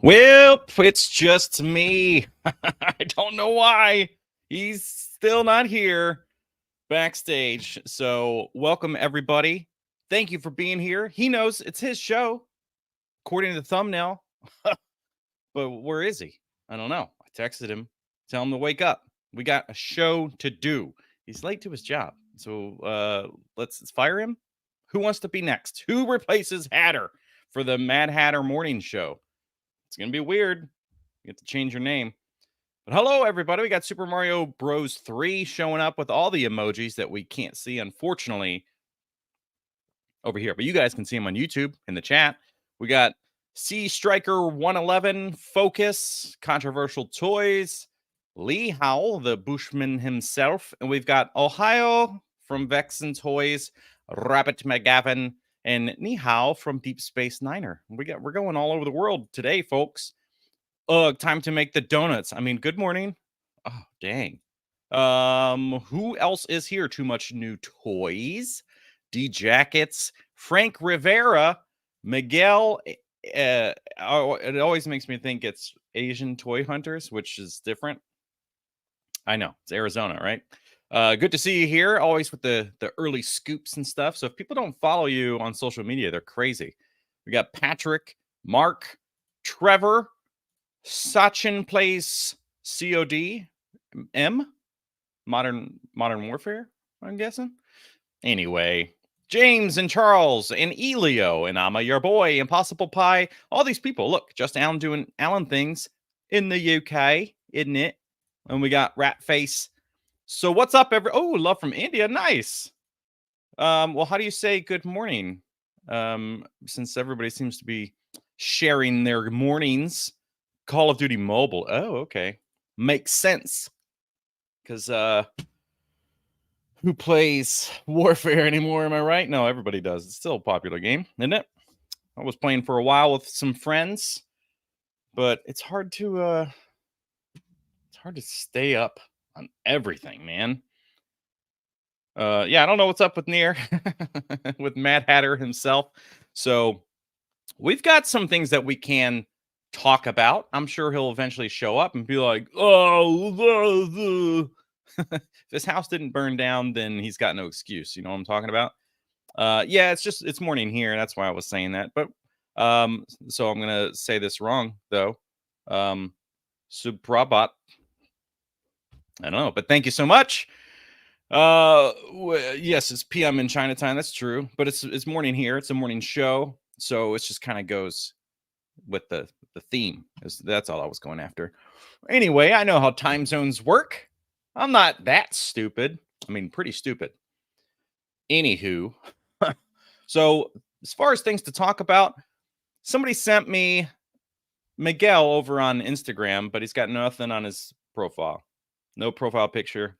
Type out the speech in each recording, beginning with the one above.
Well, it's just me. I don't know why. He's still not here backstage. So, welcome everybody. Thank you for being here. He knows it's his show, according to the thumbnail. But where is he? I don't know. I texted him, tell him to wake up. We got a show to do. He's late to his job. So, let's fire him. Who wants to be next? Who replaces Hatter for the Mad Hatter morning show? It's going to be weird. You have to change your name. But hello, everybody. We got Super Mario Bros. 3 showing up with all the emojis that we can't see, unfortunately, over here. But you guys can see them on YouTube in the chat. We got Sea Striker 111, Focus, Controversial Toys, Lee Howell, the Bushman himself. And we've got Ohio from Vexen Toys, Rabbit McGavin, and Nihao from Deep Space Niner. We're going all over the world today, folks. Time to make the donuts. I mean, good morning. Oh, dang. Who else is here? Too much new toys. D Jackets, Frank Rivera, Miguel. It always makes me think it's Asian Toy Hunters, which is different. I know it's Arizona, right? Good to see you here. Always with the early scoops and stuff. So if people don't follow you on social media, they're crazy. We got Patrick, Mark, Trevor, Sachin plays COD, M, Modern Warfare, I'm guessing. Anyway, James and Charles and Elio and Amma, your boy, Impossible Pie, all these people. Look, just Alan doing Alan things in the UK, isn't it? And we got Rat Face. So what's up, love from India, nice. Well, how do you say good morning? Since everybody seems to be sharing their mornings. Call of Duty Mobile. Oh, okay. Makes sense. Because who plays Warfare anymore? Am I right? No, everybody does. It's still a popular game, isn't it? I was playing for a while with some friends, but it's hard to stay up on everything, man. Yeah, I don't know what's up with Nier, with Mad Hatter himself. So we've got some things that we can talk about. I'm sure he'll eventually show up and be like, oh, if this house didn't burn down, then he's got no excuse. You know what I'm talking about? Yeah, it's morning here. That's why I was saying that. But so I'm going to say this wrong, though. Suprabhat. I don't know, but thank you so much. Yes, it's PM in Chinatown. That's true. But it's morning here. It's a morning show. So it just kind of goes with the theme. That's all I was going after. Anyway, I know how time zones work. I'm not that stupid. I mean, pretty stupid. Anywho, so as far as things to talk about, somebody sent me Miguel over on Instagram, but he's got nothing on his profile. No profile picture.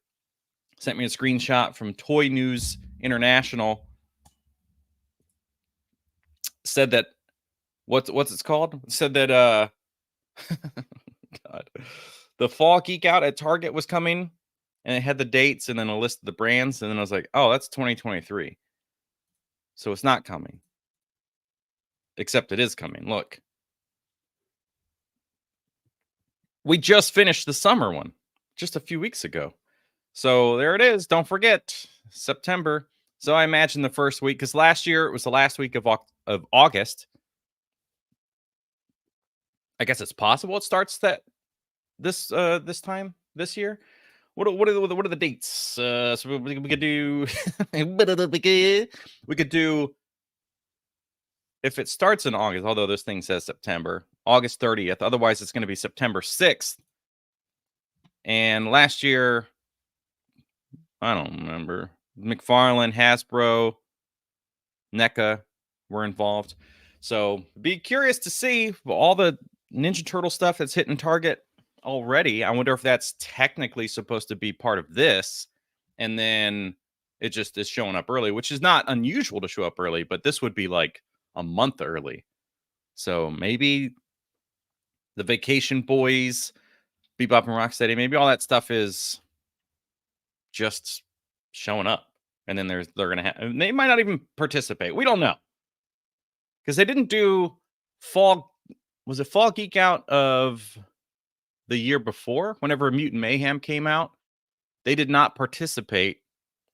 Sent me a screenshot from Toy News International. Said that what's it's called? Said that God, the fall Geek-out at Target was coming, and it had the dates and then a list of the brands, and then I was like, oh, that's 2023. So it's not coming. Except it is coming. Look. We just finished the summer one just a few weeks ago. So there it is. Don't forget, September. So I imagine the first week, because last year it was the last week of August. I guess it's possible it starts this time this year. What are the dates? So we could do we could do if it starts in August, although this thing says September, August 30th. Otherwise, it's going to be September 6th. And last year, I don't remember. McFarlane, Hasbro, NECA were involved. So be curious to see all the Ninja Turtle stuff that's hitting Target already. I wonder if that's technically supposed to be part of this. And then it just is showing up early, which is not unusual to show up early, but this would be like a month early. So maybe the Vacation Boys, Bebop and Rocksteady, maybe all that stuff is just showing up. And then they're going to they might not even participate. We don't know. Because they didn't do fall was it Fall Geek Out of the year before, whenever Mutant Mayhem came out? They did not participate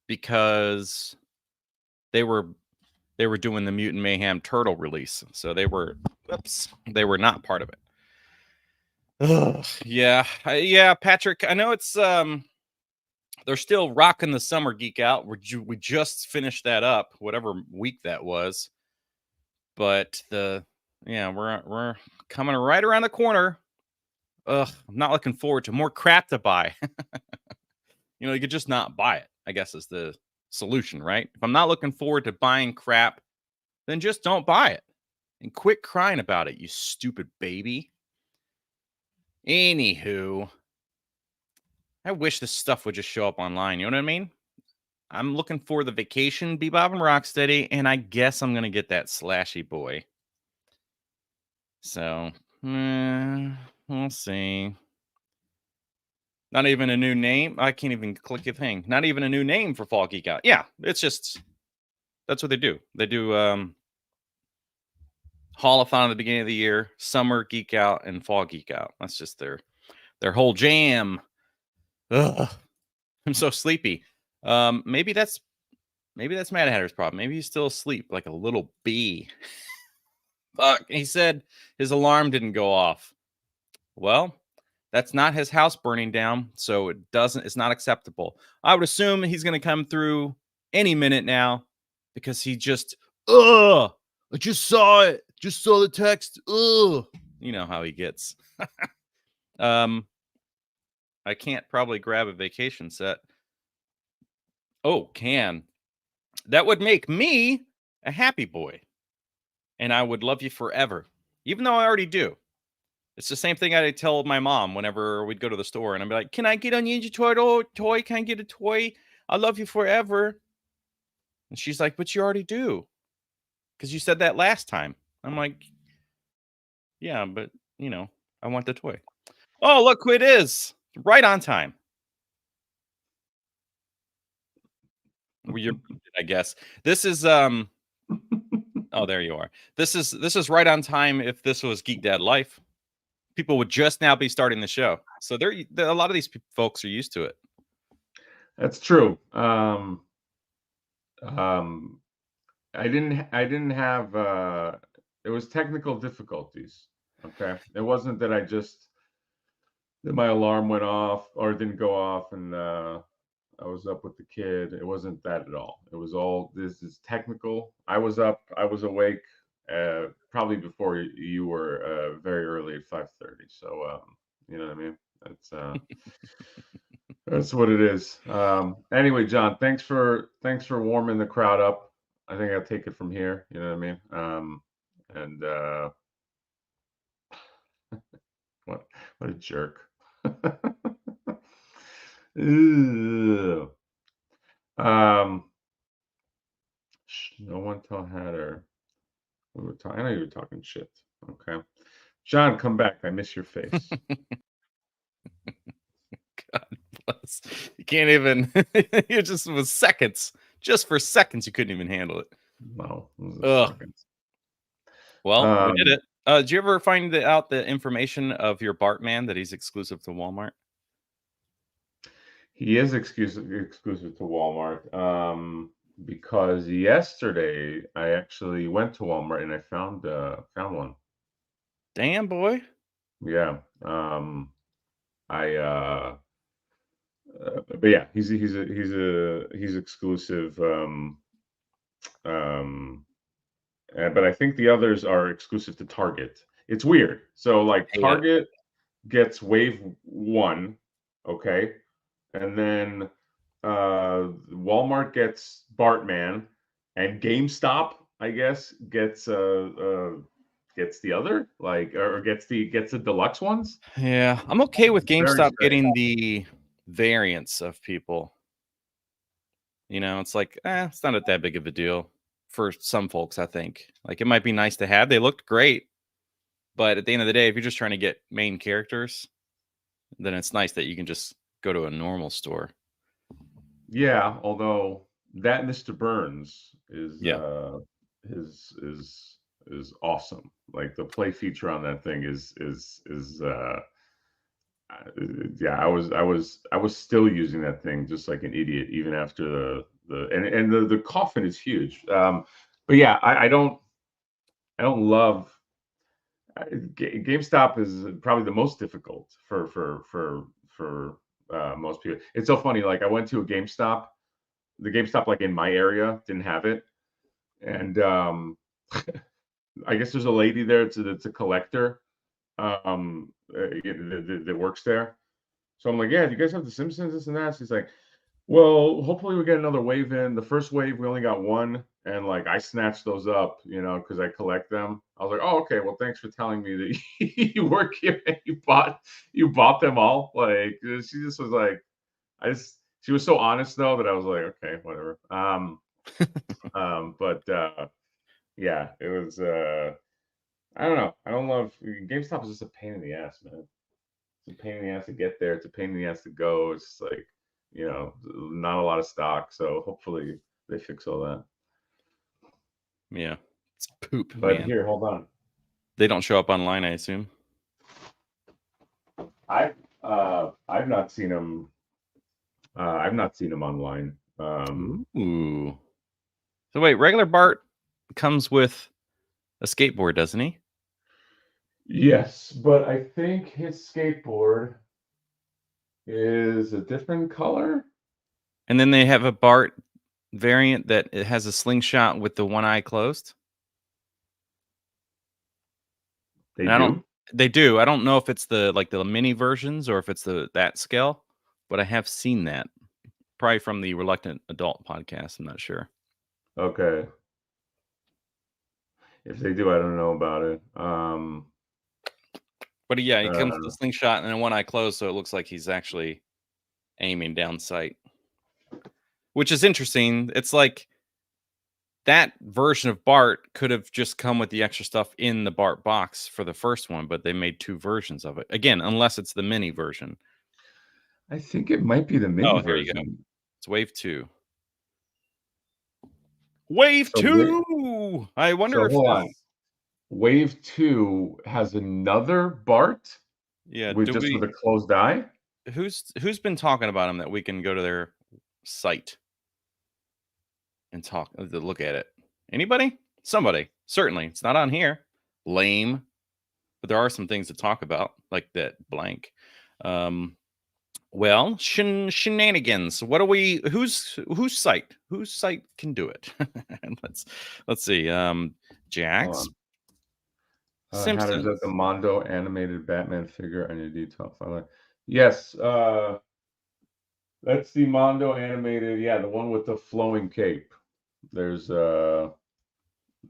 because they were doing the Mutant Mayhem Turtle release, so they were not part of it. Ugh, yeah, Patrick. I know it's they're still rocking the summer Geek Out. We just finished that up, whatever week that was. But we're coming right around the corner. Ugh, I'm not looking forward to more crap to buy. You could just not buy it, I guess, is the solution, right? If I'm not looking forward to buying crap, then just don't buy it and quit crying about it, you stupid baby. Anywho, I wish this stuff would just show up online. You know what I mean? I'm looking for the Vacation Bebop and Rocksteady, and I guess I'm gonna get that Slashy Boy. So, we'll see. Not even a new name. I can't even click a thing. Not even a new name for Fall Geek Out. Yeah, it's just that's what they do. They do Haulathon at the beginning of the year, Summer Geek Out, and Fall Geek Out. That's just their whole jam. Ugh, I'm so sleepy. Maybe that's Mad Hatter's problem. Maybe he's still asleep like a little bee. Fuck. He said his alarm didn't go off. Well, that's not his house burning down, so it's not acceptable. I would assume he's going to come through any minute now because he just, I just saw it. Just saw the text. You know how he gets. I can't probably grab a vacation set. Oh, can. That would make me a happy boy. And I would love you forever, even though I already do. It's the same thing I tell my mom whenever we'd go to the store, and I'd be like, "Can I get a Ninja Turtle toy? Can I get a toy? I love you forever." And she's like, "But you already do, because you said that last time." I'm like, "Yeah, but I want the toy." Oh, look who it is! Right on time. Well, you're, I guess this is Oh, there you are. This is right on time. If this was Geek Dad Life, people would just now be starting the show. So a lot of these folks are used to it. That's true. I didn't have it was technical difficulties. Okay. It wasn't that that my alarm went off or didn't go off and I was up with the kid. It wasn't that at all. It was all this is technical. I was up, I was awake probably before you were very early at 5:30. So you know what I mean? That's what it is. Anyway, John, thanks for warming the crowd up. I think I'll take it from here. You know what I mean? And what a jerk. Ew. No one tell Hatter. I know you were talking shit. Okay, John, come back. I miss your face. God bless. You can't even. It just was seconds. Just for seconds, you couldn't even handle it. No, Ugh. seconds. Well, we did it. Did you ever find out the information of your Bartman that he's exclusive to Walmart? He is exclusive to Walmart. Because yesterday I actually went to Walmart and I found one. Damn, boy. Yeah. But yeah, he's exclusive. But I think the others are exclusive to Target. It's weird. So like Target gets wave 1, okay, and then Walmart gets Bartman, and GameStop, I guess, gets the other, like, or gets the deluxe ones. Yeah, I'm okay with Very GameStop strange. getting the variants of people. It's like, it's not that big of a deal for some folks, I think. Like, it might be nice to have. They looked great. But at the end of the day, if you're just trying to get main characters, then it's nice that you can just go to a normal store. Yeah, although that Mr. Burns is Yeah. is awesome. Like the play feature on that thing is yeah, I was still using that thing just like an idiot even after the coffin is huge. But yeah, I don't love GameStop is probably the most difficult for most people. It's so funny. Like I went to a GameStop, the GameStop like in my area didn't have it, and I guess there's a lady there that's a collector that works there. So I'm like, yeah, do you guys have the Simpsons, this and that? She's like, well, hopefully we get another wave in. The first wave we only got one, and like I snatched those up, because I collect them. I was like, oh, okay, well, thanks for telling me that you work here and you bought them all. Like she just was like, she was so honest though that I was like, okay, whatever. But yeah, it was I don't know. I don't love GameStop is just a pain in the ass, man. It's a pain in the ass to get there. It's a pain in the ass to go. It's just like, not a lot of stock. So hopefully they fix all that. Yeah, it's poop, But man. here, hold on. They don't show up online, I assume. I've not seen them. I've not seen them online. Ooh. So wait, regular Bart comes with a skateboard, doesn't he? Yes, but I think his skateboard is a different color. And then they have a Bart variant that it has a slingshot with the one eye closed. They do? They do. I don't know if it's the mini versions or if it's that scale, but I have seen that. Probably from the Reluctant Adult podcast. I'm not sure. Okay. If they do, I don't know about it. But yeah, he comes with the slingshot and then one eye closed, so it looks like he's actually aiming down sight, which is interesting. It's like that version of Bart could have just come with the extra stuff in the Bart box for the first one, but they made two versions of it. Again, unless it's the mini version. I think it might be the mini version. Here you go. It's Wave 2. Wave 2! I wonder if... Hold on. Wave 2 has another Bart? Yeah, with a closed eye? Who's been talking about him that we can go to their site and look at it? Anybody? Somebody. Certainly. It's not on here. Lame. But there are some things to talk about, like that blank. Well, shenanigans. What are we? Whose site? Whose site can do it? let's see. Jax. Simpsons. How does the Mondo animated Batman figure on your detail file? Yes. That's the Mondo animated. Yeah, the one with the flowing cape. There's the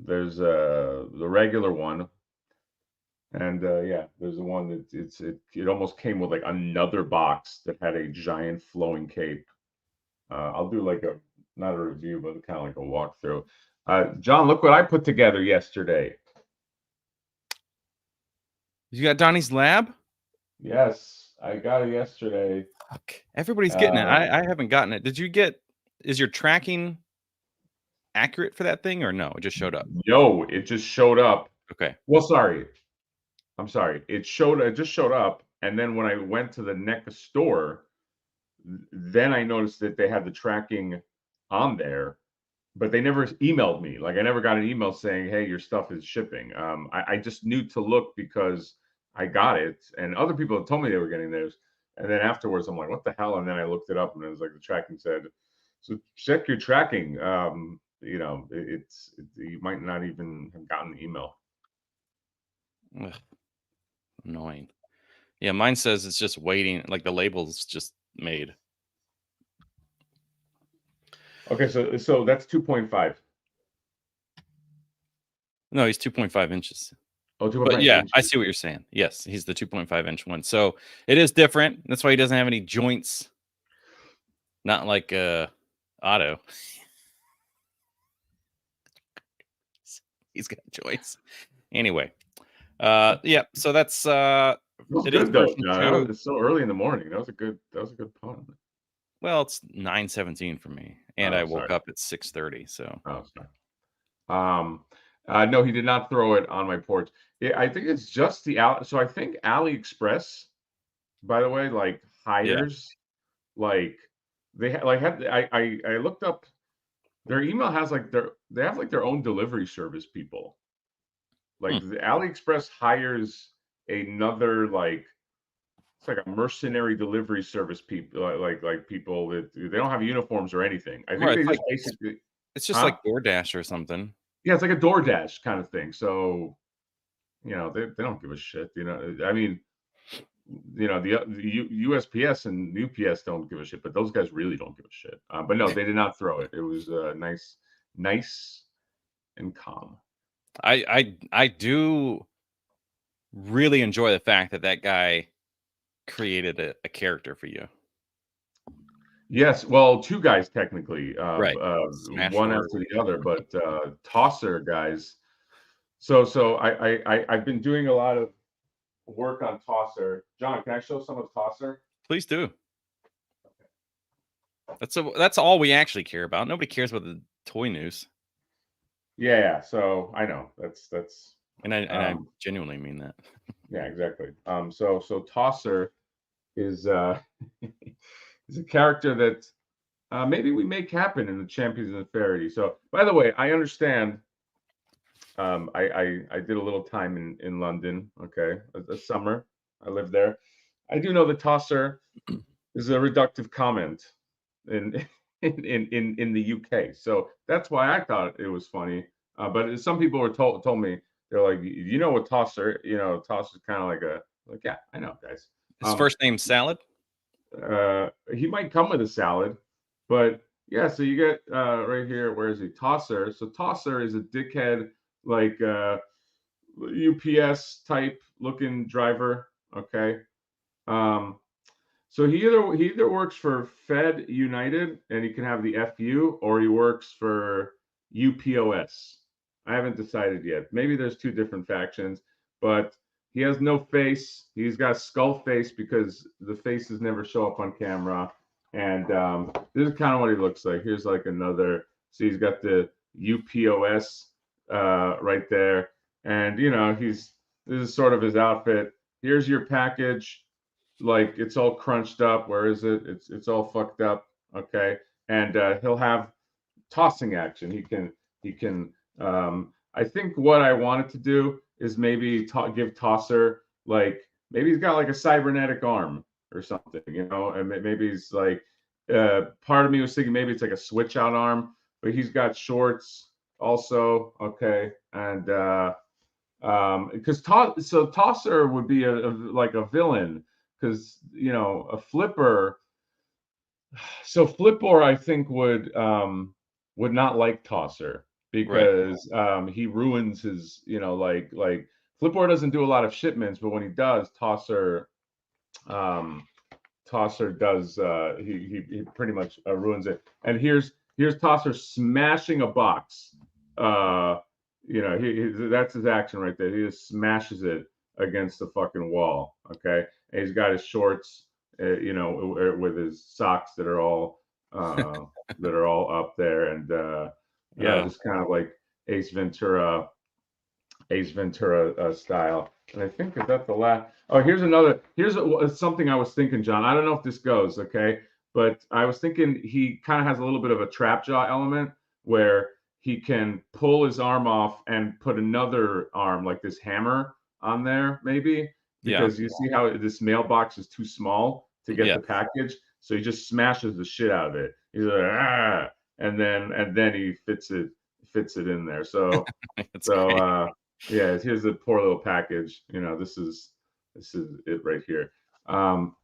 regular one. And yeah, there's the one that it almost came with like another box that had a giant flowing cape. I'll do like not a review, but kind of like a walkthrough. John, look what I put together yesterday. You got Donnie's lab? Yes, I got it yesterday. Fuck. Everybody's getting it. I haven't gotten it. Is your tracking accurate for that thing or no? It just showed up. No, it just showed up. Okay. Well, sorry. I'm sorry. It just showed up. And then when I went to the NECA store, then I noticed that they had the tracking on there, but they never emailed me. Like I never got an email saying, hey, your stuff is shipping. I just knew to look because I got it and other people had told me they were getting theirs. And then afterwards, I'm like, what the hell? And then I looked it up and it was like the tracking said, so check your tracking. You might not even have gotten the email. Ugh. Annoying. Yeah, mine says it's just waiting, like the label's just made. Okay, so that's 2.5. No, he's 2.5 inches. Oh, 2.5 but yeah, inches. I see what you're saying. Yes, he's the 2.5 inch one. So it is different. That's why he doesn't have any joints. Not like Otto. He's got joints. Anyway. Yeah, so that's it is though, John. It's so early in the morning. That was a good pun. Well, it's 9:17 for me, and I woke up at 6:30. So, No, he did not throw it on my porch. I think it's just so I think AliExpress, by the way, like Yeah. hires, like I looked up their email has like they have like their own delivery service people. Like the AliExpress hires another like it's like a mercenary delivery service people like people that they don't have uniforms or anything. I think Right. they It's like just basically it's just huh? like DoorDash or something. Yeah, it's like a DoorDash kind of thing. So, they don't give a shit, I mean, the USPS and UPS don't give a shit, but those guys really don't give a shit. But no, they did not throw it. It was nice and calm. I do really enjoy the fact that that guy created a character for you. Yes, well, 2 guys technically, Right. Smash one Word. after the other, but, tosser guys. So I've been doing a lot of work on tosser. John, can I show some of tosser? Please do. That's all we actually care about. Nobody cares about the toy news. Yeah, so I know. And I Um, genuinely mean that. yeah, exactly. So tosser is, is a character that, maybe we make happen in the Champions of Faraday. So, by the way, I understand. I did a little time in London. Okay, a summer. I lived there. I do know the tosser is a reductive comment in in the UK. So that's why I thought it was funny. But some people were told me they're like, you know what tosser? Tosser is kind of like yeah, I know, guys. His Um, first name's Salad. he might come with a salad, but yeah. So you get right here. Where is he? Tosser. So Tosser is a dickhead, like UPS type looking driver. Okay. Um, so he either works for Fed United and he can have the FU, or he works for UPOS. I haven't decided yet. Maybe there's two different factions, but he has no face. He's got skull face because the faces never show up on camera. And this is kind of what he looks like. Here's like another. So he's got the UPOS right there, and this is sort of his outfit. Here's your package, like it's all crunched up. Where is it? It's all fucked up. Okay, and he'll have tossing action. He can. I think what I wanted to do is maybe give Tosser, like maybe he's got like a cybernetic arm or something, and maybe he's like part of me was thinking maybe it's like a switch out arm, but he's got shorts also. Okay, and because Tosser would be like a villain, because a flipper. So Flipper, I think, would not like Tosser Right. because he ruins his, like Flipper doesn't do a lot of shipments, but when he does, um, Tosser does. He pretty much ruins it. And here's Tosser smashing a box. That's his action right there. He just smashes it against the fucking wall. Okay, and he's got his shorts, with his socks uh, that are all up there, and yeah, Oh, just kind of like Ace Ventura, style. And I think that's the last. Oh, Here's something I was thinking, John. I don't know if this goes, okay, but I was thinking he kind of has a little bit of a trap jaw element where he can pull his arm off and put another arm, like this hammer, on there, maybe, yeah. because you see how this mailbox is too small to get Yeah. the package, so he just smashes the shit out of it. He's like, ah, and then he fits it in there. So It's so great. yeah, here's a poor little package. This is it right here.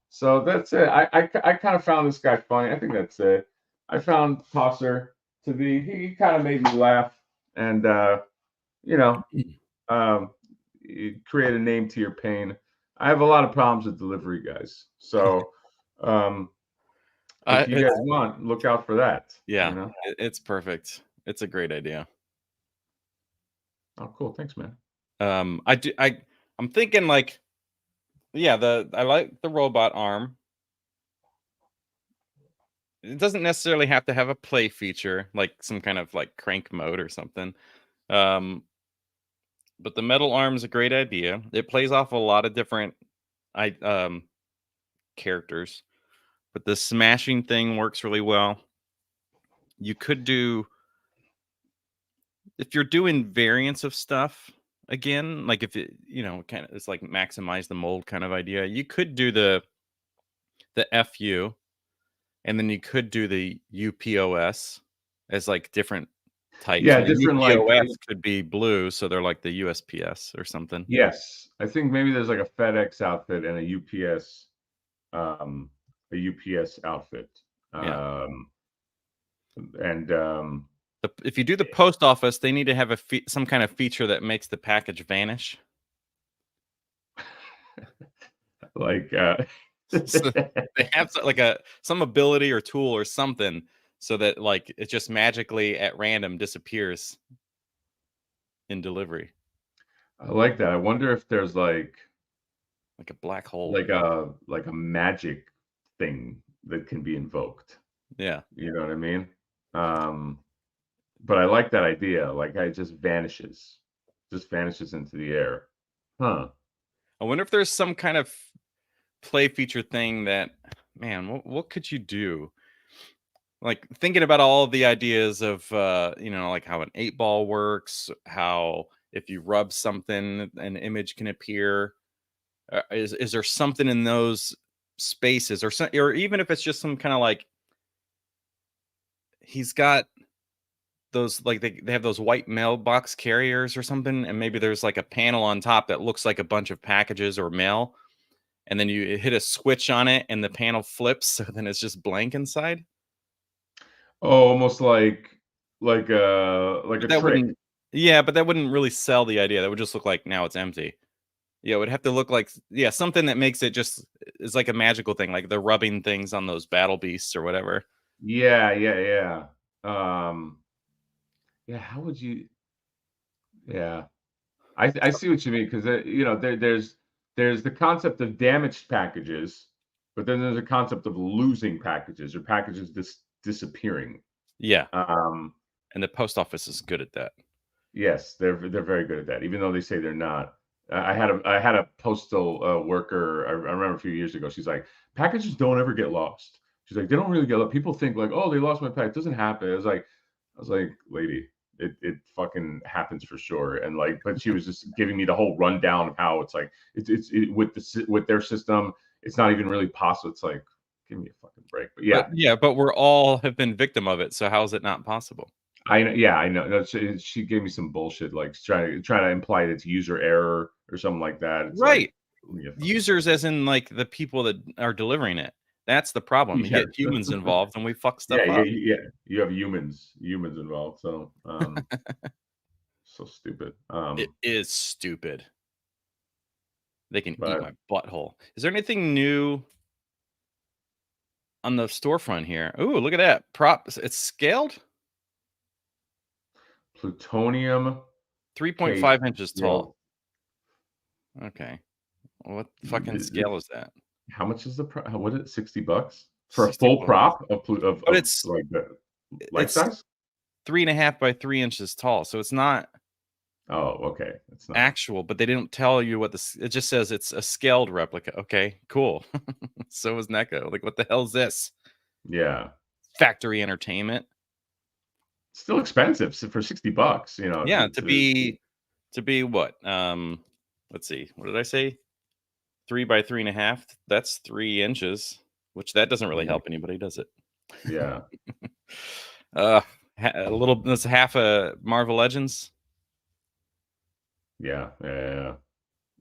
So that's it. I kind of found this guy funny. I think that's it. I found Tosser to be. He kind of made me laugh, and you know, um, create a name to your pain. I have a lot of problems with delivery guys, so um, if you guys It's want, look out for that. yeah. It's perfect. It's a great idea. Oh, cool. Thanks, man. I do. I'm thinking like, yeah. I like the robot arm. It doesn't necessarily have to have a play feature, like some kind of like crank mode or something. Um, But the metal arm is a great idea. It plays off a lot of different characters. But the smashing thing works really well. You could do, if you're doing variants of stuff again, like if it, kind of, it's like maximize the mold kind of idea. You could do the FU, and then you could do the UPOS as like different types. Yeah, And the different like UPOS could be blue, so they're like the USPS or something. yes. I think maybe there's like a FedEx outfit and a UPS outfit. Yeah. And If you do the post office, they need to have some kind of feature that makes the package vanish. like So they have like some ability or tool or something so that like it just magically at random disappears in delivery, I like that. I wonder if there's like like a black hole. like a magic thing that can be invoked. Yeah. You know what I mean? But I like that idea. Like it just vanishes into the air. Huh. I wonder if there's some kind of play feature thing that, man, what could you do? Like thinking about all of the ideas of like how an 8-ball works, how if you rub something an image can appear. Is there something in those spaces, or even if it's just some kind of like he's got those, like they have those white mailbox carriers or something, and maybe there's like a panel on top that looks like a bunch of packages or mail, and then you hit a switch on it and the panel flips, so then it's just blank inside. Oh, almost like But a that trick. wouldn't, yeah, but that wouldn't really sell the idea. That would just look like now it's empty. Yeah, it would have to look like, yeah, something that makes it just is like a magical thing, like they're rubbing things on those battle beasts or whatever. Yeah, yeah, yeah. Yeah, how would you yeah. I see what you mean because there's the concept of damaged packages, but then there's a concept of losing packages or packages disappearing. Yeah, Um, and the post office is good at that. yes, they're very good at that, even though they say they're not. I had a postal worker. I remember a few years ago. She's like, packages don't ever get lost. She's like, they don't really get lost. People think like, oh, they lost my package. It doesn't happen. I was like, lady, it fucking happens for sure. And like, but she was just giving me the whole rundown of how it's like with their system, it's not even really possible. It's like, give me a fucking break. But yeah, But we're all have been victim of it. So how is it not possible? I know. No, she gave me some bullshit, like trying to imply that it's user error or something like that. It's like Right. Users, as in like the people that are delivering it. That's the problem. You yeah, get humans involved and we fuck yeah, stuff up. You have humans involved. So so stupid. It is stupid. They can eat But my butthole. Is there anything new on the storefront here? Ooh, look at that. It's scaled? plutonium 3.5 inches tall. scale. Okay. What fucking scale is that? How much is the what is it? $60 for a 60 full bucks. prop But of like the life it's size? 3.5 by 3 inches tall. So it's not Oh, okay. It's not. actual, but they didn't tell you what it just says it's a scaled replica. Okay, cool. So is NECA. Like, what the hell is this? Yeah. Factory entertainment. Still expensive for $60, you know. Yeah, to be what? Let's see. What did I say? 3 by 3.5. That's 3 inches, which that doesn't really help anybody, does it? Yeah. A little. That's half a Marvel Legends. Yeah.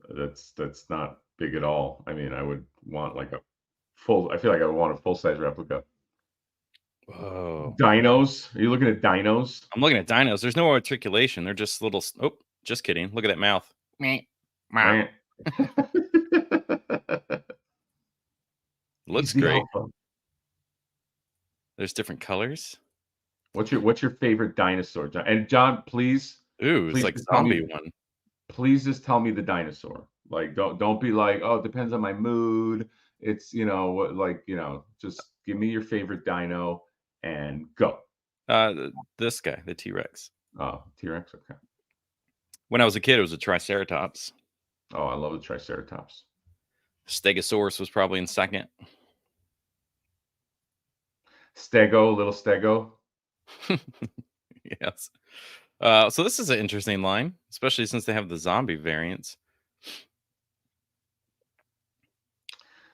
That's not big at all. I mean, I would want like a full. I feel like I would want a full size replica. Whoa. Dinos? Are you looking at dinos? I'm looking at dinos. There's no articulation. They're just little. Oh, just kidding. Look at that mouth. Looks He's the great. alpha. There's different colors. What's your favorite dinosaur? And John, please, Ooh, it's please like just tell zombie me. one. Please just tell me the dinosaur. Like, don't be like, oh, it depends on my mood. It's what, like just give me your favorite dino and go. This guy, the T-Rex. Oh, T-Rex. Okay. When I was a kid, it was a Triceratops. Oh, I love the Triceratops. Stegosaurus was probably in second. Stego, little Stego. Yes. So this is an interesting line, especially since they have the zombie variants.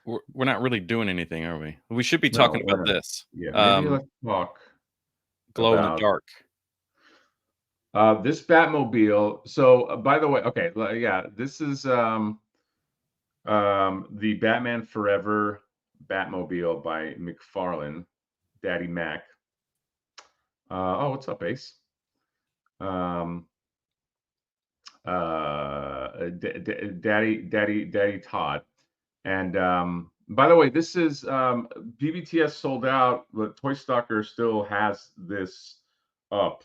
We're not really doing anything, are we? We should be No, talking we're about not. this. Yeah, maybe let's talk Glow in the about dark. this Batmobile. So, by the way, okay, yeah, this is the Batman Forever Batmobile by McFarlane, Daddy Mac. Oh, what's up, Ace? Daddy Todd. And by the way, this is BBTS sold out, but Toy Stalker still has this up.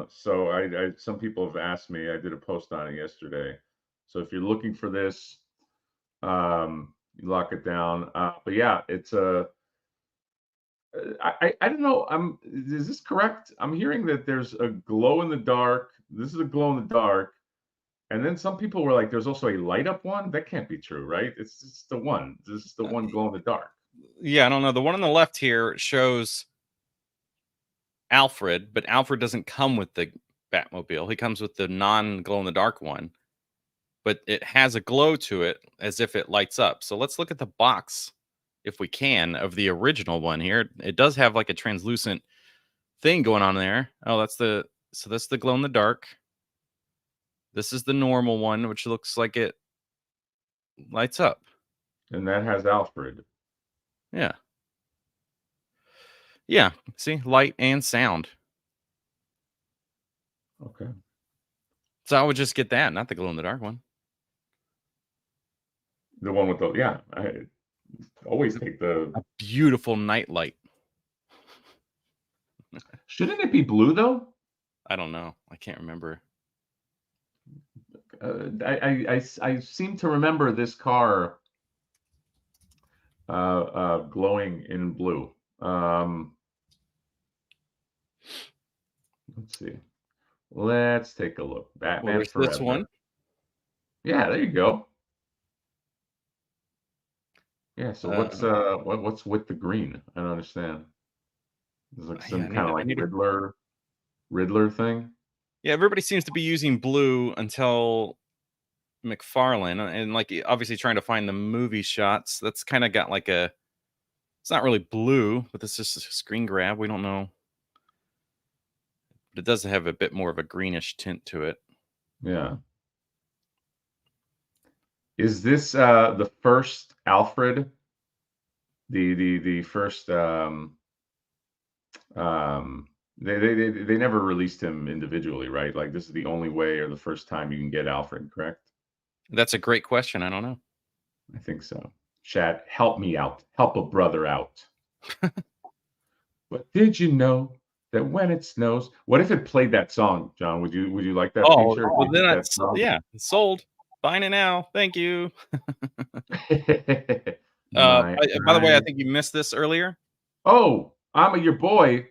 So I some people have asked me. I did a post on it yesterday. So if you're looking for this, you lock it down. But yeah, it's a. I don't know. Is this correct? I'm hearing that there's a glow in the dark. This is a glow in the dark. And then some people were like, "There's also a light up one." That can't be true, right? It's just the one. This is the one glow in the dark. Yeah, I don't know. The one on the left here shows Alfred, but Alfred doesn't come with the Batmobile. He comes with the non glow in the dark one, but it has a glow to it as if it lights up. So let's look at the box, if we can, of the original one here. It does have like a translucent thing going on there. Oh, that's the glow in the dark. This is the normal one, which looks like it lights up. And that has Alfred. Yeah. Yeah. See, light and sound. Okay. So I would just get that, not the glow in the dark one. The one with the I always take the. A beautiful night light. Shouldn't it be blue though? I don't know. I can't remember. I seem to remember this car glowing in blue. Let's see. Let's take a look. Well, Batman there's this one. Forever. Yeah, there you go. Yeah. So what's with the green? I don't understand. There's like some kind of like Riddler thing. Yeah, everybody seems to be using blue until McFarlane, and like obviously trying to find the movie shots. That's kind of got like a. It's not really blue, but it's just a screen grab. We don't know, but it does have a bit more of a greenish tint to it. Yeah. Is this the first Alfred? The first they never released him individually, right? Like this is the only way or the first time you can get Alfred, correct? That's a great question. I don't know. I think so. Chat, help me out. Help a brother out. But did you know that when it snows, what if it played that song, John? Would you like that Oh, feature? well, then that's yeah, it's sold. Buying it now. Thank you. My By the way, I eyes. think you missed this earlier. Oh, I'm your boy.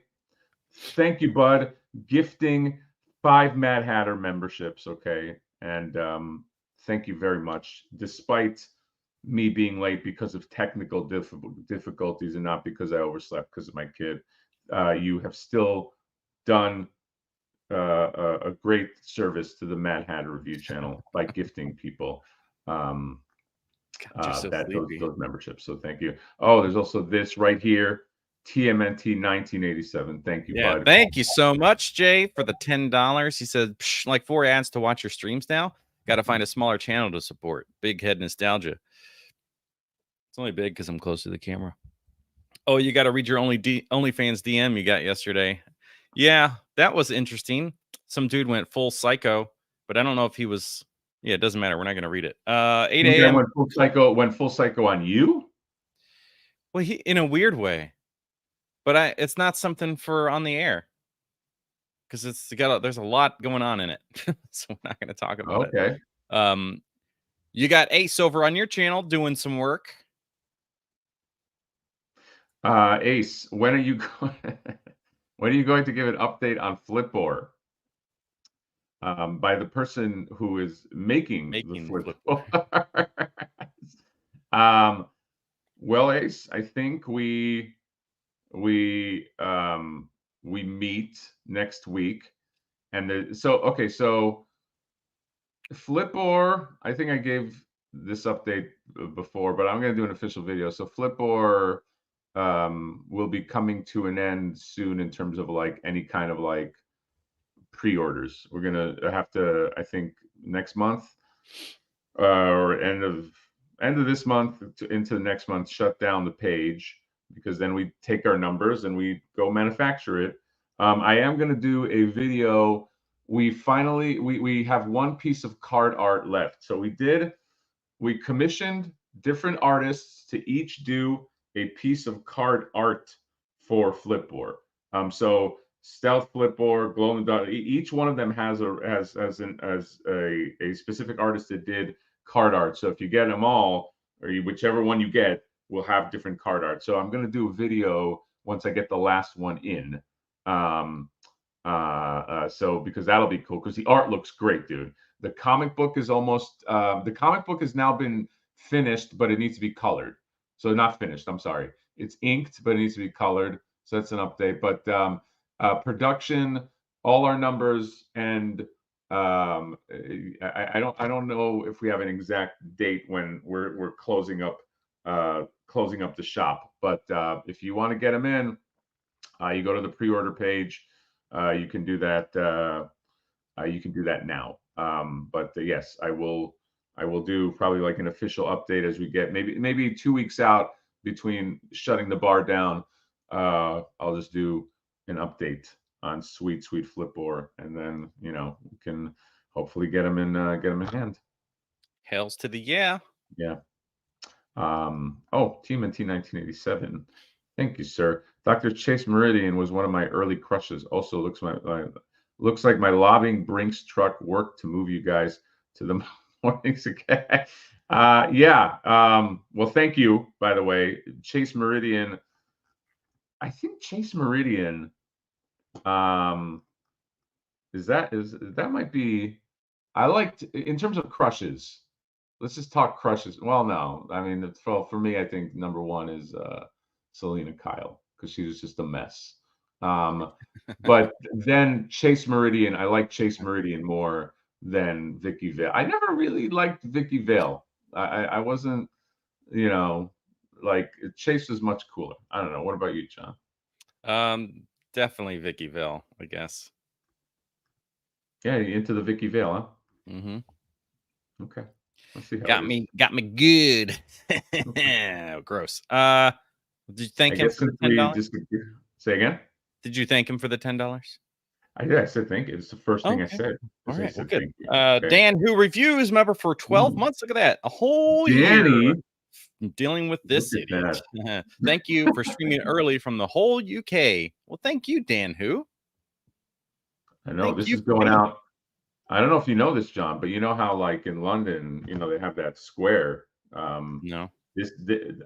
Thank you, bud. Gifting 5 Mad Hatter memberships, okay? And thank you very much. Despite me being late because of technical difficulties and not because I overslept because of my kid, you have still done a great service to the Mad Hatter Review channel by gifting people God, you're so sleepy. those memberships. So thank you. Oh, there's also this right here. TMNT 1987. Thank you, Yeah, bud. thank you so much, Jay, for the $10. He said, Psh, like 4 ads to watch your streams now. Got to find a smaller channel to support. Big head nostalgia. It's only big because I'm close to the camera. Oh, you got to read your OnlyFans DM you got yesterday. Yeah, that was interesting. Some dude went full psycho, but I don't know if he was. Yeah, it doesn't matter. We're not going to read it. 8 a.m. Went full psycho on you? Well, he in a weird way, but it's not something for on the air because there's a lot going on in it, so we're not going to talk about it. Okay. You got Ace over on your channel doing some work. Ace, when are you going to give an update on Flipboard? by the person who is making the flip board. Well, Ace, I think we meet next week, and so Flipboard, I think I gave this update before, but I'm going to do an official video. So Flipboard will be coming to an end soon in terms of like any kind of like pre-orders. We're going to have to, I think, next month or end of this month into the next month, shut down the page, because then we take our numbers and we go manufacture it. I am going to do a video. We finally we have one piece of card art left. So we commissioned different artists to each do a piece of card art for Flipboard. So Stealth Flipboard, Glow in the Dark, each one of them has a specific artist that did card art. So if you get them all, or whichever one you get, will have different card art. So I'm going to do a video once I get the last one in. So because that'll be cool, because the art looks great, dude. The comic book is almost the comic book has now been finished, but it needs to be colored. So not finished, I'm sorry. It's inked, but it needs to be colored. So that's an update. But production, all our numbers, and I don't know if we have an exact date when we're closing up the shop. But if you want to get them in, you go to the pre-order page. You can do that. You can do that now. But yes, I will do probably like an official update as we get maybe 2 weeks out between shutting the bar down. I'll just do an update on sweet Flipboard, and then we can hopefully get them in hand. Hails to the yeah. Yeah. Oh, TMNT 1987. Thank you, sir. Dr. Chase Meridian was one of my early crushes. Also looks like my lobbying Brinks truck worked to move you guys to the mornings again. Yeah. Well, thank you, by the way. Chase Meridian. I think Chase Meridian that might be, I liked in terms of crushes. Let's just talk crushes. Well, no, I mean, for me, I think number one is Selena Kyle, because she was just a mess. But then Chase Meridian, I like Chase Meridian more than Vicky Vale. I never really liked Vicky Vale. I wasn't, like Chase was much cooler. I don't know. What about you, John? Definitely Vicky Vale, I guess. Yeah, into the Vicky Vale, huh? Mm-hmm. Okay. Let's see how got me good. Okay. Gross. Did you thank him for the $10? Say again? Did you thank him for the $10? I said thank you. It's the first thing I said. All right, well, good. Okay. Dan, who reviews, member for 12 months. Look at that. A whole year dealing with this idiot. Thank you for streaming early from the whole UK. Well, thank you, Dan, who. I know this is going out. I don't know if you know this, John, but you know how like in London, they have that square. No.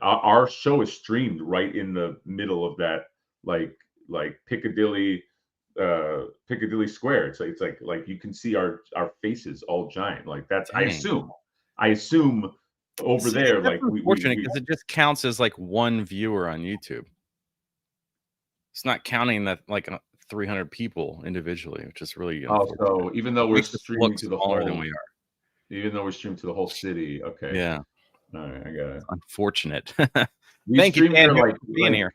Our show is streamed right in the middle of that, like Piccadilly Square. It's like you can see our faces all giant. Like that's Dang. I assume over there, like unfortunate because it just counts as like one viewer on YouTube. It's not counting that like 300 people individually, which is really unfortunate. So even though we're streaming to the whole, than we are, even though we're streaming to the whole city, okay. Yeah. All right, I got it. Unfortunate. Thank you, Dan, for being here.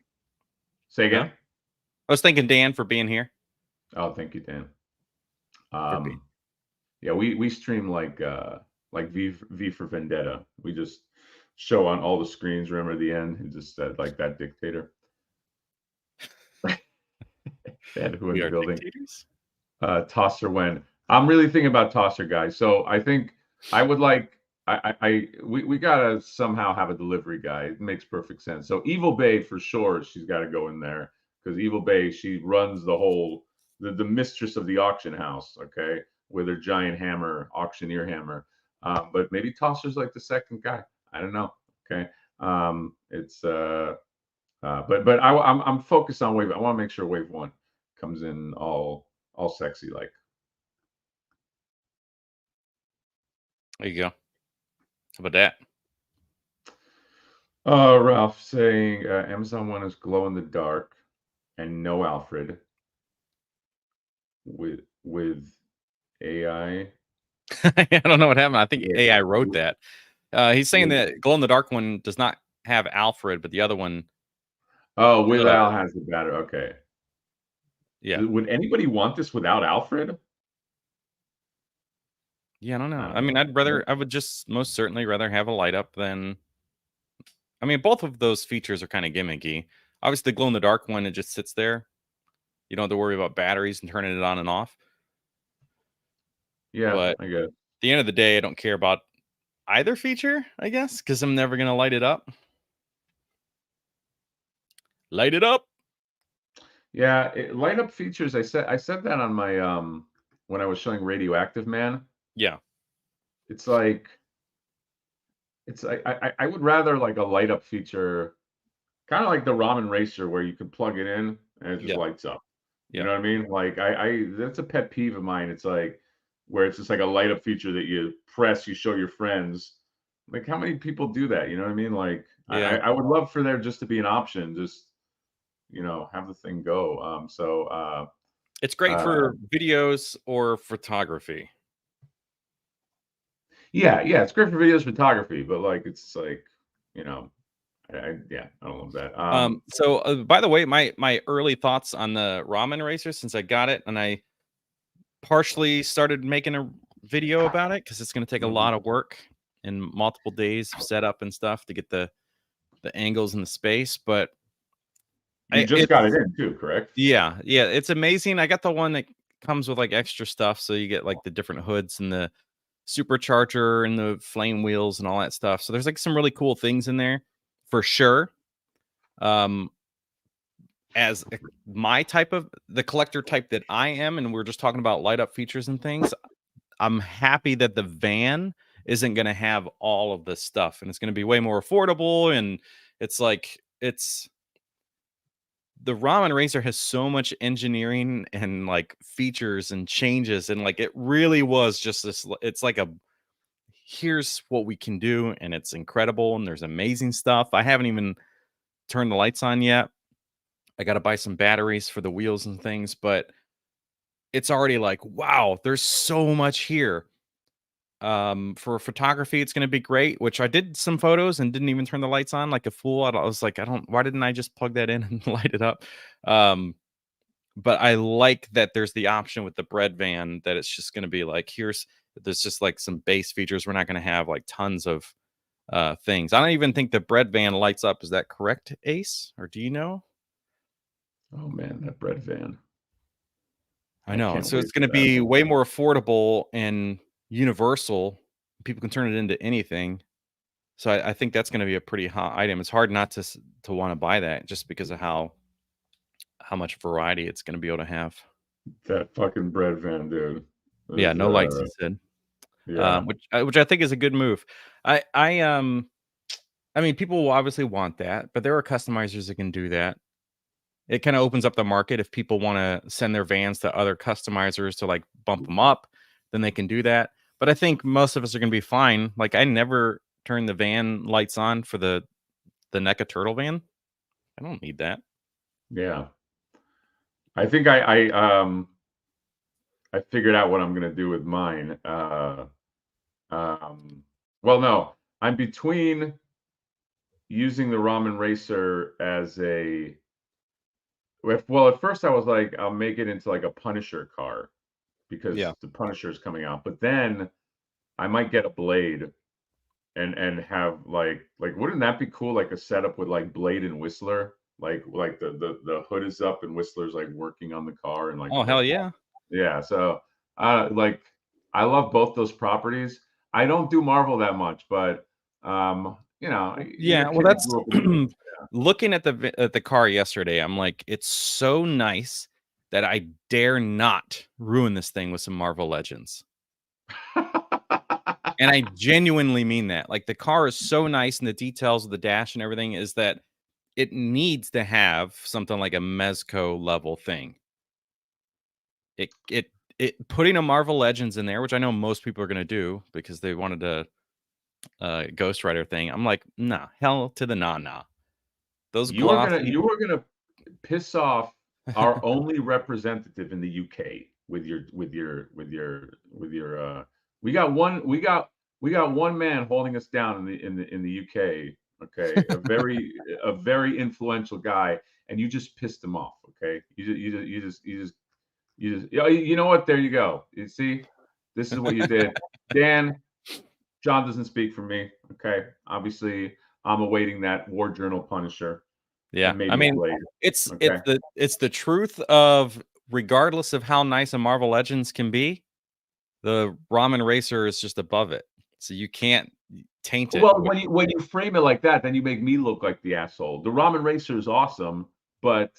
Say again? I was thanking Dan for being here. Oh, thank you, Dan. Yeah, we stream like V for Vendetta. We just show on all the screens. Remember at the end, and just said like that dictator. And who in the building? Tosser when I'm really thinking about Tosser, guys. So I think I would like we gotta somehow have a delivery guy. It makes perfect sense. So Evil Bay for sure, she's got to go in there, because Evil Bay, she runs the whole the mistress of the auction house, okay, with her giant hammer, auctioneer hammer. But maybe Tosser's like the second guy. I don't know. Okay. It's but I'm focused on wave. I want to make sure wave one comes in all sexy like. There you go. How about that? Ralph saying Amazon one is glow in the dark and no Alfred with AI. I don't know what happened. I think Yeah. AI wrote that. He's saying that glow in the dark one does not have Alfred, but the other one, Oh, with Al does. has the battery. Okay. Yeah. Would anybody want this without Alfred? Yeah, I don't I know. don't I mean, know. I would just most certainly rather have a light up than. I mean, both of those features are kind of gimmicky. Obviously, the glow in the dark one, it just sits there. You don't have to worry about batteries and turning it on and off. Yeah, But I guess. at the end of the day, I don't care about either feature, I guess, because I'm never gonna light it up. Light it up. Yeah, light up features. I said that on my when I was showing Radioactive Man. Yeah. It's like I would rather like a light up feature, kind of like the Ramen Racer, where you could plug it in and it just Yeah. lights up. You Yeah. know what I mean? Like I that's a pet peeve of mine. It's like where it's just like a light up feature that you press, you show your friends. Like how many people do that? You know what I mean? Like Yeah. I would love for there just to be an option, just have the thing go. It's great uh for videos or photography. yeah, it's great for videos photography, but like it's like, you know, yeah, I don't love that. So by the way, my early thoughts on the Ramen Racer since I got it and I partially started making a video about it because it's going to take a Mhm. lot of work and multiple days of setup and stuff to get the angles and the space. But You just got it it's in too, correct? yeah, it's amazing. I got the one that comes with like extra stuff, so you get like the different hoods and the supercharger and the flame wheels and all that stuff. So there's like some really cool things in there for sure. Um, as my type of the collector type that I am, and we're just talking about light up features and things. I'm happy that the van isn't going to have all of this stuff and it's going to be way more affordable. And it's like, it's the Ramen Racer has so much engineering and like features and changes. And like, it really was just this, it's like here's what we can do. And it's incredible. And there's amazing stuff. I haven't even turned the lights on yet. I got to buy some batteries for the wheels and things, but it's already like, wow, there's so much here. For photography, it's gonna be great, which I did some photos and didn't even turn the lights on like a fool. I was like, I don't why didn't I just plug that in and light it up? Um, but I like that there's the option with the bread van that it's just gonna be like, there's just like some base features. We're not gonna have like tons of things. I don't even think the bread van lights up. Is that correct, Ace? Or do you know? Oh man, that bread van. I I know. can't So wait it's for gonna that. be way more affordable and universal. People can turn it into anything. So I think that's gonna be a pretty hot item. It's hard not to wanna buy that just because of how much variety it's gonna be able to have. That fucking bread van, dude. Yeah, Is no lights, he said, yeah. which I think is a good move. I I, um, I mean, people will obviously want that, but there are customizers that can do that. It kinda opens up the market if people wanna send their vans to other customizers to, like, bump them up, then they can do that. But I think most of us are gonna be fine. Like, I never turn the van lights on for the NECA turtle van. I don't need that. Yeah. I think I figured out what I'm gonna do with mine. Um well no, I'm between using the Ramen Racer as a well, at first I was like, I'll make it into like a Punisher car Yeah. because the Punisher is coming out. But then I might get a Blade and have like wouldn't that be cool? Like a setup with like Blade and Whistler, like the hood is up and Whistler's like working on the car and like Oh, hell yeah. yeah. So like I love both those properties. I don't do Marvel that much, but Yeah, your well, kid that's grew up with the looking at the car yesterday, I'm like, "It's so nice that I dare not ruin this thing with some Marvel Legends." And I genuinely mean that. Like, the car is so nice and the details of the dash and everything is that it needs to have something like a Mezco level thing. It putting a Marvel Legends in there, which I know most people are going to do because they wanted a Ghost Rider thing. I'm like, nah, hell to the nah. Those glossy. You are gonna piss off our only representative in the UK with your we got one man holding us down in the UK. Okay, a very influential guy, and you just pissed him off. Okay, you know what? There you go. You see, this is what you did, Dan. John doesn't speak for me. Okay, obviously I'm awaiting that War Journal Punisher. Yeah, And maybe I mean, Blade. it's Okay. it's the truth of regardless of how nice a Marvel Legends can be, the Ramen Racer is just above it. So you can't taint it Well, with when you frame it like that, then you make me look like the asshole. The Ramen Racer is awesome, but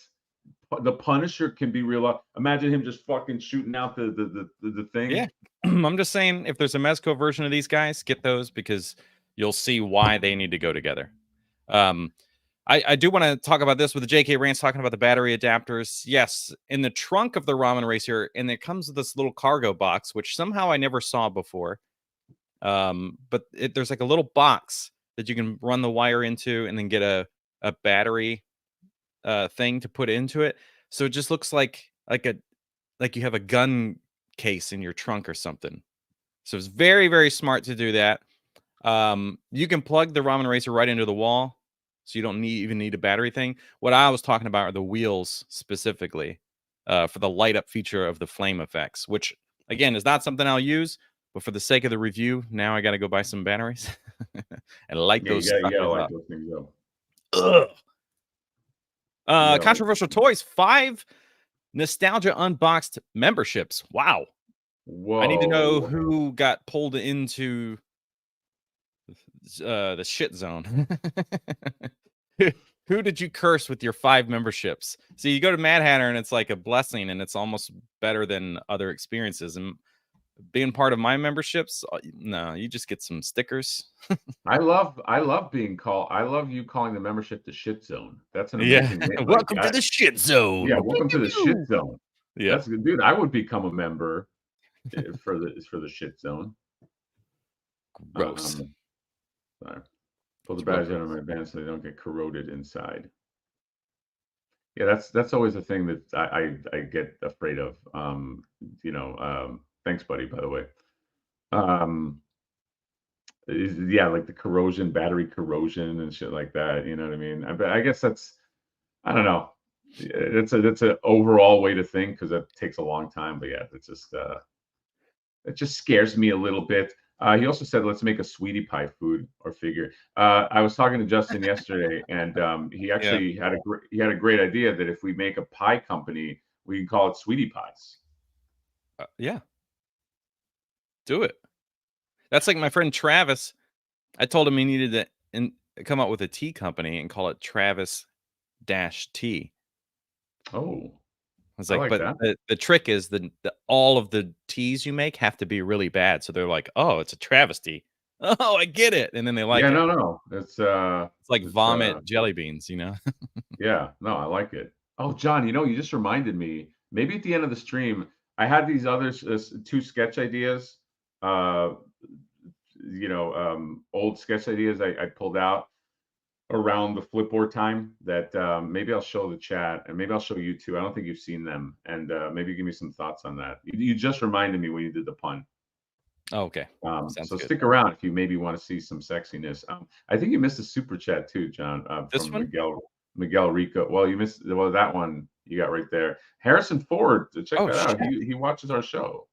the Punisher can be real. Imagine him just fucking shooting out the thing. Yeah. I'm just saying if there's a Mezco version of these guys, get those because you'll see why they need to go together. I do want to talk about this with the JK Rants talking about the battery adapters. Yes, in the trunk of the Ramen Racer, and it comes with this little cargo box, which somehow I never saw before. But there's like a little box that you can run the wire into and then get a battery thing to put into it. So it just looks like you have a gun case in your trunk or something. So it's very, very smart to do that. You can plug the Ramen Racer right into the wall, so you don't even need a battery thing. What I was talking about are the wheels specifically for the light up feature of the flame effects, which again is not something I'll use, but for the sake of the review, now I got to go buy some batteries and light Yeah, those you gotta suckers like up. those things up. Ugh. You gotta Controversial toys, 5 nostalgia unboxed memberships. Wow. I need to know whoa. who got pulled into the shit zone. Who did you curse with your 5 memberships? See, you go to Mad Hatter and it's like a blessing and it's almost better than other experiences. And being part of my memberships, no, you just get some stickers. I love being called. I love you calling the membership the shit zone. That's an Yeah. amazing name. Like, Welcome to the shit zone. yeah, welcome to the shit zone. Yeah. That's good, dude. I would become a member for the shit zone. Gross. Sorry. Pull the It's real badge out of my band so they don't get corroded inside. Yeah, that's always a thing that I get afraid of. Thanks, buddy, by the way. Yeah, like the corrosion, battery corrosion and shit like that. You know what I mean? I guess I don't know. It's a overall way to think because it takes a long time. But yeah, it just scares me a little bit. He also said, "Let's make a sweetie pie food or figure." I was talking to Justin yesterday, and he Yeah. actually had a great idea that if we make a pie company, we can call it Sweetie Pies. Yeah. Do it. That's like my friend Travis. I told him he needed to come up with a tea company and call it Travis Tea. Oh, I was I like, like but that. the trick is all of the teas you make have to be really bad. So they're like, oh, it's a travesty. Oh, I get it. And then they like Yeah, it. no. It's like It's vomit jelly beans, Yeah, no, I like it. Oh, John, you just reminded me. Maybe at the end of the stream, I had these other 2 sketch ideas. Uh, old sketch ideas I pulled out around the Flipboard time that maybe I'll show the chat and maybe I'll show you too. I don't think you've seen them, and maybe give me some thoughts on that. You just reminded me when you did the pun. Oh, okay. Sounds So good. stick around if you maybe want to see some sexiness. I think you missed a super chat too, John, This from one? Miguel Rico. Well, you missed that one you got right there. Harrison Ford, check Oh, that out. shit. He watches our show.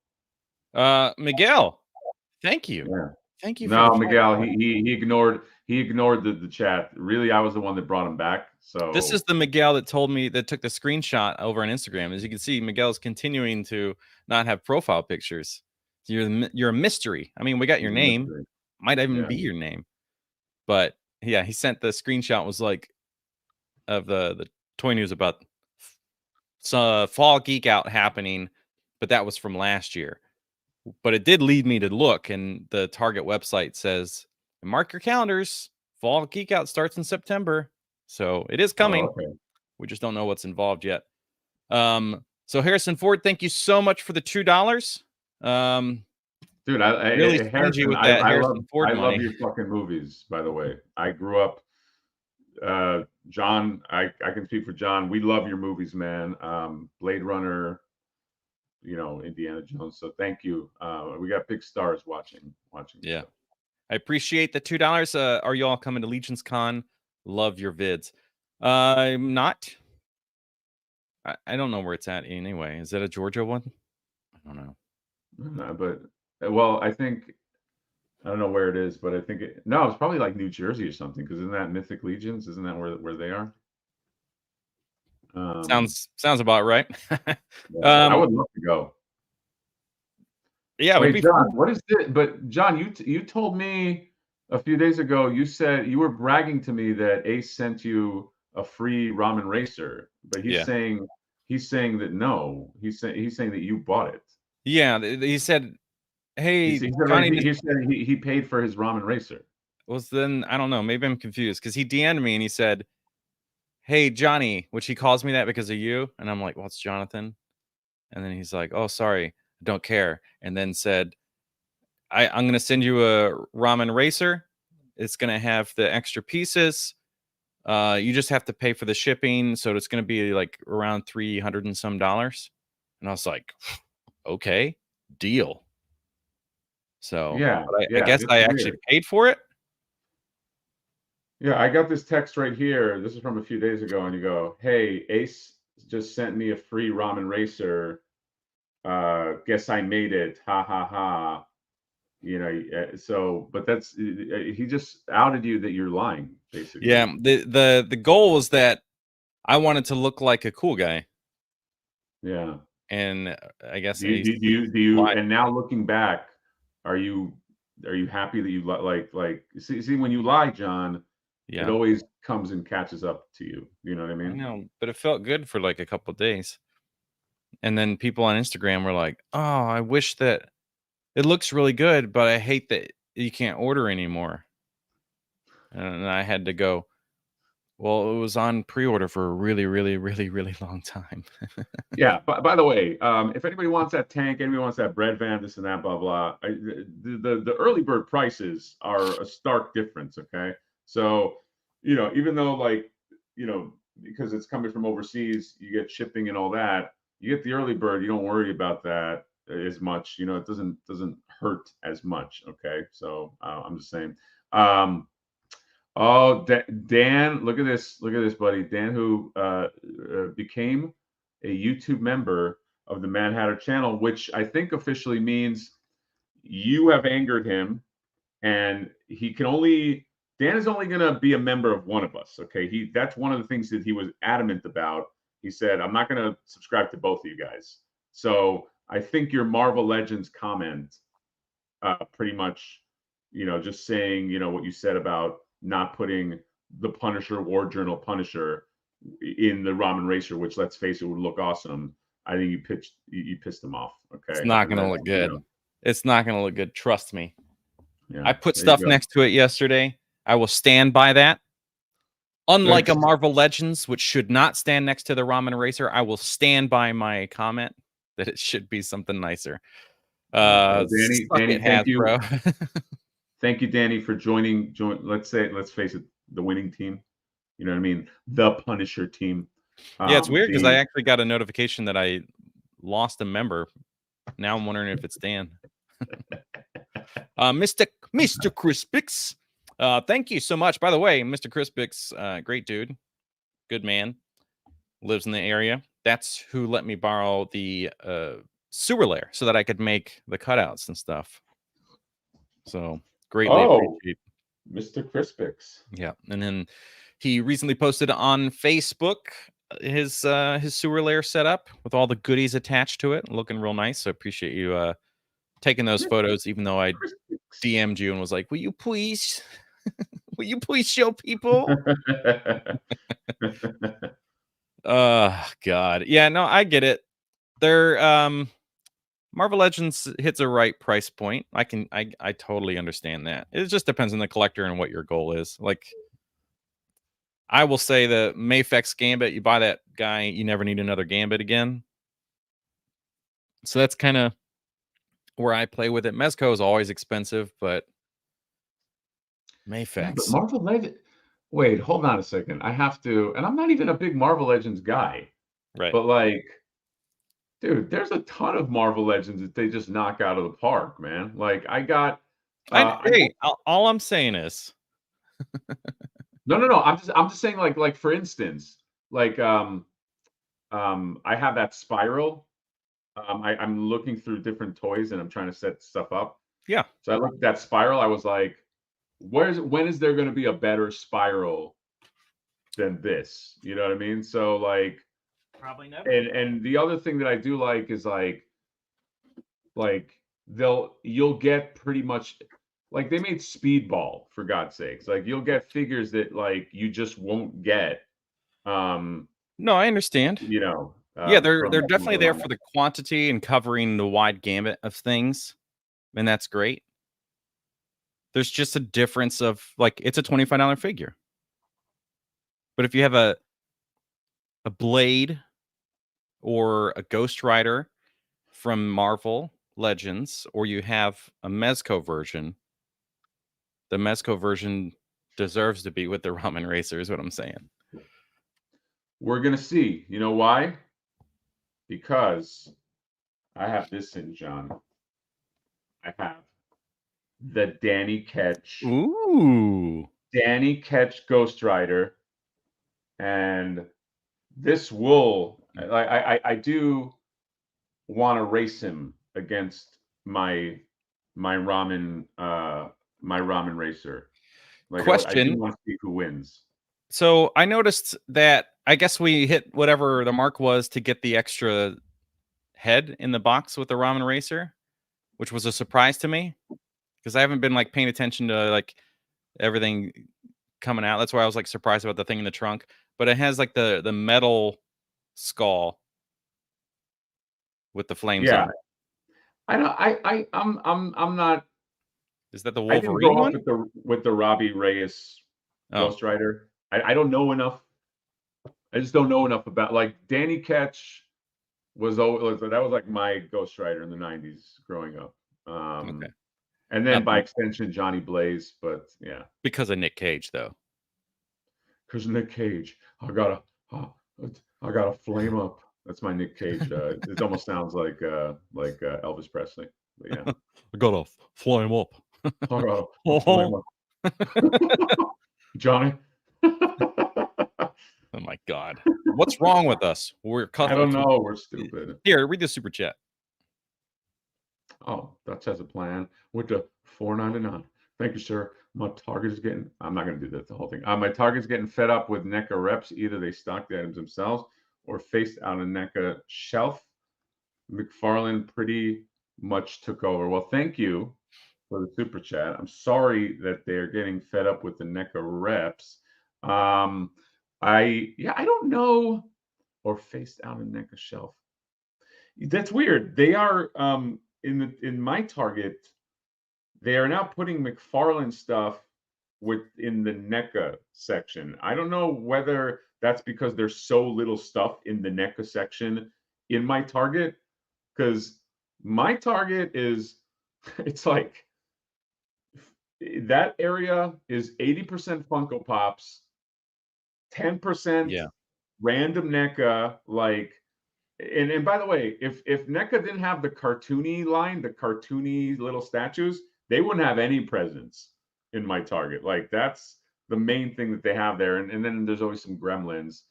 Miguel, thank you. Yeah. Thank you for the No, 5 Miguel, points. he ignored the chat. Really, I was the one that brought him back. This is So the Miguel that told me that took the screenshot over on Instagram. As you can see, Miguel's continuing to not have profile pictures. So you're a mystery. I mean, we got your he's a name. mystery. Might even Yeah. be your name. But yeah, he sent the screenshot was like of the toy news about fall geek out happening, but that was from last year. But it did lead me to look, and the Target website says, mark your calendars. Fall geek out starts in September. So it is Oh, coming. okay. We just don't know what's involved yet. Um, So Harrison Ford, thank you so much for the $2. Dude, Really stingy Harrison, with that Harrison Ford I love money. your fucking movies. By the way, I grew up. John, I can speak for John. We love your movies, man. Blade Runner, Indiana Jones. So thank you. We got big stars watching. Yeah. Stuff. I appreciate the $2. Are y'all coming to Legion's Con? Love your vids. I'm not. I don't know where it's at anyway. Is that a Georgia one? I don't know. But I think I don't know where it is, but I think it's probably like New Jersey or something. Because isn't that Mythic Legions? Isn't that where they are? Sounds about right. Yeah, I would love to go. Yeah, wait, John, what is it? But John, you told me a few days ago. You said you were bragging to me that Ace sent you a free Ramen Racer, but he's saying that no, he's saying that you bought it. Yeah, he said, "Hey, he Johnny." said he paid for his Ramen Racer. Was then I don't know. Maybe I'm confused because he DM'd me and he said, "Hey, Johnny," which he calls me that because of you, and I'm like, "What's Jonathan?" And then he's like, "Oh, sorry, I don't care." And then said, I'm gonna send you a Ramen Racer. It's gonna have the extra pieces. You just have to pay for the shipping, so it's gonna be like around $300 and some. And I was like, okay, deal. So I guess I actually paid for it. Yeah, I got this text right here. This is from a few days ago, and you go, "Hey, Ace just sent me a free Ramen Racer. Guess I made it. Ha ha ha." So, but that's he just outed you that you're lying, basically. Yeah, the goal was that I wanted to look like a cool guy. Yeah. And I guess do you and now looking back, are you happy that you see when you lie, John, it always comes and catches up to you. You know what I mean? I know, but it felt good for like a couple of days. And then people on Instagram were like, "Oh, I wish that it looks really good, but I hate that you can't order anymore." And I had to go, well, it was on pre-order for a really, really, really, really long time. Yeah. By the way, if anybody wants that tank, anybody wants that bread van, this and that, blah blah. The early bird prices are a stark difference. Okay, so even though because it's coming from overseas, you get shipping and all that. You get the early bird, you don't worry about that as much. It doesn't hurt as much. Okay, so I'm just saying. Oh, Dan, look at this, buddy. Dan, who became a YouTube member of the Mad Hatter channel, which I think officially means you have angered him, and Dan is only going to be a member of one of us. Okay, that's one of the things that he was adamant about. He said, "I'm not going to subscribe to both of you guys." So I think your Marvel Legends comment, pretty much, just saying, what you said about not putting the Punisher War Journal Punisher in the Ramen Racer, which, let's face it, would look awesome. I think you pissed them off. Okay, it's not gonna look good. It's not gonna look good. Trust me. Yeah, I put stuff next to it yesterday. I will stand by that. Unlike a Marvel Legends, which should not stand next to the Ramen Racer, I will stand by my comment that it should be something nicer. Danny, thank you, bro. Thank you, Danny, for joining. Let's face it, the winning team. You know what I mean? The Punisher team. Yeah, it's weird because I actually got a notification that I lost a member. Now I'm wondering if it's Dan. Mr. Crispix, thank you so much. By the way, Mr. Crispix, great dude, good man, lives in the area. That's who let me borrow the sewer layer so that I could make the cutouts and stuff. So greatly appreciate Mr. Crispix. Yeah, and then he recently posted on Facebook his sewer layer setup with all the goodies attached to it, looking real nice. So I appreciate you taking those photos, even though I DM'd you and was like, will you please show people? Oh God. Yeah, no, I get it. They're Marvel Legends hits a right price point. I totally understand that. It just depends on the collector and what your goal is. Like, I will say the Mafex Gambit, you buy that guy, you never need another Gambit again. So that's kind of where I play with it. Mezco is always expensive, but Yeah, but Mayfax. Marvel Legend. Wait, hold on a second. I have to, and I'm not even a big Marvel Legends guy, Right. but like, dude, there's a ton of Marvel Legends that they just knock out of the park, man. Like, I got. Hey, all I'm saying is, No. I'm just saying, like for instance, like I have that spiral. I'm looking through different toys and I'm trying to set stuff up. yeah, So I looked at that spiral. I was like, when is there going to be a better spiral than this? You know what I mean? So like, probably never. and the other thing that I do like is like you'll get pretty much like they made Speedball for God's sakes. Like you'll get figures that like you just won't get. Um, No, I understand. you know, Yeah, they're from some definitely other there line. for the quantity and covering the wide gamut of things, and that's great. There's just a difference of like it's a $25 figure. But if you have a Blade or a Ghost Rider from Marvel Legends, or you have a Mezco version, the Mezco version deserves to be with the Ramen Racer, is what I'm saying. We're gonna see. You know why? Because I have this in John. I have the Ooh. Danny Ketch Ghost Rider, and this will I do want to race him against my ramen my ramen racer. Like I do Question. want to see who wins. So I noticed that I guess we hit whatever the mark was to get the extra head in the box with the Ramen Racer, which was a surprise to me because I haven't been like paying attention to like everything coming out. That's why I was like surprised about the thing in the trunk. But it has like the metal skull with the flames Yeah, on it. I don't. I'm not. Is that the I didn't grow Wolverine up one? with the Robbie Reyes Oh, Ghost Rider. I don't know enough. I just don't know enough about like Danny Ketch that was like my Ghost Rider in the '90s growing up. okay. And then Not by the, extension Johnny Blaze, but yeah, because of Nick Cage though. because Nick Cage, uh, I got to flame up. That's my Nick Cage. It almost sounds like Elvis Presley, but yeah, I gotta flame up. I got to flame Oh up, Johnny. my god. What's wrong with us? We're I don't know. We're stupid. here, read the super chat. Oh, Dutch has a plan with the 4.99. Thank you, sir. My target is getting. I'm not going to do that the whole thing. My target's getting fed up with NECA reps. Either they stock the items themselves or faced out a NECA shelf. McFarlane pretty much took over. Well, thank you for the super chat. I'm sorry that they're getting fed up with the NECA reps. I don't know, or faced out a NECA shelf. That's weird. They are in my target. They are now putting McFarlane stuff within the NECA section. I don't know whether that's because there's so little stuff in the NECA section in my target, because my target is it's like that area is 80% Funko Pops, 10% Yeah. random NECA, like and by the way, if NECA didn't have the cartoony line, the cartoony little statues, they wouldn't have any presence in my target. Like that's the main thing that they have there. And then there's always some gremlins.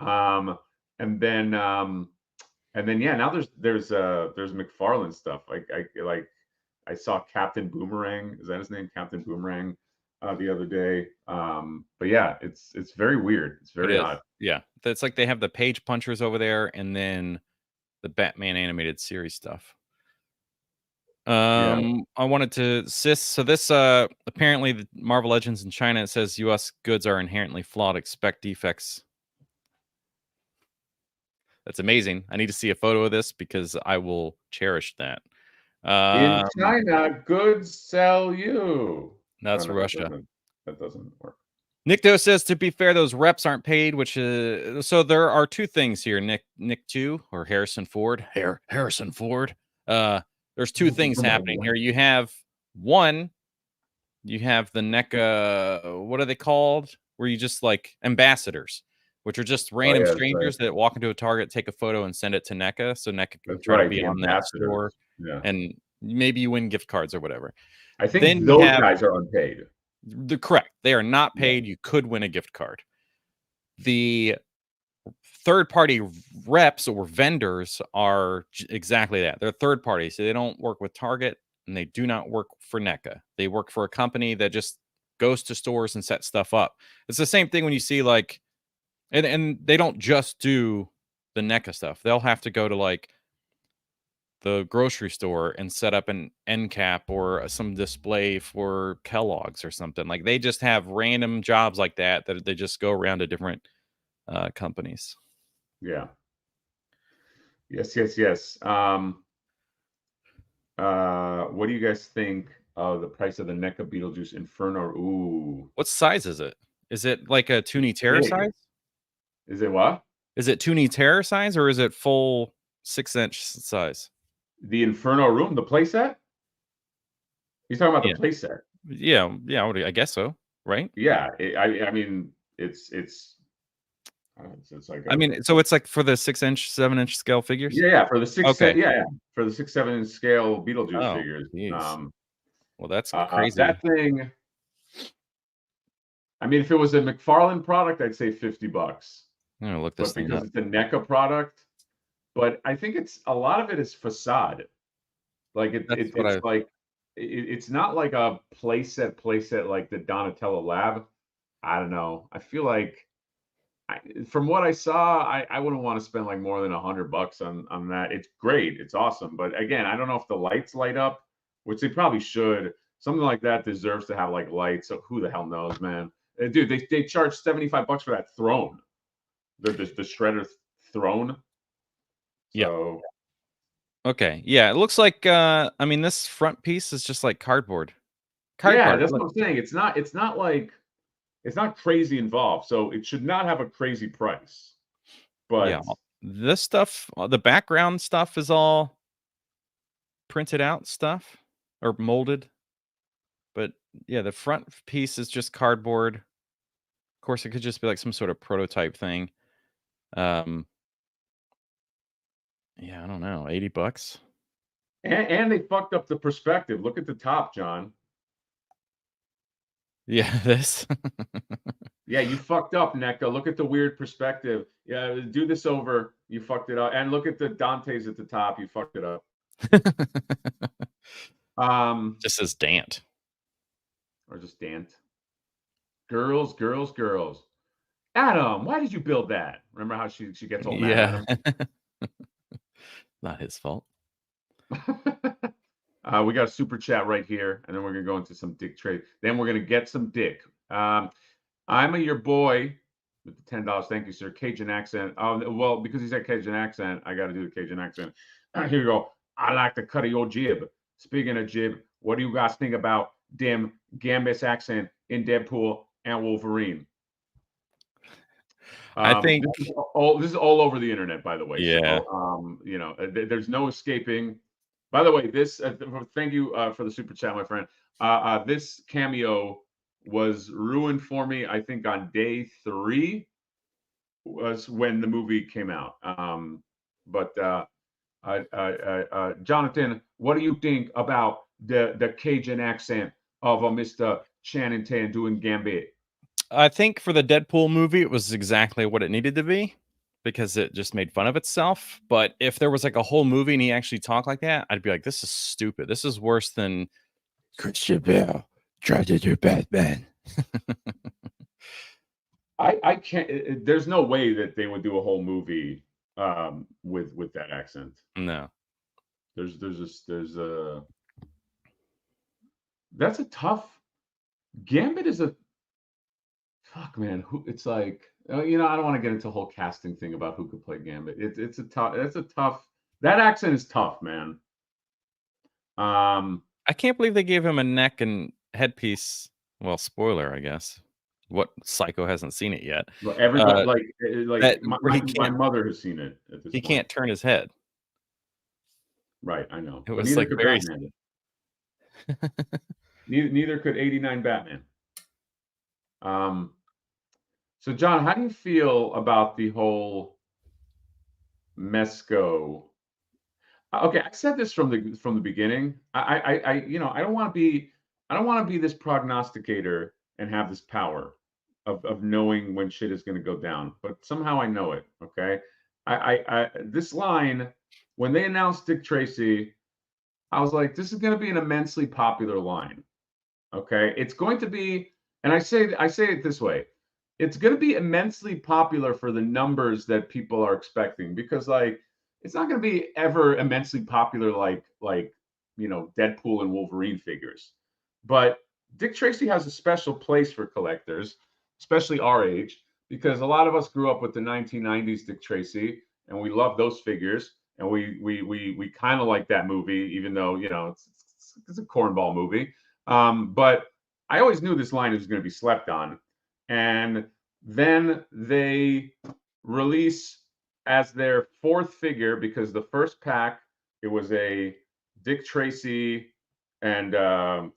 Um, and then yeah, now there's McFarlane stuff. I saw Captain Boomerang. Is that his name? Captain Boomerang the other day. But yeah, it's very weird. It's It very is. odd. Yeah. That's like they have the page punchers over there and then the Batman animated series stuff. Yeah. I wanted to so this apparently the Marvel Legends in China, it says US goods are inherently flawed, expect defects. That's amazing. I need to see a photo of this because I will cherish that. In Um, China, goods sell you. Oh that's no, Russia. that doesn't work. Nick says, to be fair, those reps aren't paid, which so there are two things here. Nick 2 or Harrison Ford. Harrison Ford. There's two things happening here. You have the NECA, what are they called? Where you just like ambassadors, which are just random strangers that walk into a Target, take a photo, and send it to NECA, so NECA can try to be on that store, and maybe you win gift cards or whatever. I think those guys are unpaid. They're correct. They are not paid. You could win a gift card. The third-party reps or vendors are exactly that. They're third party, so they don't work with Target and they do not work for NECA. They work for a company that just goes to stores and sets stuff up. It's the same thing when you see like, and they don't just do the NECA stuff. They'll have to go to like the grocery store and set up an end cap or some display for Kellogg's or something. Like they just have random jobs like that they just go around to different companies. Yeah. Yes. What do you guys think of the price of the NECA Beetlejuice Inferno? Ooh. What size is it? Is it like a Toonie Terror size? Is it what? Is it Toonie Terror size or is it full 6-inch size? The Inferno room, the playset? He's talking about the playset. Yeah, I guess so, right? Yeah, I mean, it's like I mean, so it's like for the 6-inch, 7-inch scale figures? Yeah, for the 7-inch scale Beetlejuice figures. Well, that's crazy. That thing, I mean, if it was a McFarlane product, I'd say $50. I'm gonna look this thing up. Because it's a NECA product, but I think a lot of it is facade. Like it's not like a playset like the Donatello Lab. I don't know. I feel like from what I saw, I wouldn't want to spend like more than $100 on that. It's great, it's awesome, but again, I don't know if the lights light up, which they probably should. Something like that deserves to have like lights. So who the hell knows, man? Dude, they charge $75 for that throne. The shredder throne. So okay, yeah, it looks like I mean this front piece is just like cardboard. Yeah, that's what I'm saying. It's not like it's not crazy involved, so it should not have a crazy price. But yeah, this stuff, the background stuff is all printed out stuff or molded. But yeah, the front piece is just cardboard. Of course, it could just be like some sort of prototype thing. Yeah, I don't know, $80. And they fucked up the perspective. Look at the top, John. Yeah, this. Yeah, you fucked up, NECA. Look at the weird perspective. Yeah, do this over. You fucked it up. And look at the Dante's at the top. You fucked it up. Just says Dant. Or just Dant. Girls. Adam, why did you build that? Remember how she gets all mad at him? Not his fault. We got a super chat right here, and then we're gonna go into some dick trade. Then we're gonna get some dick. I'm your boy with the $10. Thank you, sir. Cajun accent. Well, because he said Cajun accent, I got to do the Cajun accent. Here you go. I like the cut of your jib. Speaking of jib, what do you guys think about them Gambit's accent in Deadpool and Wolverine? I think this is all over the internet, by the way. Yeah. So, there's no escaping. By the way, this thank you for the super chat, my friend. This cameo was ruined for me. I think on day 3 was when the movie came out. Jonathan, what do you think about the Cajun accent of Mr. Channing Tatum doing Gambit? I think for the Deadpool movie, it was exactly what it needed to be because it just made fun of itself. But if there was like a whole movie and he actually talked like that, I'd be like, this is stupid. This is worse than Christian Bale tried to do Batman. I can't. There's no way that they would do a whole movie with that accent. No. That's a tough. Gambit is a fuck, man. It's like I don't want to get into a whole casting thing about who could play Gambit. It's a tough. That's a tough. That accent is tough, man. I can't believe they gave him a neck and headpiece. Well, spoiler, I guess. What psycho hasn't seen it yet? Well, everybody my mother has seen it. At this he point. Can't turn his head. Right, I know. It But was neither like could very. Batman. Neither could 89 Batman. So John, how do you feel about the whole Mezco? Okay, I said this from the beginning. I don't want to be this prognosticator and have this power of knowing when shit is going to go down, but somehow I know it. Okay, this line when they announced Dick Tracy, I was like, this is going to be an immensely popular line. Okay, it's going to be, and I say it this way, it's going to be immensely popular for the numbers that people are expecting because like it's not going to be ever immensely popular like Deadpool and Wolverine figures, but Dick Tracy has a special place for collectors, especially our age, because a lot of us grew up with the 1990s Dick Tracy and we love those figures and we kind of like that movie even though it's a cornball movie. But I always knew this line was going to be slept on. And then they release as their fourth figure because the first pack, it was a Dick Tracy and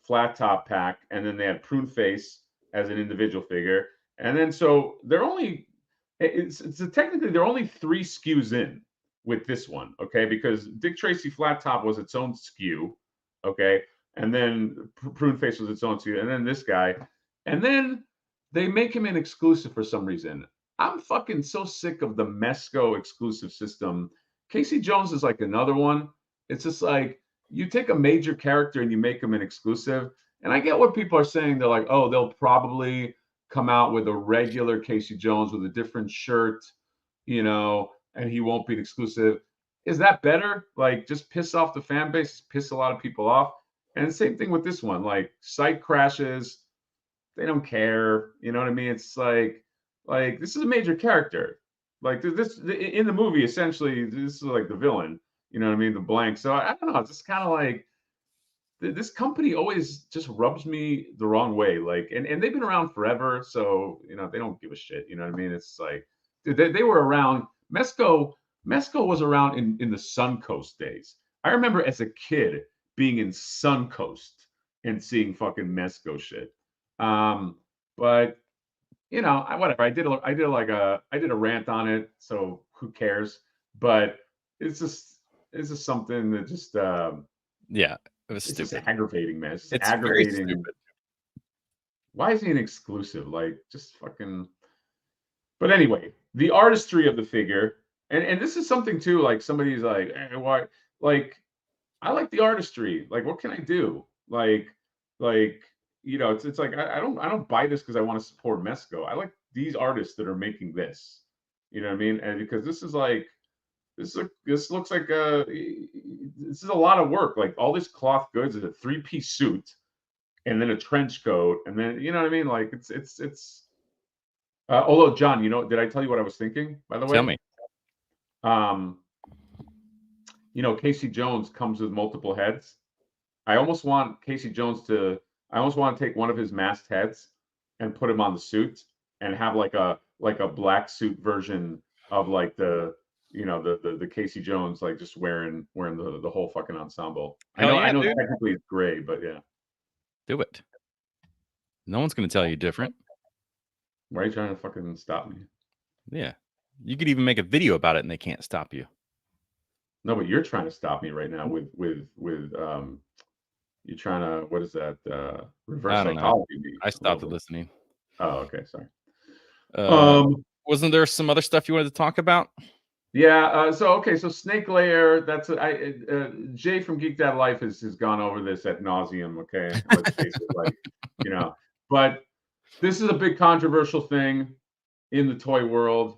flat top pack. And then they had Prune Face as an individual figure. And then so they're only, it's technically, they're only 3 SKUs in with this one. Okay. Because Dick Tracy flat top was its own SKU. Okay, and then Prune Face was its own SKU, and then this guy, and then they make him an exclusive for some reason. I'm fucking so sick of the Mezco exclusive system. Casey Jones is like another one. It's just like you take a major character and you make him an exclusive. And I get what people are saying. They're like, oh, they'll probably come out with a regular Casey Jones with a different shirt, and he won't be an exclusive. Is that better? Like, just piss off the fan base, piss a lot of people off. And same thing with this one. Like, site crashes, they don't care. You know what I mean? It's like this is a major character. Like this in the movie, essentially, this is like the villain. You know what I mean? The blank. So I don't know. It's just kind of like this company always just rubs me the wrong way. Like, and they've been around forever, so they don't give a shit. You know what I mean? It's like they were around. Mezco was around in the Suncoast days. I remember as a kid being in Suncoast and seeing fucking Mezco shit. But whatever. I did a rant on it, so who cares? But it's just something that just Yeah, it was it's stupid. just aggravating, man. It's aggravating. aggravating. Very stupid. Why is he an exclusive? Like, just fucking. But anyway, the artistry of the figure, and this is something too. Like somebody's like, why? Like, I like the artistry. Like, what can I do? Like, it's like I don't buy this because I want to support Mezco. I like these artists that are making this. You know what I mean? And because this is like this looks like this is a lot of work. Like all this cloth goods is a 3-piece suit, and then a trench coat, and then you know what I mean? Like it's. Although John, did I tell you what I was thinking? By the way, Tell me. Casey Jones comes with multiple heads. I almost want Casey Jones to. I almost want to take one of his masked heads and put him on the suit and have like a black suit version of like the Casey Jones like just wearing the whole fucking ensemble. Hell yeah, I know dude. technically it's gray, but yeah. Do it. No one's gonna tell you different. Why are you trying to fucking stop me? Yeah, you could even make a video about it, and they can't stop you. No, but you're trying to stop me right now with you're trying to, what is that? Reverse psychology. I stopped listening. Oh, okay, sorry. Wasn't there some other stuff you wanted to talk about? Yeah. So Snake Layer. That's Jay from Geek-out Life has gone over this ad nauseum. Okay, let's face it. Like but this is a big controversial thing in the toy world.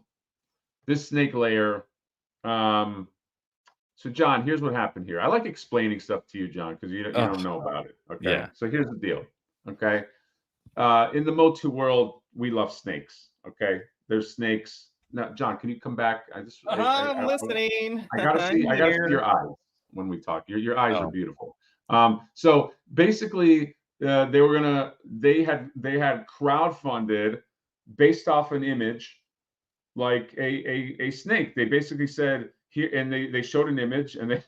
This Snake Layer. So John, here's what happened here. I like explaining stuff to you, John, because you don't know about it. Okay. Yeah. So here's the deal. Okay. In the MOTU world, we love snakes. Okay. There's snakes. Now, John, can you come back? I'm listening. I gotta see your eyes when we talk. Your eyes are beautiful. So basically, they had crowdfunded based off an image, like a snake. They basically said here, and they showed an image, and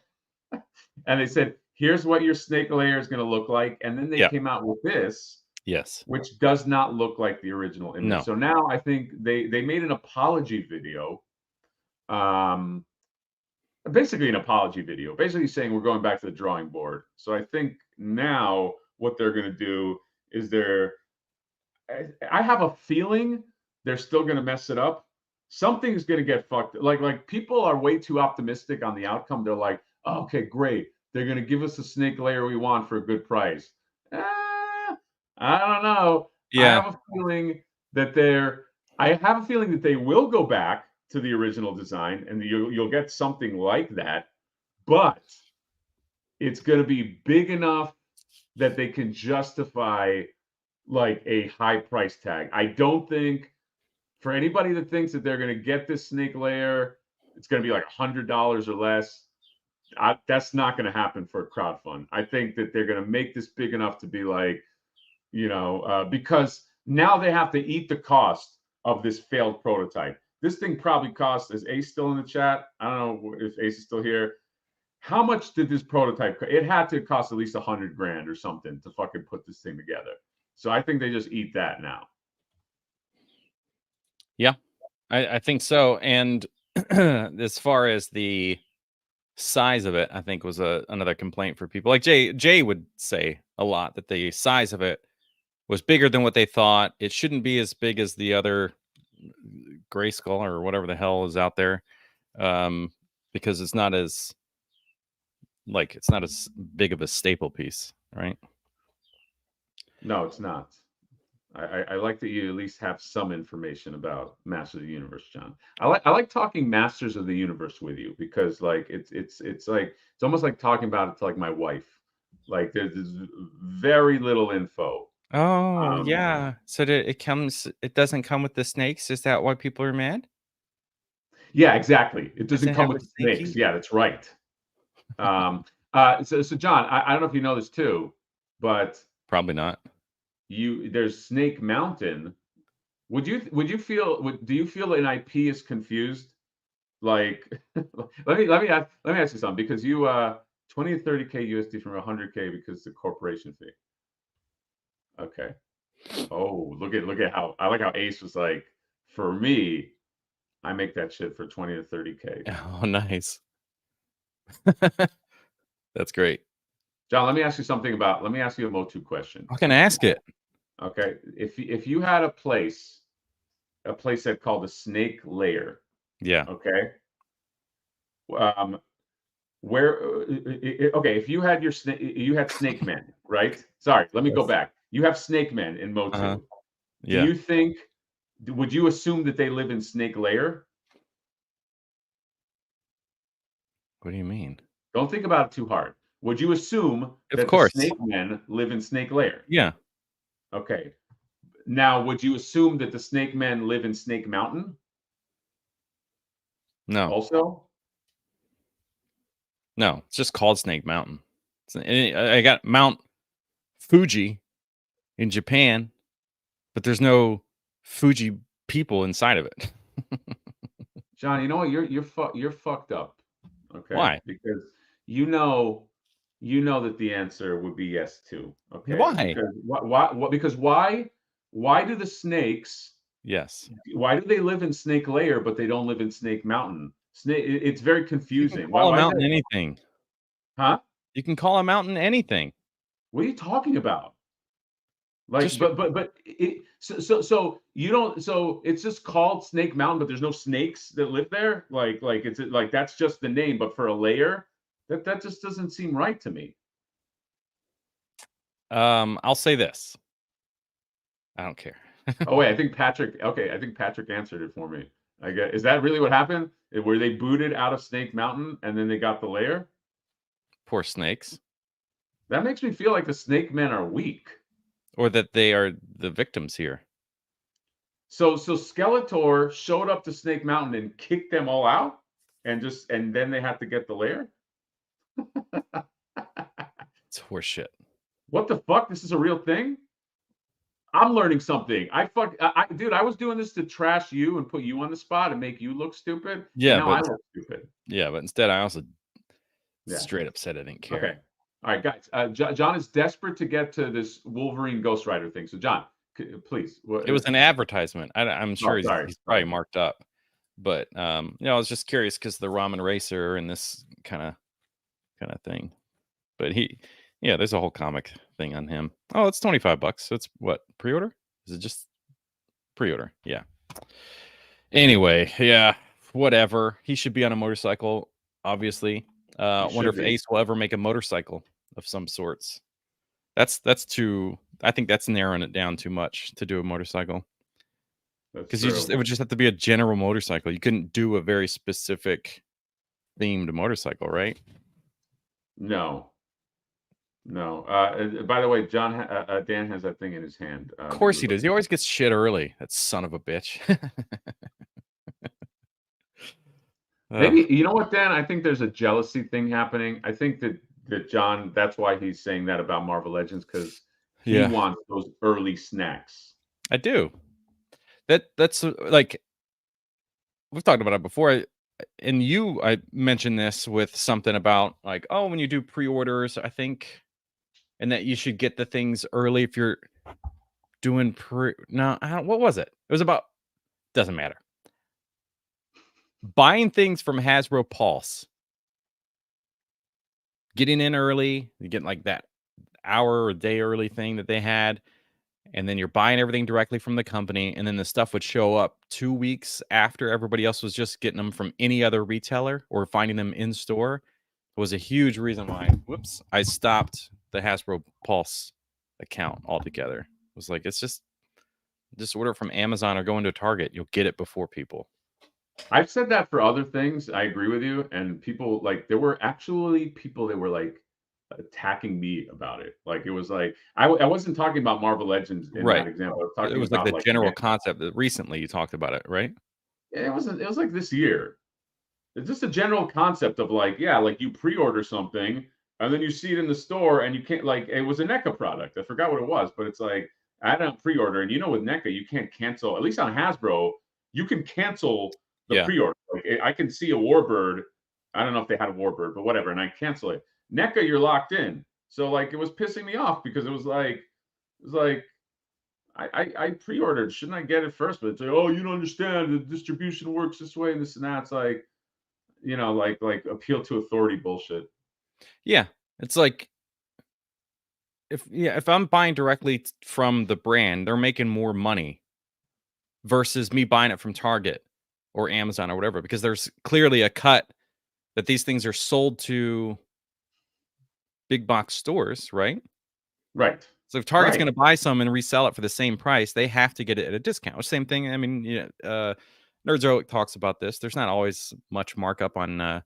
And they said, here's what your snake layer is going to look like. And then they came out with this, Yes. which does not look like the original image. No. So now I think they made an apology video. Basically an apology video, basically saying we're going back to the drawing board. So I think now what they're going to do is I have a feeling they're still going to mess it up. Something's going to get fucked. Like people are way too optimistic on the outcome. They're like, oh, okay, great. They're going to give us the snake layer we want for a good price. I don't know. Yeah. I have a feeling that they will go back to the original design, and you'll get something like that, but it's going to be big enough that they can justify like a high price tag. I don't think for anybody that thinks that they're going to get this snake layer, it's going to be like $100 or less. That's not going to happen for a crowdfund. I think that they're going to make this big enough to be like, because now they have to eat the cost of this failed prototype. This thing probably cost, is Ace still in the chat? I don't know if Ace is still here. How much did this prototype cost? It had to cost at least $100,000 or something to fucking put this thing together. So I think they just eat that now. Yeah, I think so. And as far as the size of it, I think was another complaint for people. Like Jay would say a lot that the size of it was bigger than what they thought. It shouldn't be as big as the other Grayskull or whatever the hell is out there, because it's not as big of a staple piece, right? No, it's not. I like that you at least have some information about Masters of the Universe, John. I like talking Masters of the Universe with you because like it's almost like talking about it to like my wife. Like there's very little info. Oh, yeah. So it doesn't come with the snakes? Is that why people are mad? Yeah, exactly. It doesn't come have with a snakes. snakey? Yeah, that's right. So John, I don't know if you know this too, but Probably not. there's Snake Mountain. Do you feel an IP is confused? Like, let me ask you something, because you 20 to 30K USD from 100K because the corporation fee. Okay. Oh, look at how I like how Ace was like, for me, I make that shit for 20 to 30K. Oh, nice. That's great. John, let me ask you a MOTU question. I can ask it. Okay. If you had a place that called the Snake Lair. Yeah. Okay. If you had you had Snake Men, right? Sorry, let me go back. You have Snake Men in MOTU. Uh-huh. Yeah. Would you assume that they live in Snake Lair? What do you mean? Don't think about it too hard. Would you assume that the Snake Men live in Snake Lair? Yeah. Okay. Now, would you assume that the Snake Men live in Snake Mountain? No. Also? No, it's just called Snake Mountain. I got Mount Fuji in Japan, but there's no Fuji people inside of it. John, you know what? You're fucked up. Okay. Why? Because you know that the answer would be yes too. Okay. Why? Because why do the snakes? Yes. Why do they live in Snake Lair but they don't live in Snake Mountain? It's very confusing. You can call a mountain anything. Huh? You can call a mountain anything. What are you talking about? Like, so you don't. So it's just called Snake Mountain, but there's no snakes that live there. Like it's like that's just the name, but for a layer, that just doesn't seem right to me. I'll say this. I don't care. Oh wait, I think Patrick answered it for me. I guess, is that really what happened? Were they booted out of Snake Mountain and then they got the layer? Poor snakes. That makes me feel like the Snake Men are weak. Or that they are the victims here. So Skeletor showed up to Snake Mountain and kicked them all out, and then they had to get the layer. It's horseshit. What the fuck? This is a real thing? I'm learning something. Dude, I was doing this to trash you and put you on the spot and make you look stupid. Yeah, now I look stupid. Yeah, but instead I also Straight up said I didn't care. Okay. All right, guys. John is desperate to get to this Wolverine Ghost Rider thing. So, John, please. It was an advertisement. I'm sure he's probably marked up. But I was just curious because the Ramen Racer and this kind of thing. But there's a whole comic thing on him. Oh, it's $25. So it's what, pre-order? Is it just pre-order? Yeah. Anyway, yeah, whatever. He should be on a motorcycle, obviously. Wonder if Ace will ever make a motorcycle of some sorts. That's too. I think that's narrowing it down too much to do a motorcycle. Because it would just have to be a general motorcycle. You couldn't do a very specific themed motorcycle, right? No. By the way, Dan has that thing in his hand. Of course he does. He always gets shit early. That son of a bitch. Maybe, you know what, Dan? I think there's a jealousy thing happening. I think that John, that's why he's saying that about Marvel Legends, because he wants those early snacks. I do. That's like, we've talked about it before. And I mentioned this with something about like, oh, when you do pre-orders, I think, and that you should get the things early if you're doing what was it? It was about, doesn't matter. Buying things from Hasbro Pulse, getting in early, you get like that hour or day early thing that they had, and then you're buying everything directly from the company, and then the stuff would show up 2 weeks after everybody else was just getting them from any other retailer or finding them in store. Was a huge reason why I stopped the Hasbro Pulse account altogether. It was like, it's just order from Amazon or go into Target. You'll get it before people. I've said that for other things. I agree with you. And people, like, there were actually people that were like attacking me about it. Like, it was like, I wasn't talking about Marvel Legends in that example. I was talking it was about like the general concept that recently you talked about it, right? It was like this year. It's just a general concept of like, like you pre-order something and then you see it in the store and you can't, like, it was a NECA product. I forgot what it was, but it's like, I don't pre-order. And with NECA, you can't cancel, at least on Hasbro, you can cancel the pre-order. Like, I can see a Warbird. I don't know if they had a Warbird, but whatever. And I cancel it. NECA, you're locked in. So like, it was pissing me off because it was like, I pre-ordered. Shouldn't I get it first? But it's like, oh, you don't understand. The distribution works this way and this and that. It's like, like appeal to authority bullshit. Yeah. It's like, if I'm buying directly from the brand, they're making more money versus me buying it from Target or Amazon or whatever, because there's clearly a cut that these things are sold to big box stores, right? Right. So if Target's going to buy some and resell it for the same price, they have to get it at a discount. Same thing. I mean, Nerdzoic talks about this. There's not always much markup on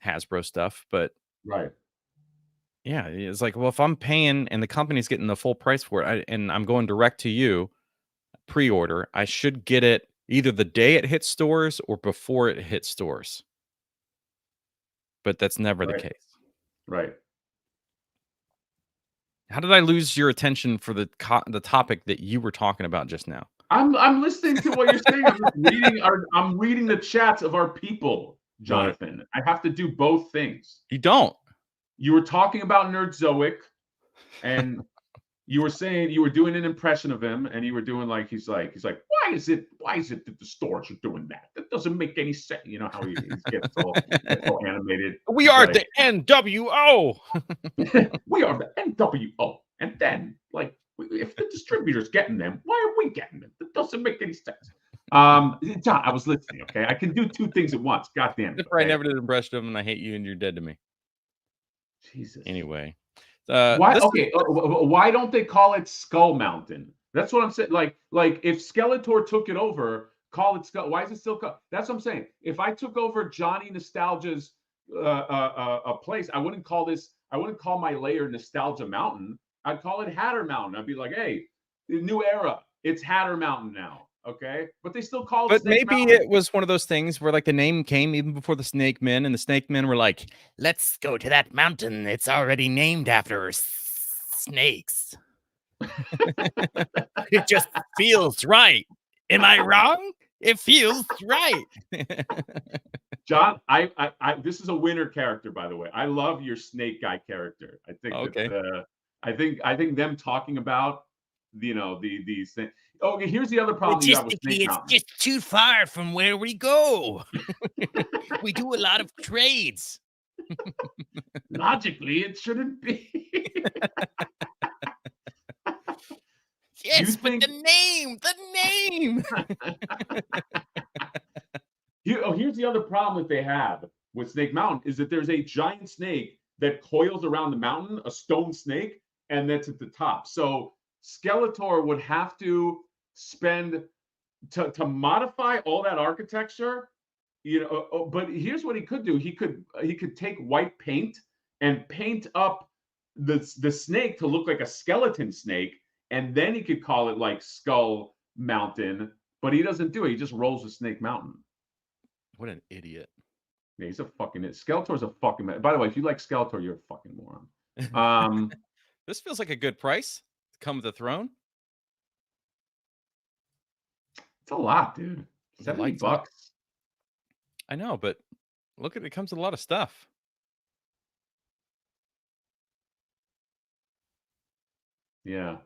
Hasbro stuff, but yeah, it's like, well, if I'm paying and the company's getting the full price for it, and I'm going direct to you, pre-order, I should get it either the day it hits stores or before it hits stores. But that's never the case. Right. How did I lose your attention for the topic that you were talking about just now? I'm listening to what you're saying. I'm reading the chats of our people, Jonathan. I have to do both things. You don't. You were talking about Nerdzoic, and you were saying you were doing an impression of him, and you were doing like he's like why is it that the stores are doing that? That doesn't make any sense. You know how he gets all animated. We are the NWO. We are the NWO, and then like, if the distributor's getting them, why are we getting them? That doesn't make any sense. John, I was listening. Okay, I can do two things at once. God damn it! I never did an impression of him, and I hate you, and you're dead to me. Jesus. Anyway, why? Okay, why don't they call it Skull Mountain? That's what I'm saying. Like if Skeletor took it over, call it Skull. Why is it still? That's what I'm saying. If I took over Johnny Nostalgia's place, I wouldn't call my layer Nostalgia Mountain. I'd call it Hatter Mountain. I'd be like, hey, new era. It's Hatter Mountain now. Okay, but they still call it. But Snake maybe Mountain. it was one of those things where like the name came even before the Snake Men, and the Snake Men were like, "Let's go to that mountain. It's already named after snakes." It just feels right. Am I wrong? It feels right. John, this is a winner character, by the way. I love your snake guy character. I think Okay. that I think them talking about these things. Okay, here's the other problem you have with Snake Logistically, it's Mountain. just too far from where we go. We do a lot of trades. Logically, it shouldn't be. Yes, think- but the name. Here's the other problem that they have with Snake Mountain is that there's a giant snake that coils around the mountain, a stone snake, and that's at the top. So Skeletor would have to spend to modify all that architecture, but here's what he could do. He could take white paint and paint up the snake to look like a skeleton snake, and then he could call it like Skull Mountain, but he doesn't do it. He just rolls with Snake Mountain. What an idiot. Yeah, he's a fucking Skeletor's a fucking man. By the way, if you like Skeletor, you're a fucking moron. This feels like a good price to come with the throne. It's a lot, dude. The $70. lights up. I know, but look at it comes with a lot of stuff. Yeah.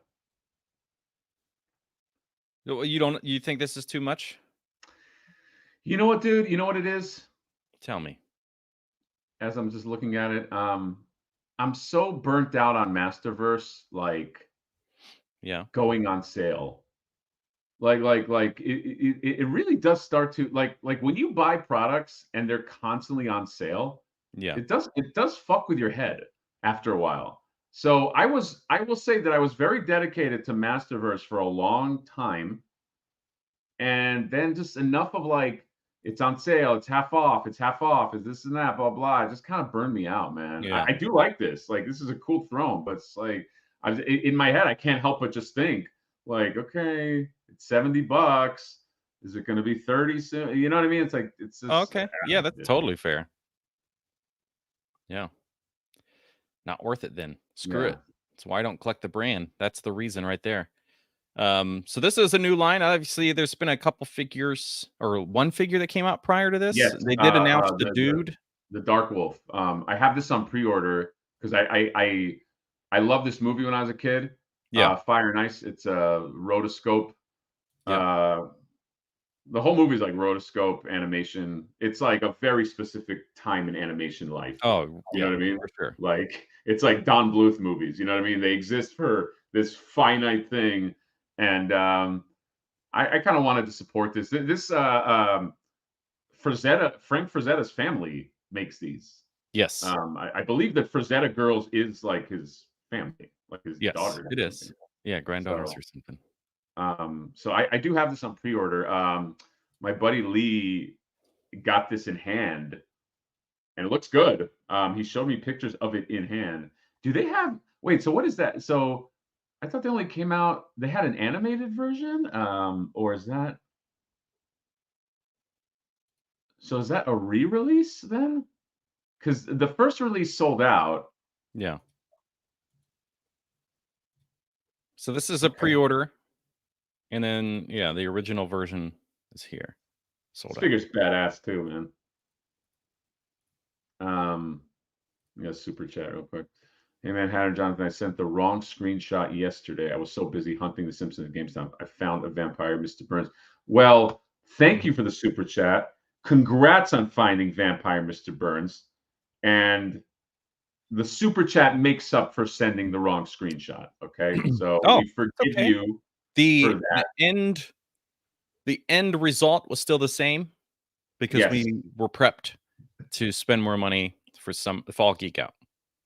You think this is too much? You know what, dude? You know what it is? Tell me. As I'm just looking at it, I'm so burnt out on Masterverse, like Yeah. going on sale. Like it really does start to like when you buy products and they're constantly on sale. Yeah. It does fuck with your head after a while. So I will say that I was very dedicated to Masterverse for a long time. And then just enough of like, it's on sale, it's half off, is this and that, blah, blah. It just kind of burned me out, man. Yeah. I do like this. Like, this is a cool throne, but it's like, in my head, I can't help but just think, like, okay, it's $70. Is it going to be 30 soon? You know what I mean? It's like, it's just. Okay. Yeah, that's totally fair. Yeah. Not worth it then. Screw it. That's why I don't collect the brand. That's the reason right there. So this is a new line. Obviously, there's been a couple figures or one figure that came out prior to this. Yes, They did announce the dude. The Dark Wolf. I have this on pre-order because I love this movie when I was a kid. Yeah. Fire and Ice. It's a rotoscope. Yeah. The whole movie is like rotoscope animation. It's like a very specific time in animation life. Oh, you know what I mean? For sure. Like it's like Don Bluth movies. You know what I mean? They exist for this finite thing, and I kind of wanted to support this. Frazetta, Frank Frazetta's family makes these. Yes. I believe that Frazetta Girls is like his family, like his daughter. It is. Yeah, granddaughters or something. So I do have this on pre-order. My buddy Lee got this in hand, and it looks good. He showed me pictures of it in hand. Do they have? Wait, so what is that? So I thought they only came out. They had an animated version, or is that? So is that a re-release then? Because the first release sold out. Yeah. So this is a pre-order, and then the original version is here. Sold out. This figure's badass too, man. Super chat real quick. Hey man, Hatter Jonathan, I sent the wrong screenshot yesterday. I was so busy hunting the Simpsons at GameStop. I found a vampire, Mr. Burns. Well, thank you for the super chat. Congrats on finding vampire, Mr. Burns. And the super chat makes up for sending the wrong screenshot. Okay, so we forgive you. The end result was still the same because we were prepped to spend more money for the fall Geek-out.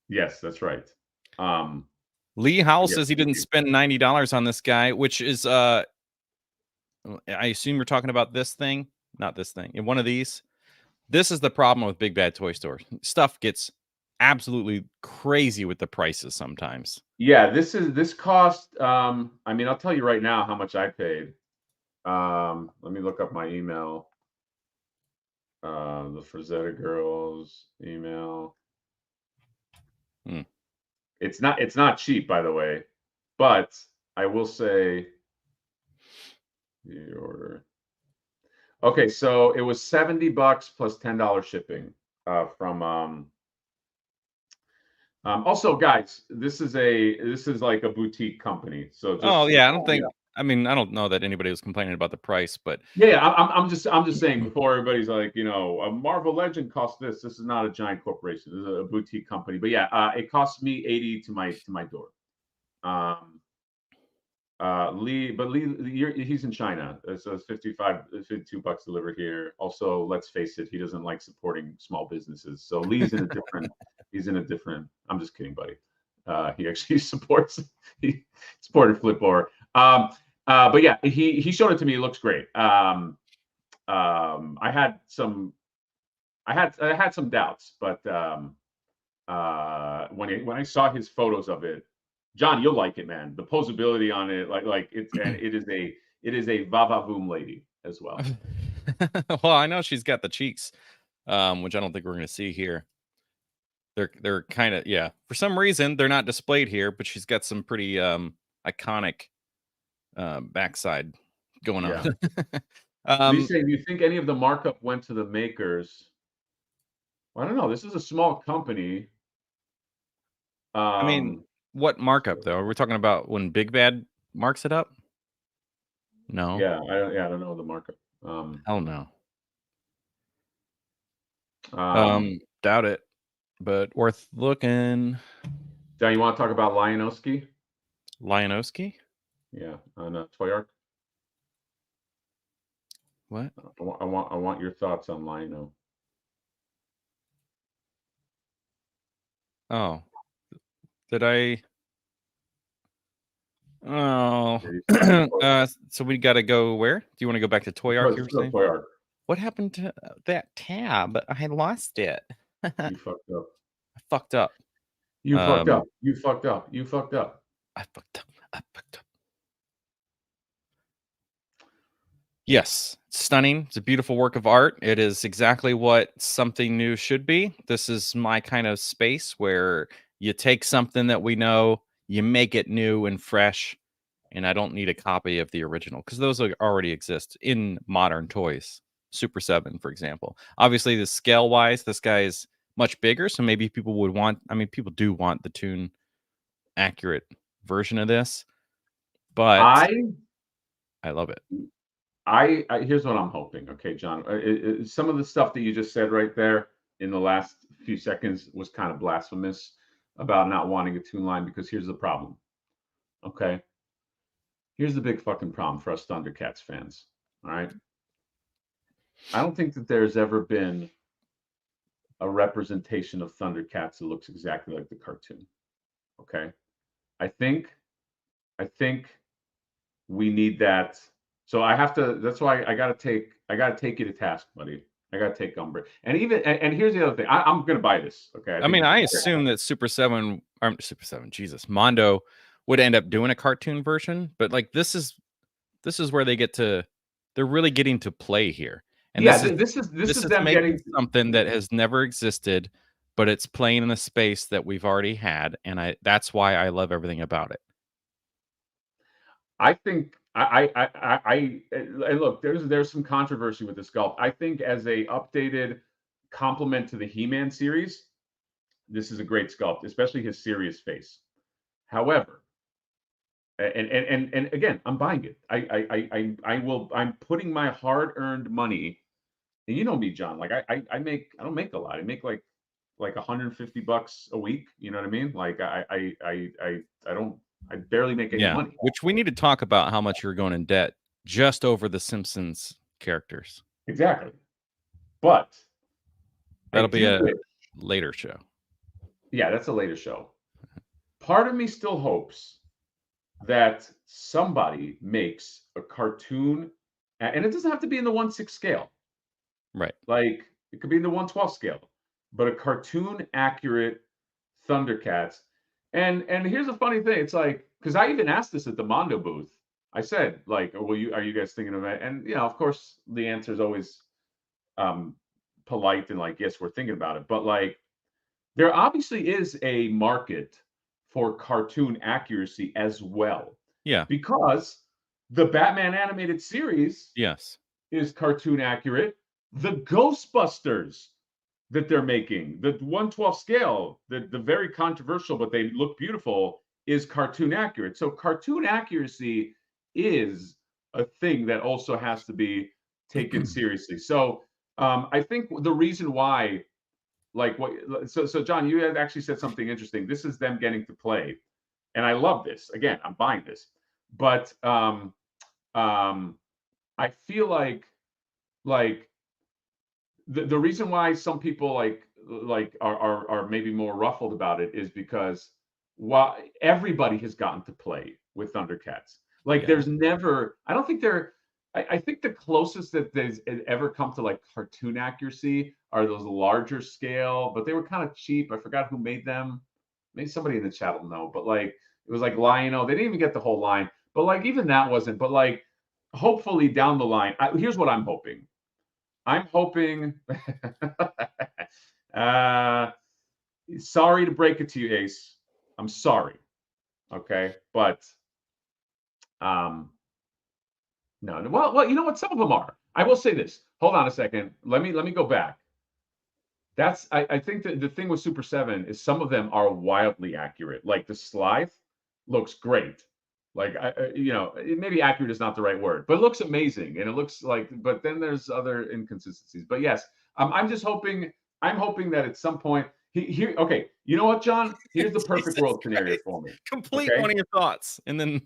Yes, that's right. Lee Howell says he didn't spend $90 on this guy, which is I assume you're talking about this thing, not this thing. In one of these. This is the problem with big bad toy stores. Stuff gets absolutely crazy with the prices sometimes. Yeah, this cost I mean, I'll tell you right now how much I paid. Let me look up my email. The Frazetta Girls email. It's not cheap, by the way, but I will say the order. Okay, so it was $70 plus $10 shipping from. Also, guys, this is like a boutique company. So just Oh yeah, I don't think. I mean, I don't know that anybody was complaining about the price, but yeah, I'm just saying before everybody's like, a Marvel Legend costs this. This is not a giant corporation. This is a boutique company. But yeah, it costs me $80 to my door. Lee, he's in China, so it's $52 delivered here. Also, let's face it, he doesn't like supporting small businesses. So Lee's in a different. He's in a different. I'm just kidding, buddy. He actually he supported Flipboard. But yeah, he showed it to me. It looks great. I had some doubts, but when I saw his photos of it, John, you'll like it, man. The posability on it, it is a va-va-voom lady as well. well, I know she's got the cheeks, which I don't think we're going to see here. They're kind of, yeah. For some reason, they're not displayed here, but she's got some pretty iconic backside going on. Lisa, do you think any of the markup went to the makers? I don't know. This is a small company. I mean, what markup though? Are we talking about when Big Bad marks it up? No. Yeah, I don't know the markup. Hell no. Doubt it, but worth looking. John, you want to talk about Lionowski? Lionowski? Yeah, on Toy Arc. What? I want your thoughts on Lionel. Oh, did I? Oh, so we got to go where? Do you want to go back to Toy Arc? Toy Arc. What happened to that tab? I lost it. You fucked up. I fucked up. You fucked up. You fucked up. You fucked up. I fucked up. I fucked up. Yes, stunning. It's a beautiful work of art. It is exactly what something new should be. This is my kind of space where you take something that we know, you make it new and fresh, and I don't need a copy of the original because those already exist in modern toys. Super 7, for example. Obviously, the scale-wise, this guy is much bigger, so maybe people would want, I mean, people do want the toon accurate version of this, but I love it. Here's what I'm hoping. Okay, John, some of the stuff that you just said right there in the last few seconds was kind of blasphemous about not wanting a toon line, because here's the problem. Okay, here's the big fucking problem for us ThunderCats fans. All right, I don't think that there's ever been a representation of ThunderCats that looks exactly like the cartoon. Okay, I think we need that. So I have to. That's why I gotta take you to task, buddy. I gotta take umbrage. And here's the other thing. I'm gonna buy this. Okay. I mean, I assume that Super 7, Jesus, Mondo would end up doing a cartoon version, but like this is where they're really getting to play here. And yeah, this is them getting something that has never existed, but it's playing in a space that we've already had, and that's why I love everything about it. I think I look, there's some controversy with this sculpt. I think as a updated complement to the He-Man series, this is a great sculpt, especially his serious face. However, and again, I'm buying it. I'm putting my hard-earned money. And you know me, John. Like I don't make a lot. I make like $150 a week. You know what I mean? Like I barely make any money. Which we need to talk about how much you're going in debt just over the Simpsons characters. Exactly. But that'll be a later show. Yeah, that's a later show. Part of me still hopes that somebody makes a cartoon, and it doesn't have to be in the 1/6 scale. Right. Like it could be in the 1/12 scale, but a cartoon accurate ThunderCats. And here's the funny thing. It's like, because I even asked this at the Mondo booth. I said, like, are you guys thinking of it? And of course, the answer is always polite and like, yes, we're thinking about it. But like, there obviously is a market for cartoon accuracy as well. Yeah. Because the Batman animated series, yes, is cartoon accurate. The Ghostbusters that they're making, the 1/12 scale, the very controversial, but they look beautiful, is cartoon accurate. So cartoon accuracy is a thing that also has to be taken seriously. So I think the reason why, like so John, you had actually said something interesting. This is them getting to play, and I love this. Again, I'm buying this, but I feel like the reason why some people are maybe more ruffled about it is because while everybody has gotten to play with Thundercats, like there's never, I don't think there, I think the closest that there's ever come to like cartoon accuracy are those larger scale, but they were kind of cheap. I forgot who made them. Maybe somebody in the chat will know, but like it was like Lion-O. They didn't even get the whole line, but like even that wasn't. But like hopefully down the line, here's what I'm hoping. I'm hoping. Sorry to break it to you, Ace. I'm sorry. Okay, but no. Well, you know what? Some of them are. I will say this. Hold on a second. Let me go back. That's I think that the thing with Super 7 is some of them are wildly accurate. Like the Slythe looks great. Like maybe accurate is not the right word, but it looks amazing, and it looks like. But then there's other inconsistencies. But yes, I'm just hoping. I'm hoping that at some point here. Okay, you know what, John? Here's the perfect world scenario for me. Complete Okay? one of your thoughts, and then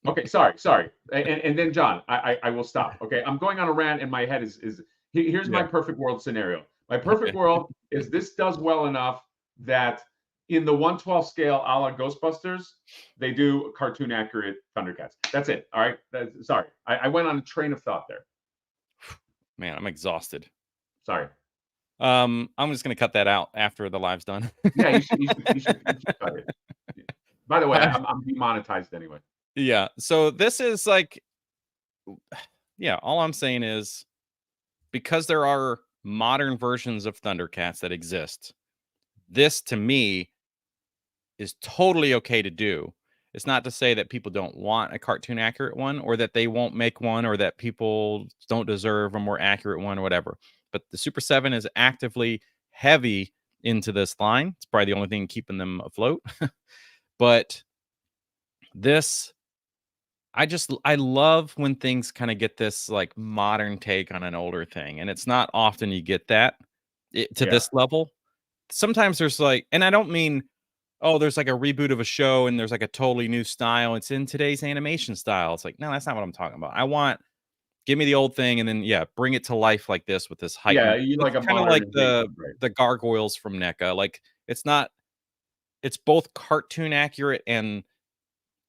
Okay, sorry, and then John, I will stop. Okay, I'm going on a rant, and my head is here's my perfect world scenario. My perfect world is this does well enough that in the 1/12 scale, a la Ghostbusters, they do cartoon accurate Thundercats. That's it. All right. Sorry, I went on a train of thought there. man, I'm exhausted. Sorry. I'm just gonna cut that out after the live's done. Yeah, you should cut it. By the way, I'm demonetized anyway. Yeah. So this is like, yeah. All I'm saying is, because there are modern versions of Thundercats that exist, this to me is totally okay to do. It's not to say that people don't want a cartoon accurate one, or that they won't make one, or that people don't deserve a more accurate one, or whatever. But the Super 7 is actively heavy into this line. It's probably the only thing keeping them afloat. But this, I love when things kind of get this like modern take on an older thing, and it's not often you get that to this level. Sometimes there's like, and I don't mean, oh, there's like a reboot of a show and there's like a totally new style. It's in today's animation style. It's like, no, that's not what I'm talking about. Give me the old thing and then bring it to life like this with this heightened. Yeah, you like a kind of like the right. gargoyles from NECA. Like it's both cartoon accurate and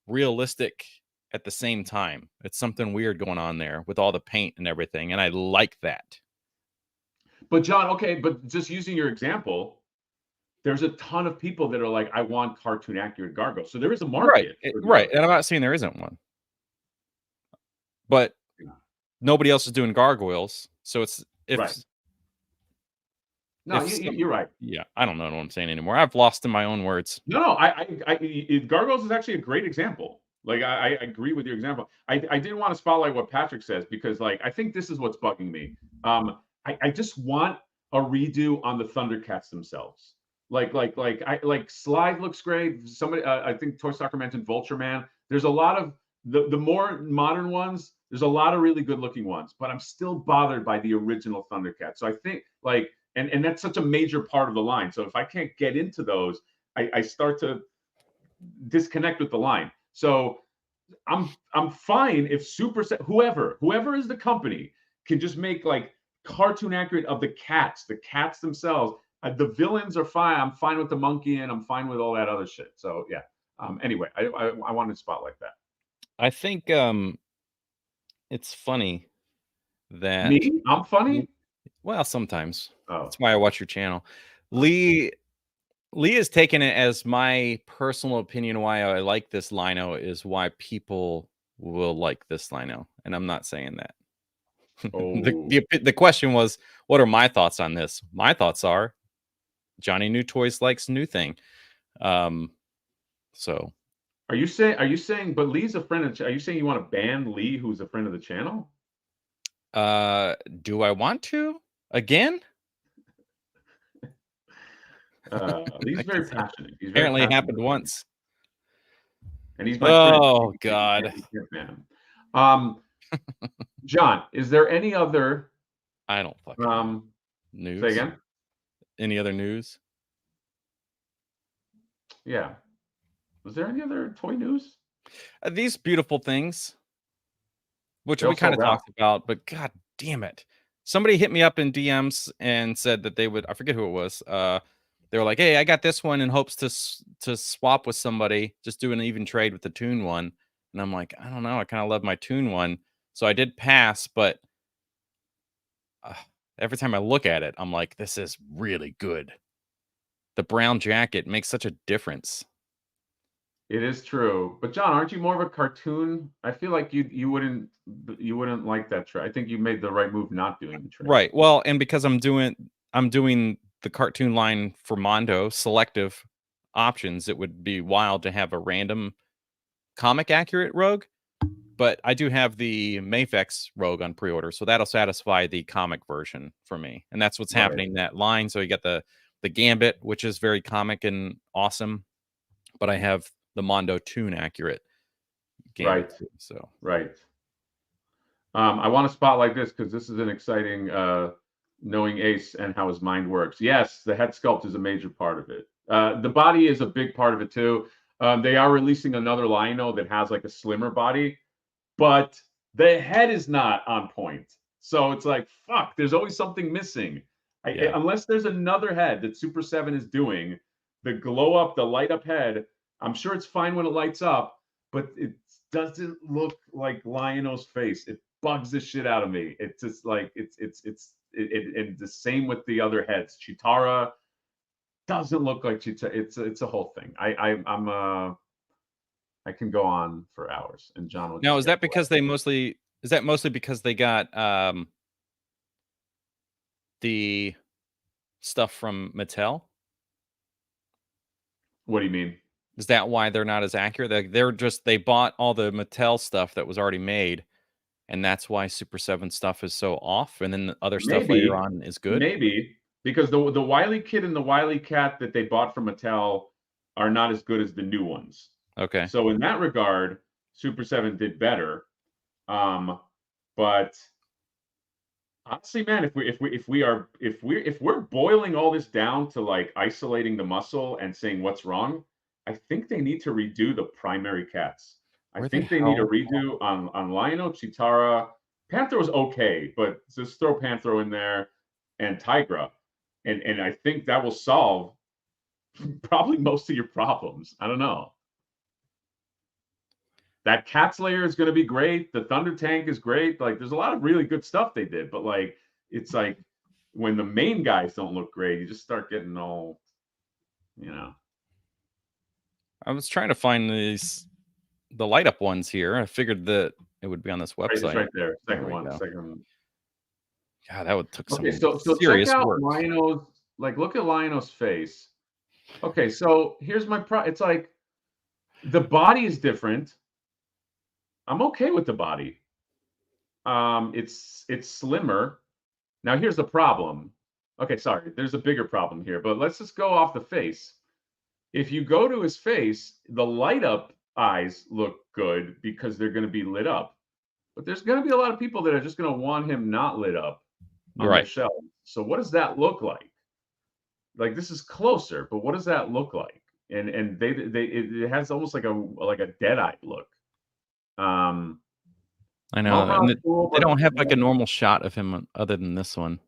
realistic at the same time. It's something weird going on there with all the paint and everything, and I like that. But John, okay, but just using your example, there's a ton of people that are like, I want cartoon accurate gargoyles. So there is a market. Right. And I'm not saying there isn't one. But nobody else is doing gargoyles. So right. No, you're right. Yeah, I don't know what I'm saying anymore. I've lost in my own words. No, gargoyles is actually a great example. Like I agree with your example. I didn't want to spotlight what Patrick says because like I think this is what's bugging me. I just want a redo on the Thundercats themselves. Like Slide looks great. Somebody I think Toy Stalker mentioned Vulture Man. There's a lot of the more modern ones. There's a lot of really good looking ones, but I'm still bothered by the original Thundercats. So I think like and that's such a major part of the line. So if I can't get into those, I start to disconnect with the line. So I'm fine if whoever is the company can just make like cartoon accurate of the cats themselves. The villains are fine. I'm fine with the monkey and I'm fine with all that other shit. So yeah. Anyway, I wanted to spotlight that. I think it's funny that me. I'm funny. Well, sometimes. Oh. That's why I watch your channel. Lee has taken it as my personal opinion why I like this lino is why people will like this lino, and I'm not saying that. Oh. the question was, what are my thoughts on this? My thoughts are, Johnny New Toys likes new thing. So are you saying? But Lee's a friend of. Are you saying you want to ban Lee, who's a friend of the channel? Do I want to again? He's I very guess passionate. He's very apparently it passionate. happened once. And he's my friend. Oh God. You can't ban him. John, is there any other I don't fucking know. News. say again? Any other news? Yeah. Was there any other toy news? These beautiful things, which They all we kind of sold out. talked about, but God damn it. Somebody hit me up in DMs and said that they would, I forget who it was. They were like, hey, I got this one in hopes to swap with somebody, just do an even trade with the Toon one. And I'm like, I don't know. I kind of love my Toon one. So I did pass, but every time I look at it, I'm like, this is really good. The brown jacket makes such a difference. It is true. But John, aren't you more of a cartoon? I feel like you wouldn't like that trade. I think you made the right move not doing the trade. Right. Well, and because I'm doing the cartoon line for Mondo selective options, it would be wild to have a random comic accurate rogue. But I do have the Mafex rogue on pre-order, so that'll satisfy the comic version for me. And that's what's happening in that line. So you got the Gambit, which is very comic and awesome, but I have the Mondo Toon accurate Gambit too, so right. I want to spotlight this because this is an exciting knowing Ace and how his mind works. Yes, the head sculpt is a major part of it. The body is a big part of it too. They are releasing another Lino that has like a slimmer body, but the head is not on point. So it's like, fuck, there's always something missing. Unless there's another head that Super 7 is doing, the glow up, the light up head, I'm sure it's fine when it lights up, but it doesn't look like Lionel's face. It bugs the shit out of me. It's just like it's the same with the other heads. Chitara doesn't look like Chitara. It's a whole thing. I can go on for hours, and John will. Now, is that because they mostly because they got the stuff from Mattel? What do you mean? Is that why they're not as accurate? They bought all the Mattel stuff that was already made, and that's why Super 7 stuff is so off, and then the other stuff later on is good? Maybe, because the Wile E. Kid and the Wile E. Cat that they bought from Mattel are not as good as the new ones. Okay. So in that regard, Super 7 did better. But honestly, man, if we're boiling all this down to like isolating the muscle and saying what's wrong, I think they need to redo the primary cats. I think they need a redo on Lionel, Chitara. Panther was okay, but just throw Panther in there and Tigra. And I think that will solve probably most of your problems. I don't know. That Cats layer is going to be great. The Thunder Tank is great. Like, there's a lot of really good stuff they did, but like, it's like when the main guys don't look great, you just start getting all, you know. I was trying to find the light up ones here. I figured that it would be on this website. It's right there. Second one. God, that would took some so serious check out work. Lionel's, like, look at Lionel's face. Okay, so here's my it's like the body is different. I'm okay with the body. It's slimmer. Now here's the problem. Okay, sorry, there's a bigger problem here, but let's just go off the face. If you go to his face, the light up eyes look good because they're going to be lit up. But there's going to be a lot of people that are just going to want him not lit up on their shelves. So what does that look like? Like, this is closer, but what does that look like? And it has almost like a dead-eyed look. I know. And they don't have like a normal shot of him other than this one.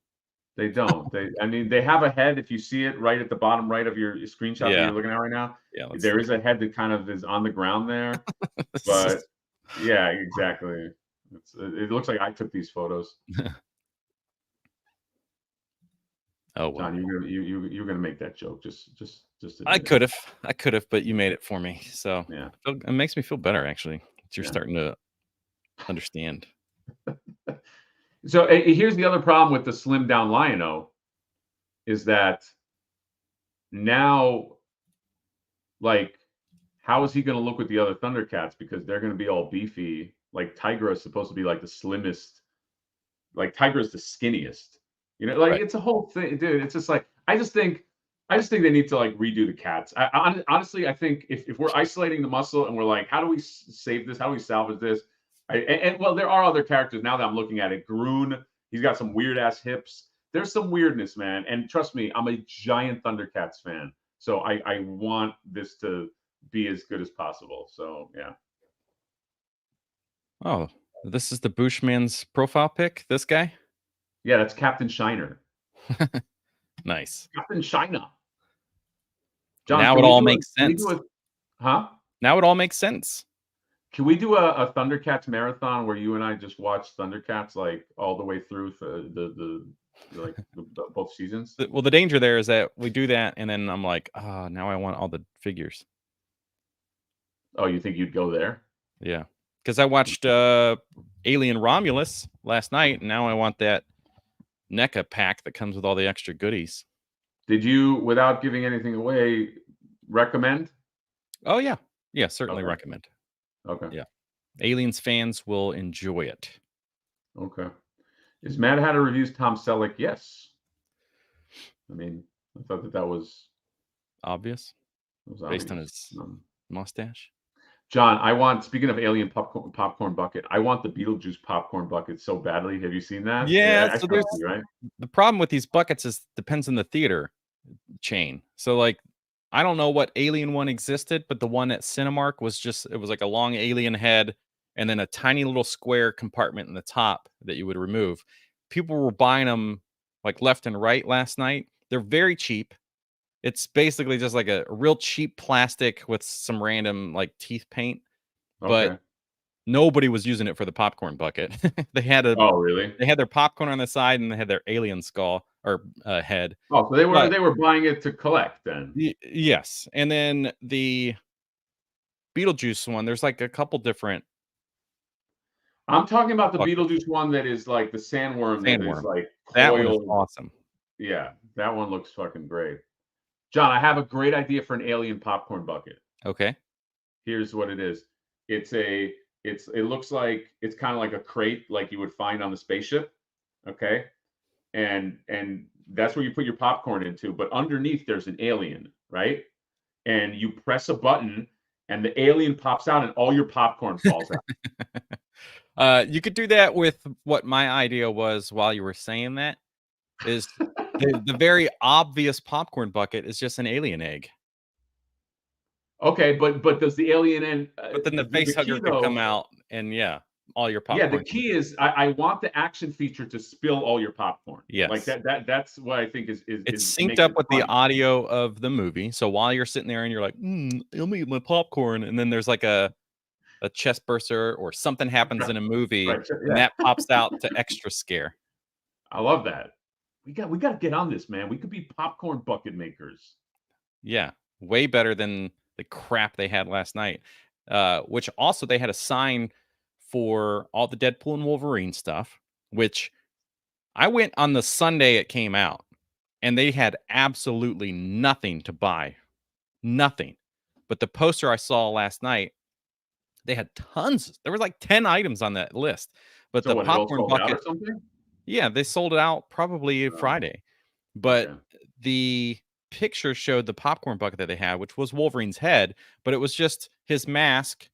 They don't. I mean, they have a head. If you see it right at the bottom right of your screenshot that you're looking at right now, there is a head that kind of is on the ground there. But yeah, exactly. It looks like I took these photos. Oh, well. John, you're gonna make that joke. Just I could have, but you made it for me. So yeah, it makes me feel better actually. That you're starting to understand. So here's the other problem with the slim down Lion-O is that now, like, how is he going to look with the other Thundercats? Because they're going to be all beefy. Like, Tigra is supposed to be like the slimmest like Tiger is the skinniest. You know, like Right. it's a whole thing, dude. It's just like I just think they need to like redo the cats. Honestly, I think if we're isolating the muscle and we're like, how do we save this? How do we salvage this? Well, there are other characters now that I'm looking at it. Groon, he's got some weird ass hips. There's some weirdness, man. And trust me, I'm a giant ThunderCats fan, so I want this to be as good as possible. So yeah. Oh, this is the Bushman's profile pic. This guy. Yeah, that's Captain Shiner. Nice. Captain Shiner. John, Now can it we all do makes can we sense. do huh? Now it all makes sense. Can we do a ThunderCats marathon where you and I just watch ThunderCats like all the way through both seasons? Well, the danger there is that we do that, and then I'm like, oh, now I want all the figures. Oh, you think you'd go there? Yeah, because I watched Alien Romulus last night, and now I want that NECA pack that comes with all the extra goodies. Did you, without giving anything away, recommend? Oh yeah, certainly Okay. recommend. Okay. Yeah, Aliens fans will enjoy it. Okay. Is Mad Hatter reviews Tom Selleck? Yes. I mean, I thought that was Obvious, based on obvious. his mustache. John, speaking of alien popcorn bucket, I want the Beetlejuice popcorn bucket so badly. Have you seen that? Yeah, I so showed there's you, right? the problem with these buckets is depends on the theater chain. So like, I don't know what alien one existed, but the one at Cinemark was it was like a long alien head and then a tiny little square compartment in the top that you would remove. People were buying them like left and right last night. They're very cheap. It's basically just like a real cheap plastic with some random like teeth paint, but Okay. nobody was using it for the popcorn bucket. they had Oh, really? their popcorn on the side and they had their alien skull or head. Oh, so they were buying it to collect then. Yes, and then the Beetlejuice one. There's like a couple different. I'm talking about the buckets. Beetlejuice one that is like the sandworm that is like That one is coiled. awesome. Yeah, that one looks fucking great. John, I have a great idea for an alien popcorn bucket. Okay. Here's what it is. It looks like it's kind of like a crate like you would find on the spaceship. Okay. And that's where you put your popcorn into, but underneath there's an alien, right? And you press a button and the alien pops out and all your popcorn falls out. You could do that with what my idea was while you were saying that is the very obvious popcorn bucket is just an alien egg. Okay, but does the alien end? But then the face hugger could come out and all your popcorn. Yeah, the key is I want the action feature to spill all your popcorn. Yes. Like that's what I think is it's synced up with the audio of the movie. So while you're sitting there and you're like, let me eat my popcorn, and then there's like a chest burster or something happens in a movie, right, yeah. and that pops out to extra scare. I love that. We got to get on this, man. We could be popcorn bucket makers. Yeah, way better than the crap they had last night. Which also they had a sign for all the Deadpool and Wolverine stuff, which I went on the Sunday it came out, and they had absolutely nothing to buy. Nothing. But the poster I saw last night, they had tons. There was like 10 items on that list. But So the popcorn bucket, or something? yeah, they sold it out probably Friday. But the picture showed the popcorn bucket that they had, which was Wolverine's head, but it was just his mask,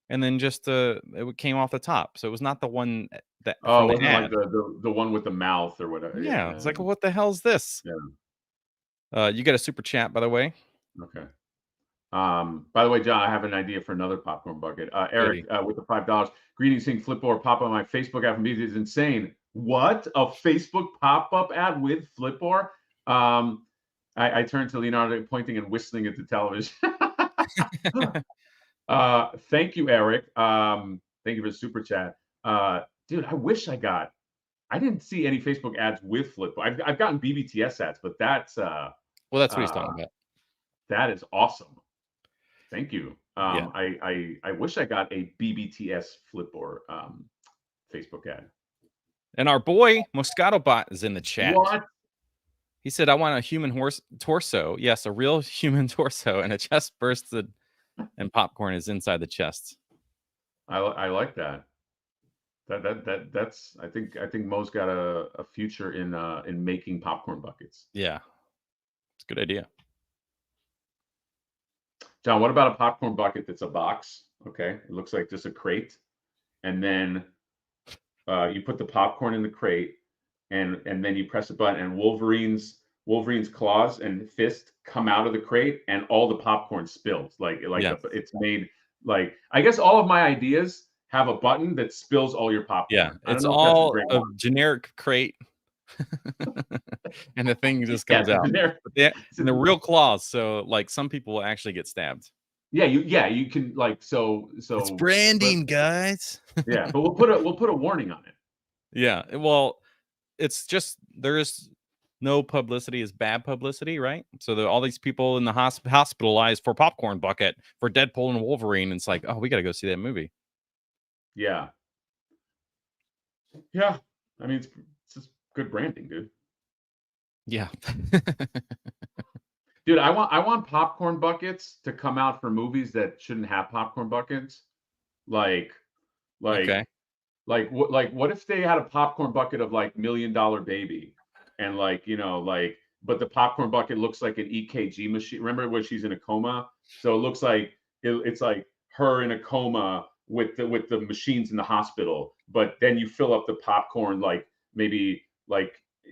and then just it came off the top. So it was not the one that. Oh, it wasn't like the one with the mouth or whatever. Yeah, it's like, what the hell is this? Yeah. You got a super chat, by the way. Okay. By the way, John, I have an idea for another popcorn bucket. Eric, with the $5. Greetings, seeing Flipboard pop up on my Facebook app is insane. What? A Facebook pop-up ad with Flipboard? I turned to Leonardo, pointing and whistling at the television. Thank you, Eric. Thank you for the super chat. Dude, I didn't see any Facebook ads with Flipboard. I've gotten BBTS ads, but that's well, that's what he's talking about. That is awesome. Thank you. Yeah. I wish I got a BBTS Flipboard Facebook ad. And our boy Moscato Bot is in the chat. What? He said, I want a human horse torso. Yes, a real human torso, and a chest bursted and popcorn is inside the chest. I like that. That's I think Mo's got a future in making popcorn buckets. Yeah, it's a good idea. John, what about a popcorn bucket that's a box? Okay, it looks like just a crate, and then you put the popcorn in the crate, and then you press a button, and Wolverine's claws and fist come out of the crate, and all the popcorn spills. Yeah. It's made like, I guess all of my ideas have a button that spills all your popcorn. Yeah, I don't it's know if that's a all great a one. generic crate, and the thing just comes out. generic. Yeah, and the real claws. So like some people will actually get stabbed. Yeah, you can like so. It's branding, guys. Yeah, but we'll put a warning on it. Yeah, well, it's just there's no publicity is bad publicity, right? So all these people in the hospitalized for popcorn bucket for Deadpool and Wolverine. And it's like, oh, we got to go see that movie. Yeah. I mean, it's just good branding, dude. Yeah. Dude, I want popcorn buckets to come out for movies that shouldn't have popcorn buckets. Okay. What if they had a popcorn bucket of like $1 Million Baby, and but the popcorn bucket looks like an EKG machine. Remember when she's in a coma? So it looks like it's like her in a coma with the machines in the hospital. But then you fill up the popcorn maybe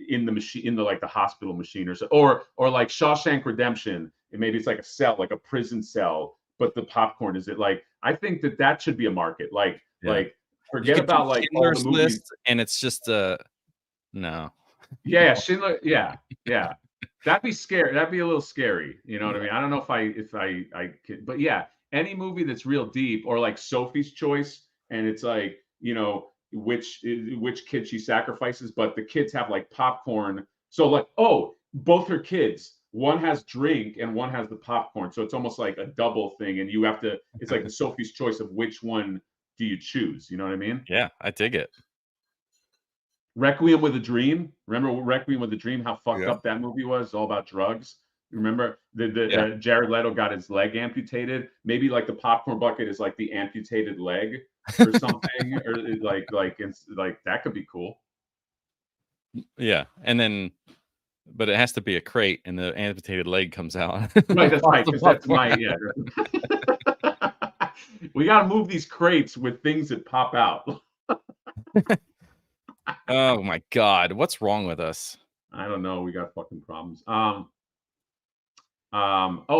in the machine, in the hospital machine, or like Shawshank Redemption. And maybe it's like a cell, like a prison cell, but the popcorn is it like, I think that should be a market. Forget about like all the movies. List, and it's just no. Yeah, Schindler. Yeah. That'd be scary. That'd be a little scary. You know what I mean? I don't know if I could, but yeah, any movie that's real deep, or like Sophie's Choice, and it's like, which kid she sacrifices, but the kids have like popcorn. So like, oh, both her kids, one has drink and one has the popcorn. So it's almost like a double thing, and you have to. It's like the Sophie's Choice of which one do you choose? You know what I mean? Yeah, I dig it. Requiem with a Dream. Remember Requiem with a Dream? How fucked up that movie was? It's all about drugs. Remember Jared Leto got his leg amputated. Maybe like the popcorn bucket is like the amputated leg or something, or like that could be cool. Yeah, and then, but it has to be a crate, and the amputated leg comes out. Right, that's right. Because that's my We got to move these crates with things that pop out. Oh my God, what's wrong with us? I don't know. We got fucking problems. Oh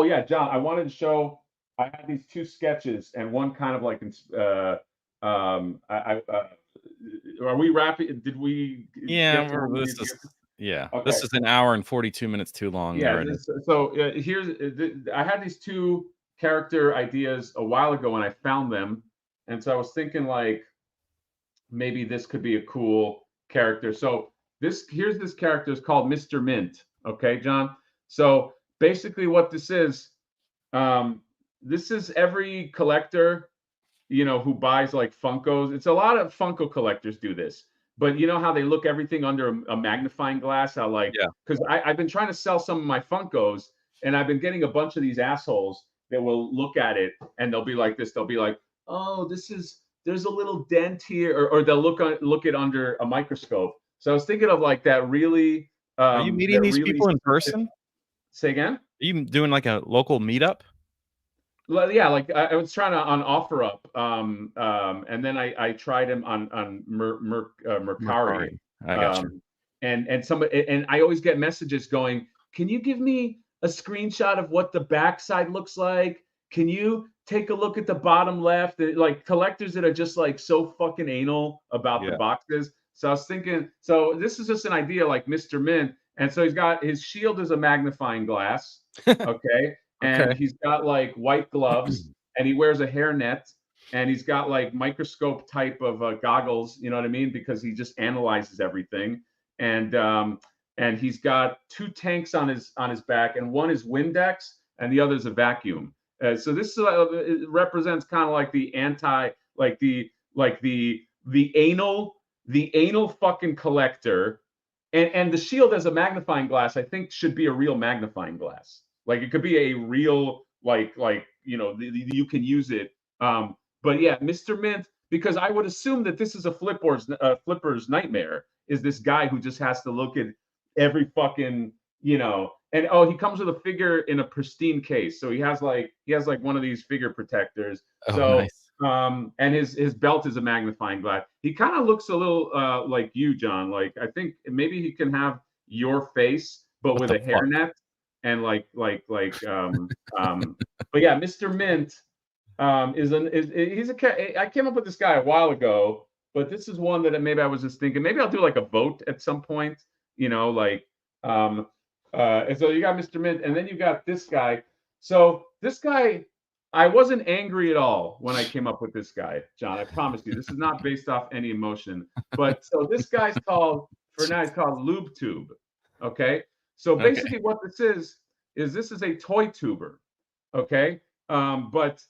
yeah, John, I wanted to show. I had these two sketches, and one kind of like, are we wrapping? Did we? Yeah, Okay. This is 1 hour and 42 minutes too long. Yeah. I had these two character ideas a while ago, and I found them, and so I was thinking like, maybe this could be a cool character. So here's this character is called Mr. Mint. Okay, John. So basically what this is every collector, who buys like Funkos. It's a lot of Funko collectors do this, but you know how they look everything under a magnifying glass, how because I've been trying to sell some of my Funkos, and I've been getting a bunch of these assholes that will look at it, and they'll be like this. They'll be like, oh, there's a little dent here, or they'll look it under a microscope. So I was thinking of like that really. Are you meeting these people in person? Say again? Are you doing like a local meetup? Well, yeah, like I was trying to on OfferUp, and then I tried him on Mercari. I got you. And I always get messages going, can you give me a screenshot of what the backside looks like? Can you take a look at the bottom left? Like collectors that are just like so fucking anal about the boxes. So I was thinking, so this is just an idea like Mr. Mint. And so he's got his shield is a magnifying glass. Okay. And he's got like white gloves, and he wears a hairnet, and he's got like microscope type of goggles. You know what I mean? Because he just analyzes everything. And he's got two tanks on his back, and one is Windex and the other is a vacuum. So this it represents kind of like the anal fucking collector, and the shield as a magnifying glass, I think should be a real magnifying glass. Like it could be a real you can use it. But yeah, Mr. Mint, because I would assume that this is a flipper's nightmare. Is this guy who just has to look at every fucking, and oh, he comes with a figure in a pristine case. So he has like one of these figure protectors. Oh, So nice. and his belt is a magnifying glass. He kind of looks a little like you, John. Like I think maybe he can have your face, but What with the a hairnet and but yeah, Mr. Mint I came up with this guy a while ago, but this is one that maybe I was just thinking maybe I'll do like a vote at some point, and so you got Mr. Mint, and then you got this guy. So this guy, I wasn't angry at all when I came up with this guy, John. I promise you, this is not based off any emotion. But so this guy's called Lube Tube. Okay. So basically, what this is a toy tuber. Okay. And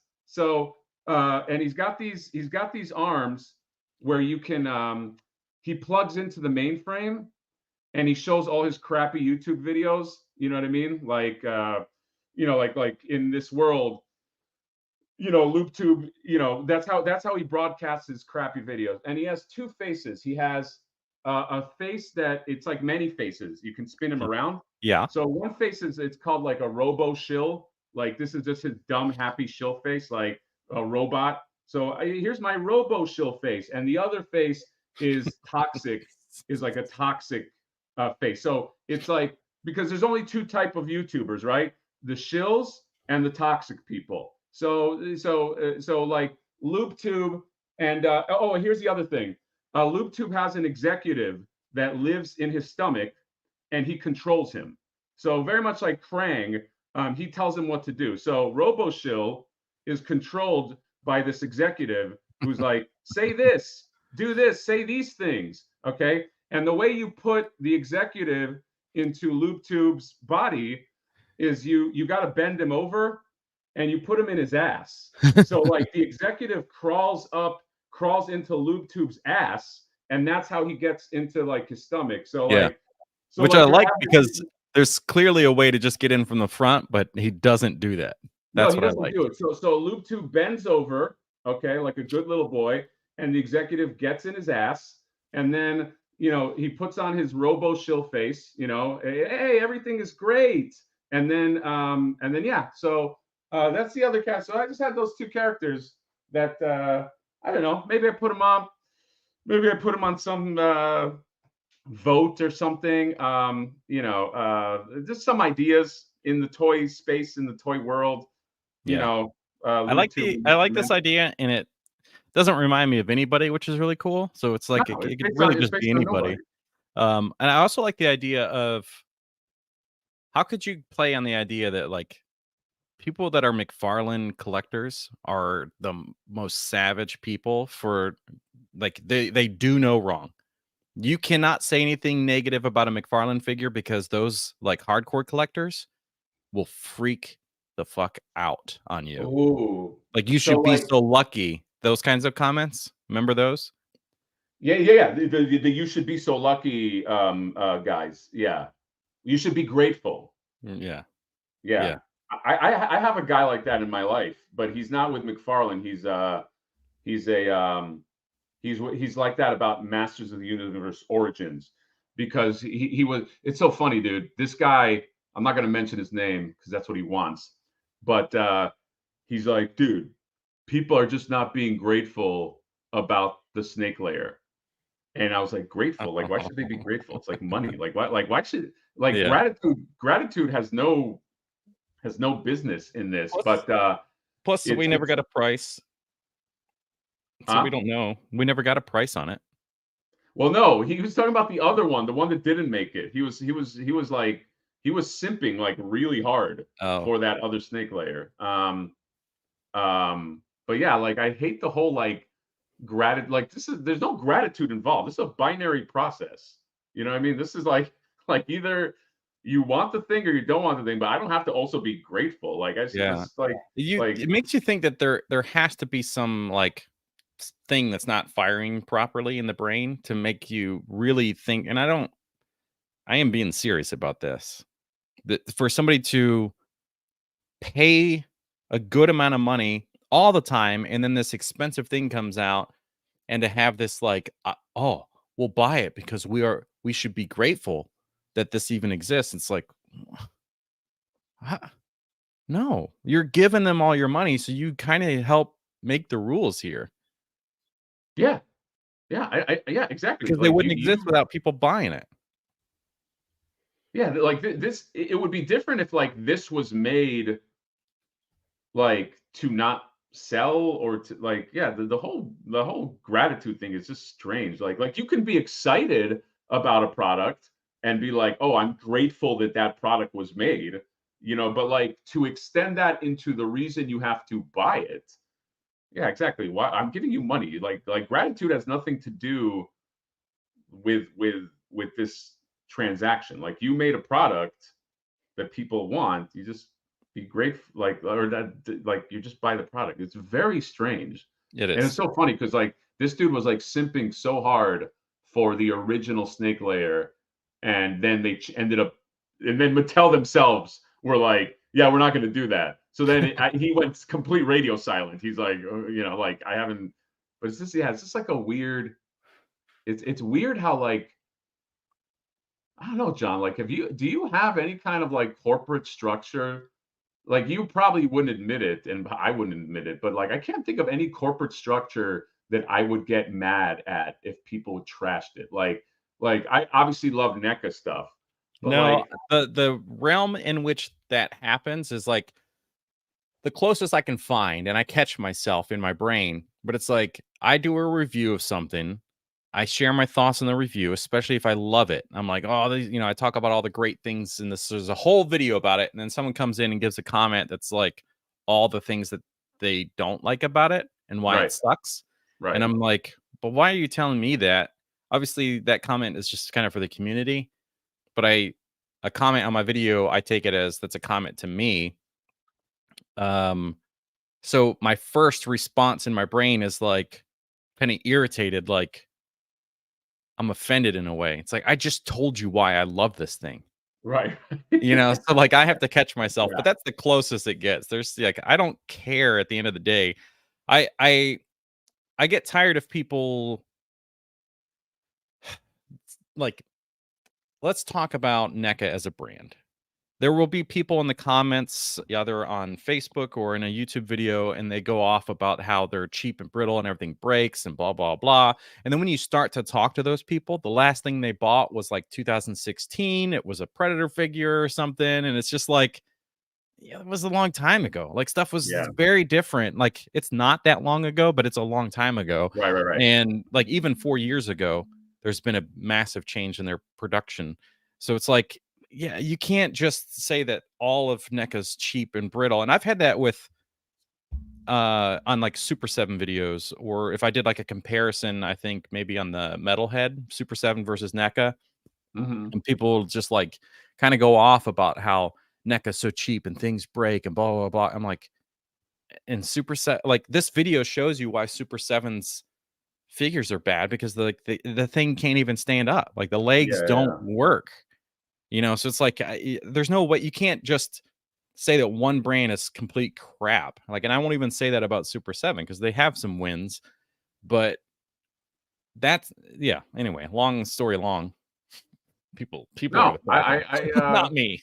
he's got these arms where you can he plugs into the mainframe and he shows all his crappy YouTube videos. You know what I mean? Like like in this world, LoopTube, that's how he broadcasts his crappy videos. And he has two faces. He has a face that it's like many faces. You can spin him around. Yeah. So one face it's called like a robo shill. Like this is just his dumb, happy shill face, like a robot. So here's my robo shill face. And the other face is toxic, is like a toxic face. So it's like, because there's only two type of YouTubers, right? The shills and the toxic people. So like LoopTube and here's the other thing. LoopTube has an executive that lives in his stomach and he controls him. So very much like Krang, he tells him what to do. So RoboShill is controlled by this executive who's like, say this, do this, say these things. Okay. And the way you put the executive into LoopTube's body is you got to bend him over and you put him in his ass. So like the executive crawls into LoopTube's ass, and that's how he gets into like his stomach. So which I like because there's clearly a way to just get in from the front, but he doesn't do that. That's what I like. Do it. So LoopTube bends over, okay, like a good little boy, and the executive gets in his ass, and then he puts on his robo shill face, hey, everything is great. And then yeah, so that's the other cast. So I just had those two characters that I don't know, maybe I put them on some vote or something. Just some ideas in the toy space, in the toy world. I like this idea, and it doesn't remind me of anybody, which is really cool. So it's like it could really just be anybody. And I also like the idea of how could you play on the idea that like people that are McFarlane collectors are the most savage people for like they do no wrong. You cannot say anything negative about a McFarlane figure because those like hardcore collectors will freak the fuck out on you. Ooh. Like you should be so lucky. Those kinds of comments. Remember those? Yeah. The you should be so lucky guys. Yeah. You should be grateful. Yeah. I have a guy like that in my life, but he's not with McFarlane. He's like that about Masters of the Universe Origins, because he was. It's so funny, dude. This guy, I'm not going to mention his name because that's what he wants, but he's like, dude, people are just not being grateful about the snake layer. And I was like, grateful? Like, why should they be grateful? It's like money. Like, what? Like, why should gratitude has no business in this. Plus we never got a price. So we don't know. We never got a price on it. Well, no, he was talking about the other one, the one that didn't make it. He was simping like really hard for that other snake layer. But yeah, like I hate the whole like gratitude. Like there's no gratitude involved. This is a binary process. You know what I mean? This is like either you want the thing or you don't want the thing, but I don't have to also be grateful. Like it makes you think that there has to be some like thing that's not firing properly in the brain to make you really think. And I am being serious about this, that for somebody to pay a good amount of money all the time and then this expensive thing comes out and to have this like, oh, we'll buy it because we should be grateful that this even exists. It's like, no, you're giving them all your money, so you kind of help make the rules here. Yeah, yeah, exactly. Because they Like wouldn't exist without people buying it. yeah, like this, it would be different if like this was made like to not sell or to like yeah the whole gratitude thing is just strange. Like you can be excited about a product and be like, oh, I'm grateful that that product was made, but like to extend that into the reason you have to buy it. Yeah, exactly. Why I'm giving you money. Like gratitude has nothing to do with this transaction. Like you made a product that people want, you just be grateful, like, or that like you just buy the product. It's very strange. It And it's is. so funny because like this dude was like simping so hard for the original Snake Layer, and then they ended up, and then Mattel themselves were like, yeah, we're not going to do that. So then he went complete radio silent. He's like, like I haven't, but it's just like a weird, it's weird how like, I don't know, John, like do you have any kind of like corporate structure? Like you probably wouldn't admit it, and I wouldn't admit it, but like I can't think of any corporate structure that I would get mad at if people trashed it. Like I obviously love NECA stuff, but No, like the realm in which that happens is like the closest I can find, and I catch myself in my brain, but it's like I do a review of something. I share my thoughts on the review, especially if I love it. I'm like, oh, I talk about all the great things in this. There's a whole video about it. And then someone comes in and gives a comment that's like all the things that they don't like about it and why it right, sucks. And right, I'm like, but why are you telling me that? Obviously, that comment is just kind of for the community. But a comment on my video, I take it as that's a comment to me. So my first response in my brain is like kind of irritated, like I'm offended in a way. It's like I just told you why I love this thing. right. So like I have to catch myself, Yeah, but that's the closest it gets. There's like I don't care at the end of the day. I get tired of people like let's talk about NECA as a brand. There will be people in the comments, either on Facebook or in a YouTube video, and they go off about how they're cheap and brittle and everything breaks and blah, blah, blah. And then when you start to talk to those people, the last thing they bought was like 2016. It was a Predator figure or something. And it's just like, yeah, it was a long time ago. Like stuff was yeah, very different. Like it's not that long ago, but it's a long time ago. right. And like even 4 years ago, there's been a massive change in their production. So it's like, yeah, you can't just say that all of NECA's cheap and brittle. And I've had that with on like Super 7 videos, or if I did like a comparison, I think maybe on the Metalhead, Super 7 versus NECA, Hmm. and people just like kind of go off about how NECA's so cheap and things break and blah blah blah. I'm like, and Super 7, like this video shows you why Super 7's figures are bad because the thing can't even stand up. Like the legs don't Yeah, work. So it's like there's no way you can't just say that one brand is complete crap. Like, and I won't even say that about Super 7 because they have some wins, but that's yeah. Anyway, long story long. People are no, the problem, not me.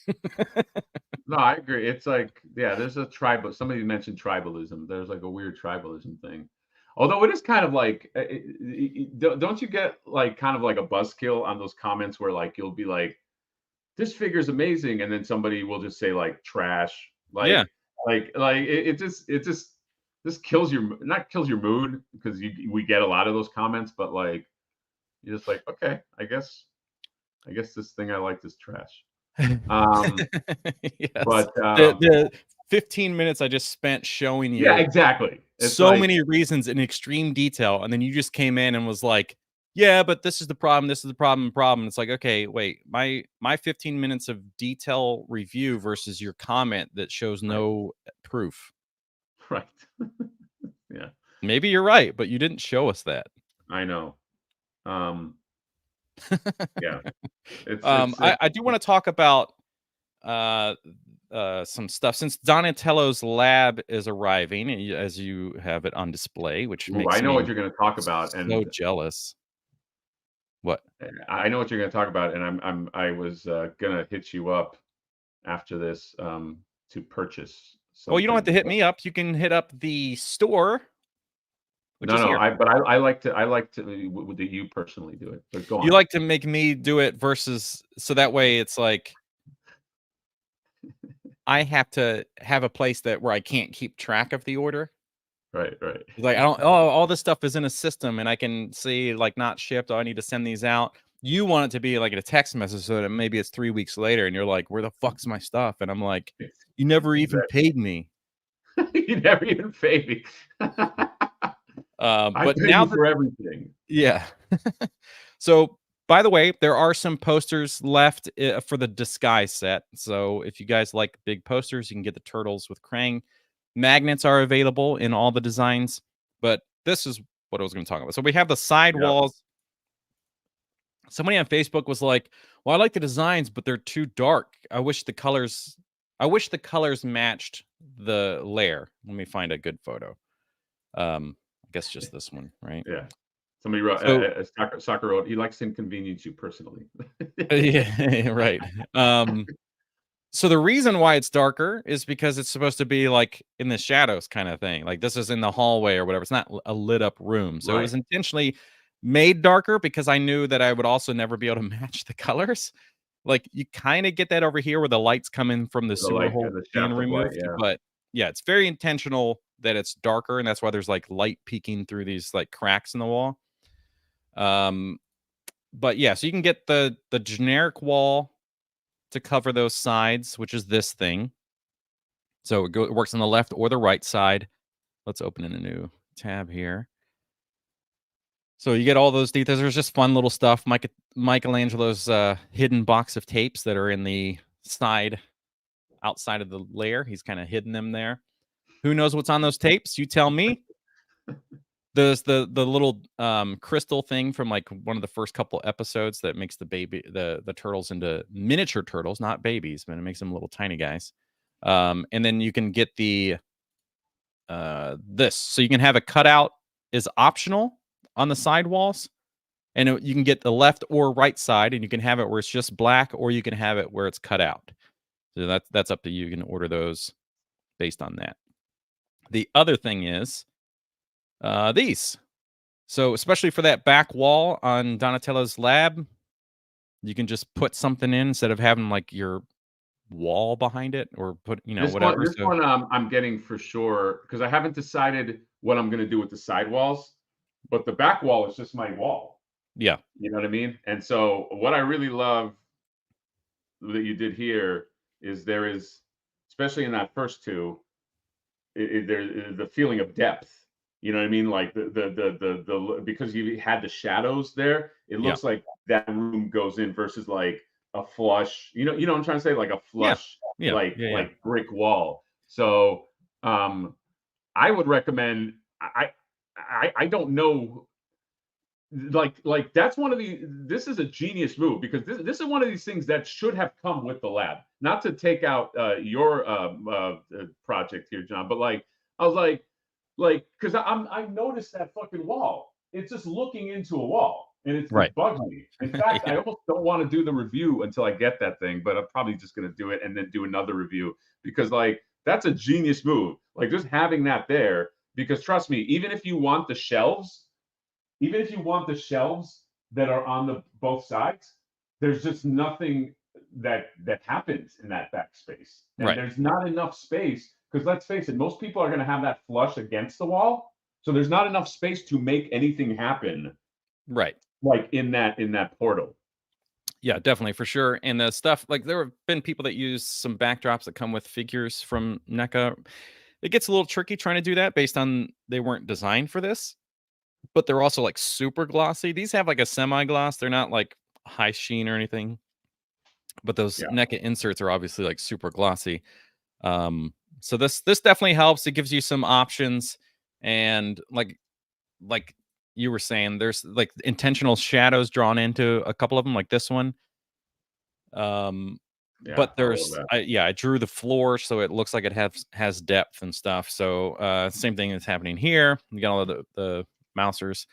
no, I agree. It's like, yeah, there's a tribal. Somebody mentioned tribalism. There's like a weird tribalism thing. Although it is kind of like, don't you get like kind of like a buzzkill on those comments where like you'll be like, "This figure's amazing," and then somebody will just say like trash, Yeah. like it just kills your, not kills your mood, because we get a lot of those comments, but like you're just like, okay, I guess this thing I like is trash. Um, Yes. but The 15 minutes I just spent showing yeah, you exactly. It's so like many reasons in extreme detail, and then you just came in and was like, "Yeah, but this is the problem, this is the problem." It's like, "Okay, wait. My 15 minutes of detail review versus your comment that shows right, no proof." right, yeah, Maybe you're right, but you didn't show us that. I know. Um, yeah, it's I do want to talk about uh some stuff since Donatello's lab is arriving, as you have it on display, which Ooh, makes I know me what you're going to talk about, so and jealous. What? I know what you're going to talk about, and I was going to hit you up after this to purchase Well, you don't have to something. hit me up. You can hit up the store, which No, is no, here. I like to that you personally do it. But go on. You like to make me do it versus so that way it's like I have to have a place that where I can't keep track of the order. Right, right. Like I don't all this stuff is in a system and I can see like not shipped. Oh, I need to send these out. You want it to be like in a text message so that maybe it's 3 weeks later and you're like, where the fuck's my stuff? And I'm like, you never even Exactly. paid me. You never even paid me. I But pay now you for everything. yeah. So, by the way, there are some posters left for the disguise set. So, if you guys like big posters, you can get the turtles with Krang. Magnets are available in all the designs, but this is what I was going to talk about. So, we have the side Yeah. walls. Somebody on Facebook was like, "Well, I like the designs, but they're too dark. I wish the colors matched the layer." Let me find a good photo. I guess just this one, right? Yeah. Somebody wrote, So Soccer wrote, he likes to inconvenience you personally. yeah, right. So the reason why it's darker is because it's supposed to be like in the shadows kind of thing. Like this is in the hallway or whatever. It's not a lit up room. So it Right. was intentionally made darker because I knew that I would also never be able to match the colors. Like you kind of get that over here where the lights come in from the The sewer light, hole the being shaft of light, removed. yeah. But yeah, it's very intentional that it's darker, and that's why there's like light peeking through these like cracks in the wall. But yeah, so you can get the generic wall to cover those sides, which is this thing. So it works on the left or the right side. Let's open in a new tab here. So you get all those details. There's just fun little stuff. Michelangelo's hidden box of tapes that are in the side outside of the layer. He's kind of hidden them there. Who knows what's on those tapes? You tell me. There's the little crystal thing from like one of the first couple episodes that makes the turtles into miniature turtles, not babies, but it makes them little tiny guys. And then you can get the this, so you can have a cutout is optional on the side walls, and you can get the left or right side, and you can have it where it's just black, or you can have it where it's cut out. So that's up to you. You can order those based on that. The other thing is these. So, especially for that back wall on Donatello's lab, you can just put something in instead of having like your wall behind it or put, whatever. This one, I'm getting for sure because I haven't decided what I'm going to do with the sidewalls, but the back wall is just my wall. Yeah. You know what I mean? And so, what I really love that you did here is there is, especially in that first two, there's the feeling of depth. You know what I mean? Like the because you had the shadows there, it Yeah. looks like that room goes in versus like a flush. You know what I'm trying to say? Like a flush, Yeah. like brick wall. So I would recommend. I don't know. Like that's one of the. This is a genius move because this is one of these things that should have come with the lab. Not to take out your project here, John, but like I was like because I noticed that fucking wall. It's just looking into a wall, and it's Right. bugging me. In fact, Yeah. I almost don't want to do the review until I get that thing, but I'm probably just gonna do it and then do another review because like that's a genius move. Like just having that there because trust me, even if you want the shelves that are on the both sides, there's just nothing that happens in that backspace. And Right. there's not enough space because let's face it, most people are going to have that flush against the wall. So there's not enough space to make anything happen Right. like in that portal. Yeah, definitely for sure. And the stuff like there have been people that use some backdrops that come with figures from NECA. It gets a little tricky trying to do that based on they weren't designed for this, but they're also like super glossy. These have like a semi gloss. They're not like high sheen or anything, but those Yeah. NECA inserts are obviously like super glossy. So this definitely helps. It gives you some options, and like you were saying, there's like intentional shadows drawn into a couple of them, like this one. Yeah, but I love there's that. I drew the floor so it looks like it has depth and stuff. So same thing is happening here. You got all of the mousers.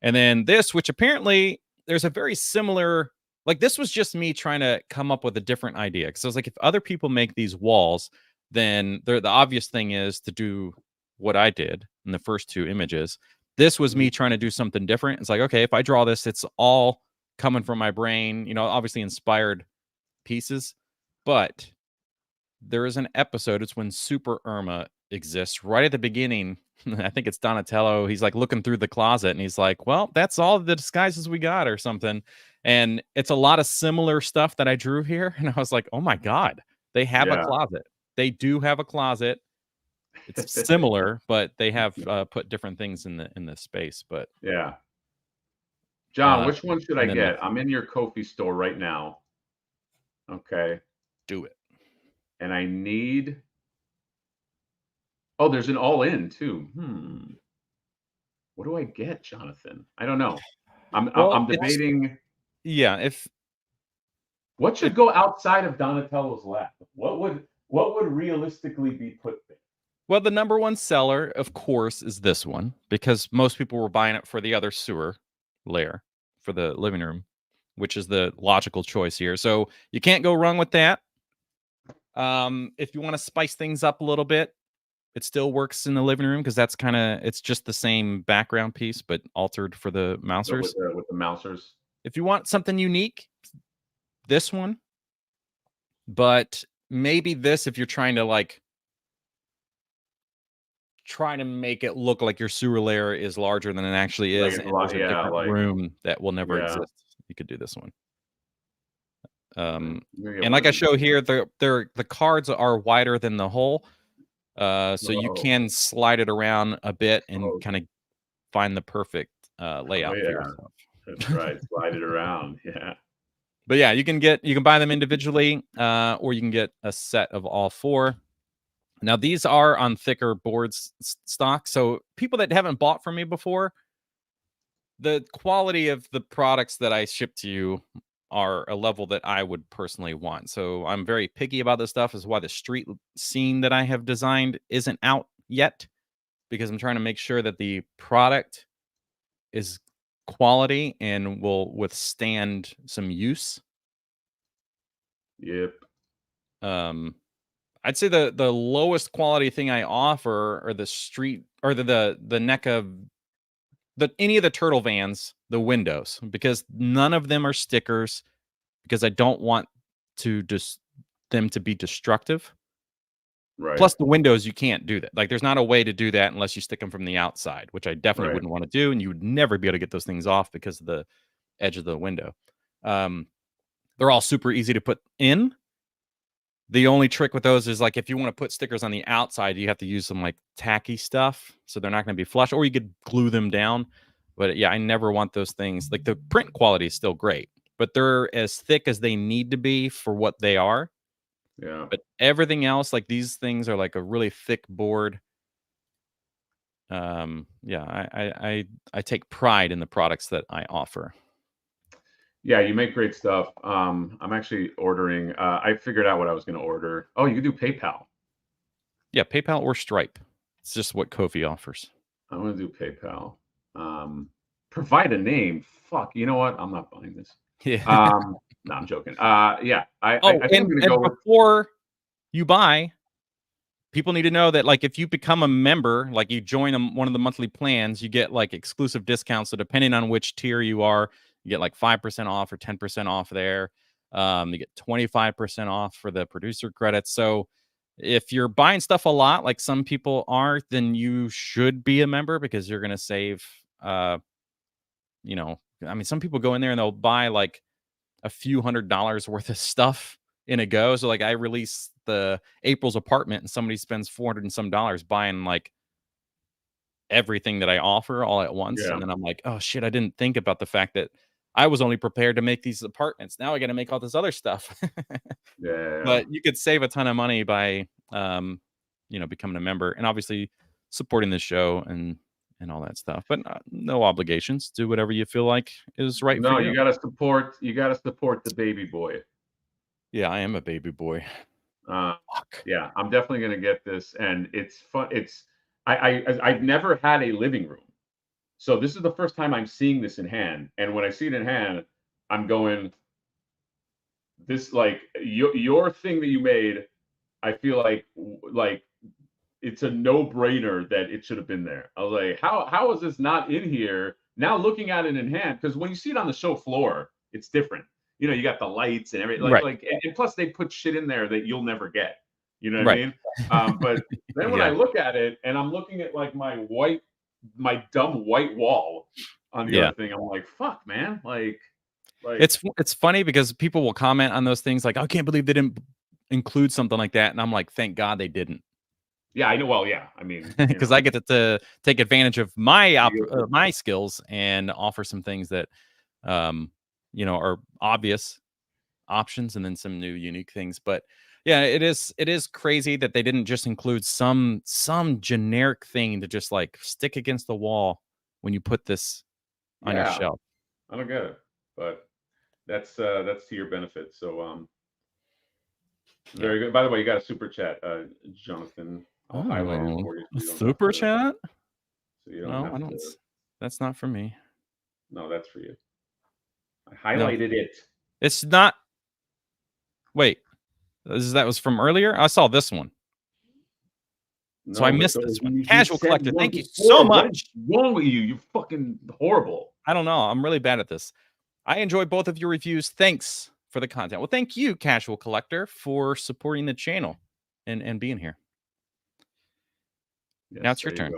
And then this, which apparently there's a very similar, like this was just me trying to come up with a different idea. Because I was like, if other people make these walls, then the obvious thing is to do what I did in the first two images. This was me trying to do something different. It's like, okay, if I draw this, it's all coming from my brain, obviously inspired pieces. But there is an episode, it's when Super Irma exists right at the beginning. I think it's Donatello. He's like looking through the closet and he's like, well, that's all the disguises we got or something. And it's a lot of similar stuff that I drew here. And I was like, oh my God, they have a Yeah. closet. They do have a closet. It's similar, but they have put different things in the space. But Yeah. John, uh, which one should I and then get? I'm in your Ko-fi store right now. Okay. do it. And I need. Oh, there's an all-in too. What do I get, Jonathan? I don't know. I'm Well, debating yeah, if what should go outside of Donatello's lap. What would realistically be put there? Well, the number one seller, of course, is this one because most people were buying it for the other sewer layer for the living room, which is the logical choice here. So you can't go wrong with that. If you want to spice things up a little bit, it still works in the living room because that's it's just the same background piece, but altered for the mousers. With the mousers. If you want something unique, this one. But maybe this if you're trying to try to make it look like your sewer layer is larger than it actually is, and there's a different room that will never exist. You could do this one. And like I show here, the cards are wider than the hole, so you can slide it around a bit and kind of find the perfect layout for yourself. That's right. Slide it around. Yeah. But yeah, you can buy them individually, or you can get a set of all four. Now, these are on thicker boards stock. So people that haven't bought from me before, the quality of the products that I ship to you are a level that I would personally want. So I'm very picky about this stuff. This is why the street scene that I have designed isn't out yet, because I'm trying to make sure that the product is quality and will withstand some use. Yep. I'd say the lowest quality thing I offer are the street or the NECA, any of the turtle vans, the windows, because none of them are stickers, because I don't want them to be destructive. Right. Plus the windows, you can't do that. Like there's not a way to do that unless you stick them from the outside, which I definitely wouldn't want to do, and you would never be able to get those things off because of the edge of the window. They're all super easy to put in. The only trick with those is if you want to put stickers on the outside, you have to use some tacky stuff, so they're not going to be flush, or you could glue them down. But yeah, I never want those things. The print quality is still great, but they're as thick as they need to be for what they are. Yeah. But everything else, these things are a really thick board. Yeah, I take pride in the products that I offer. Yeah, you make great stuff. I'm actually ordering. I figured out what I was going to order. Oh, you can do PayPal. Yeah, PayPal or Stripe. It's just what Ko-fi offers. I'm going to do PayPal. Provide a name. Fuck. You know what? I'm not buying this. Yeah. No, I'm joking. Yeah. I think I'm going to go before you buy, people need to know that if you become a member, you join one of the monthly plans, you get exclusive discounts. So depending on which tier you are, you get 5% off or 10% off there. You get 25% off for the producer credits. So if you're buying stuff a lot, like some people are, then you should be a member because you're going to save, some people go in there and they'll buy a few $100s worth of stuff in a go. So I release the April's apartment and somebody spends $400 and some buying everything that I offer all at once. Yeah. And then I'm like, oh shit, I didn't think about the fact that I was only prepared to make these apartments. Now I got to make all this other stuff. Yeah. But you could save a ton of money by, becoming a member and obviously supporting the show and all that stuff. But no obligations. Do whatever you feel like is right for you. No, you got to support the baby boy. Yeah, I am a baby boy. Fuck. Yeah, I'm definitely gonna get this, and it's fun. I've never had a living room, so this is the first time I'm seeing this in hand. And when I see it in hand, I'm going, this like your thing that you made. I feel like it's a no-brainer that it should have been there. I was like, how is this not in here? Now looking at it in hand, because when you see it on the show floor, it's different. You know, you got the lights and everything, Right. and plus they put shit in there that you'll never get. You know what Right. I mean? But then when Yeah. I look at it and I'm looking at like my dumb white wall on the Yeah. other thing, I'm like, fuck, man, like It's funny because people will comment on those things like, I can't believe they didn't include something like that, and I'm like, thank God they didn't, yeah, I know. Well, yeah, I mean, because I get to take advantage of my my skills and offer some things that are obvious options and then some new unique things. But yeah, it is crazy that they didn't just include some generic thing to just like stick against the wall when you put this on your shelf. I don't get it, but that's to your benefit. So very good. By the way, you got a super chat, Jonathan. I'll highlight it for you. A super chat? So you don't No, have I don't. to. That's not for me. No, that's for you. I highlighted it. It's not. Wait, that was from earlier? I saw this one. So I missed this one. Casual Collector, thank you so much. What's wrong with you? You're fucking horrible. I don't know. I'm really bad at this. I enjoy both of your reviews. Thanks for the content. Well, thank you, Casual Collector, for supporting the channel and being here. Yes, now it's your turn.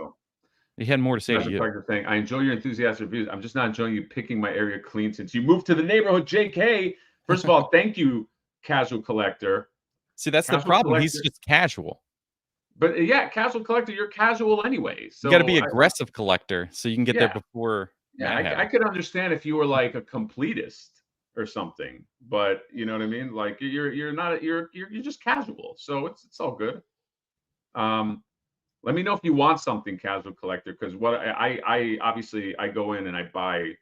You had more to say to you. Saying, I enjoy your enthusiastic reviews. I'm just not enjoying you picking my area clean since you moved to the neighborhood, JK. First of all, thank you, Casual Collector. See, that's the problem. Collector. He's just casual. But yeah, Casual Collector, you're casual anyway. So you got to be aggressive collector so you can get there before. Yeah, I could understand if you were like a completist or something, but you know what I mean. Like you're not you're just casual, so it's all good. Let me know if you want something, Casual Collector, because what I obviously I go in and I buy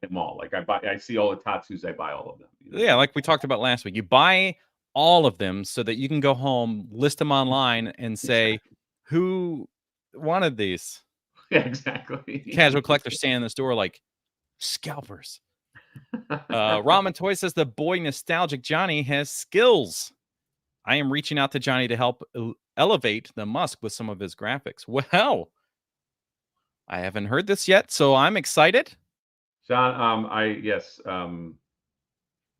them all. Like I see all the tattoos, I buy all of them. You know? Yeah, like we talked about last week. You buy all of them so that you can go home, list them online, and say, who wanted these? Yeah, exactly. Casual Collector standing in the store like scalpers. Ramen Toy says the boy nostalgic Johnny has skills. I am reaching out to Johnny to help elevate the Musk with some of his graphics. Well, I haven't heard this yet, so I'm excited. John,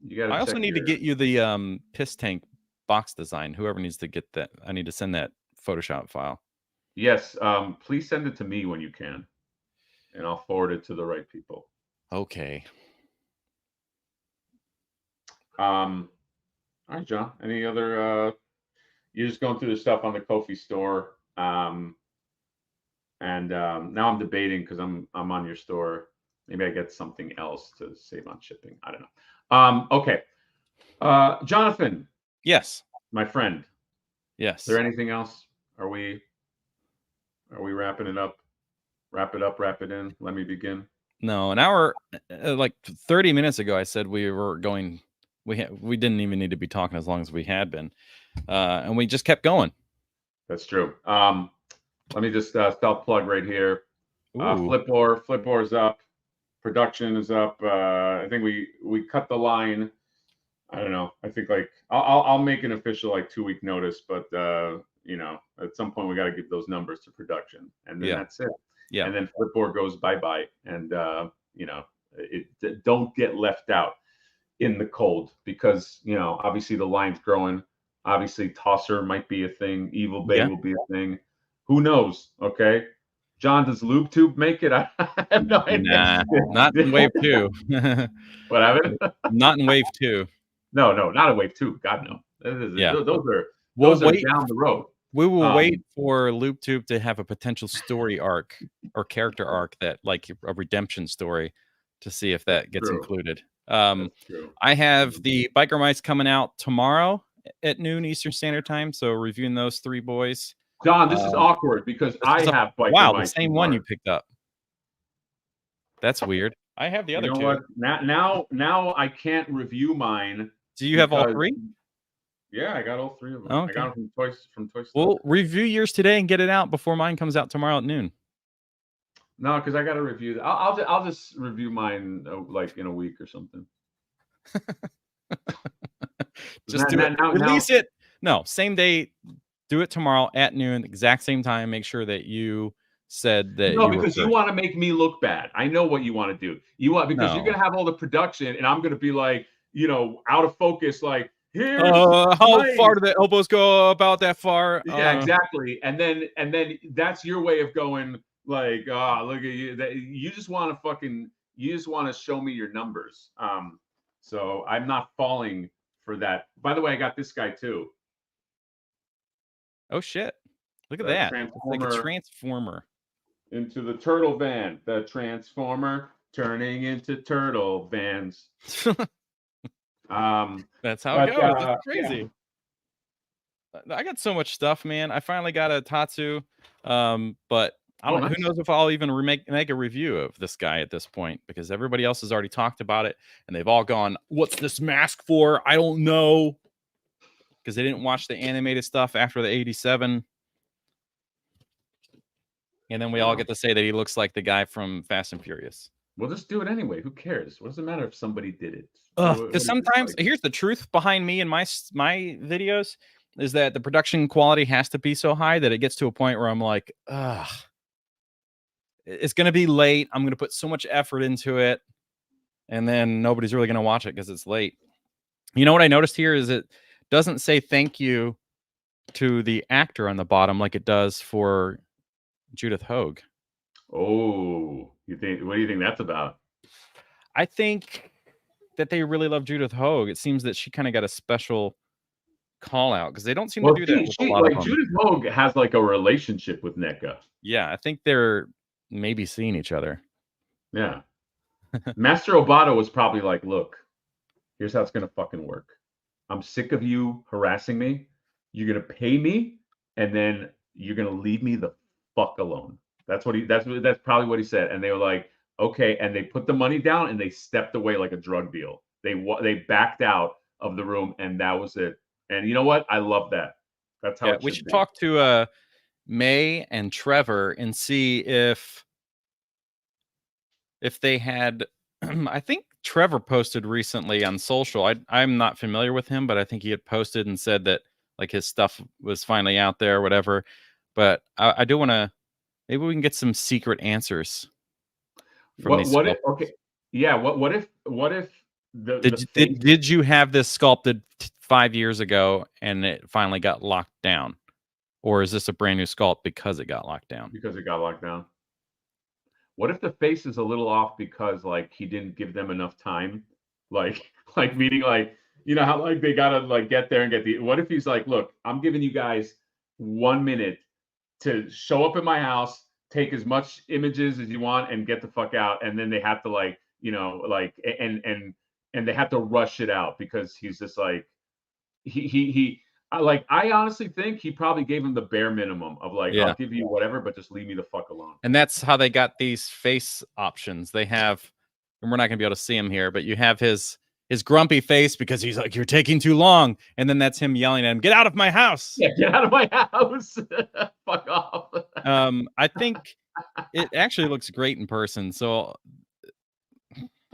you got. I also need to get you the piss tank box design. Whoever needs to get that, I need to send that Photoshop file. Yes, please send it to me when you can, and I'll forward it to the right people. Okay. All right, John. Any other? You're just going through the stuff on the Ko-fi store, and now I'm debating because I'm on your store. Maybe I get something else to save on shipping. I don't know. Okay. Jonathan. Yes. My friend. Yes. Is there anything else? Are we wrapping it up? Wrap it up, wrap it in. Let me begin. No, an hour, like 30 minutes ago, I said we were going. We didn't even need to be talking as long as we had been, and we just kept going. That's true. Let me just self plug right here. Flipboard is up. Production is up. I think we cut the line. I don't know. I think like I'll make an official like 2-week notice, but at some point we got to give those numbers to production, and then that's it. Yeah. And then Flipboard goes bye, and don't get left out in the cold because obviously the line's growing. Obviously Tosser might be a thing. Evil Bay will be a thing. Who knows? Okay. John, does LubeTube make it? I have no idea. Nah, not in Wave 2. What happened? Not in Wave 2. No, not in Wave 2. God, no. Those are down the road. We will wait for LubeTube to have a potential story arc or character arc that like a redemption story to see if that gets included. I have the Biker Mice coming out tomorrow at noon Eastern Standard Time. So reviewing those 3 boys. John, this is awkward because I have Biker Mice. The same one you picked up. That's weird. I have the other 2. What? Now I can't review mine Do you have all because- 3? Yeah, I got all 3 of them. Okay. I got them from Toy Story. Well, review yours today and get it out before mine comes out tomorrow at noon. No, because I got to review. I'll just review mine like in a week or something. Just do it. Release it. No, same day. Do it tomorrow at noon, exact same time. Make sure that you said that. No, because you want to make me look bad. I know what you want to do. You're gonna have all the production, and I'm gonna be like, out of focus. Like, here's how far do the elbows go? About that far? Yeah, exactly. And then that's your way of going. Like, look at you. You just want to show me your numbers. So I'm not falling for that. By the way, I got this guy too. Oh shit! Look at that. It's like a transformer. Into the turtle van. The transformer turning into turtle vans. That's how it goes. It's crazy. Yeah. I got so much stuff, man. I finally got a Tatsu, but I don't know. Who knows if I'll even make a review of this guy at this point, because everybody else has already talked about it and they've all gone, "What's this mask for? I don't know," because they didn't watch the animated stuff after the 87. And then we all get to say that he looks like the guy from Fast and Furious. We'll just do it anyway. Who cares? What does it matter if somebody did it? Because sometimes, here's the truth behind me and my videos, is that the production quality has to be so high that it gets to a point where I'm like, ugh, it's going to be late. I'm going to put so much effort into it, and then nobody's really going to watch it because it's late. You know what I noticed here is it doesn't say thank you to the actor on the bottom like it does for Judith Hogue. Oh, what do you think that's about? I think that they really love Judith Hogue. It seems that she kind of got a special call out because they don't seem to do that with a lot of them. Judith Hogue has like a relationship with NECA. Yeah, I think they're maybe seeing each other. Yeah. Master Obata was probably like, look, here's how it's gonna fucking work. I'm sick of you harassing me. You're gonna pay me, and then you're gonna leave me the fuck alone. That's probably what he said. And they were like, okay, and they put the money down and they stepped away like a drug deal. They backed out of the room, and that was it. And you know what? I love that. That's how we should talk to May and Trevor and see if they had. I think Trevor posted recently on social. I'm not familiar with him, but I think he had posted and said that like his stuff was finally out there or whatever. But I do want to. Maybe we can get some secret answers. What if? Okay, yeah. What if did you have this sculpted 5 years ago and it finally got locked down, or is this a brand new sculpt because it got locked down? Because it got locked down. What if the face is a little off because like he didn't give them enough time, like meaning like how like they gotta like get there and get the. What if he's like, look, I'm giving you guys 1 minute to show up at my house, take as much images as you want, and get the fuck out, and then they have to like and they have to rush it out because he's just like I honestly think he probably gave him the bare minimum of like, I'll give you whatever, but just leave me the fuck alone. And that's how they got these face options. They have, and we're not gonna be able to see him here, but you have his grumpy face because he's like, you're taking too long, and then that's him yelling at him, get out of my house. Yeah, get out of my house. Fuck off. I think it actually looks great in person. So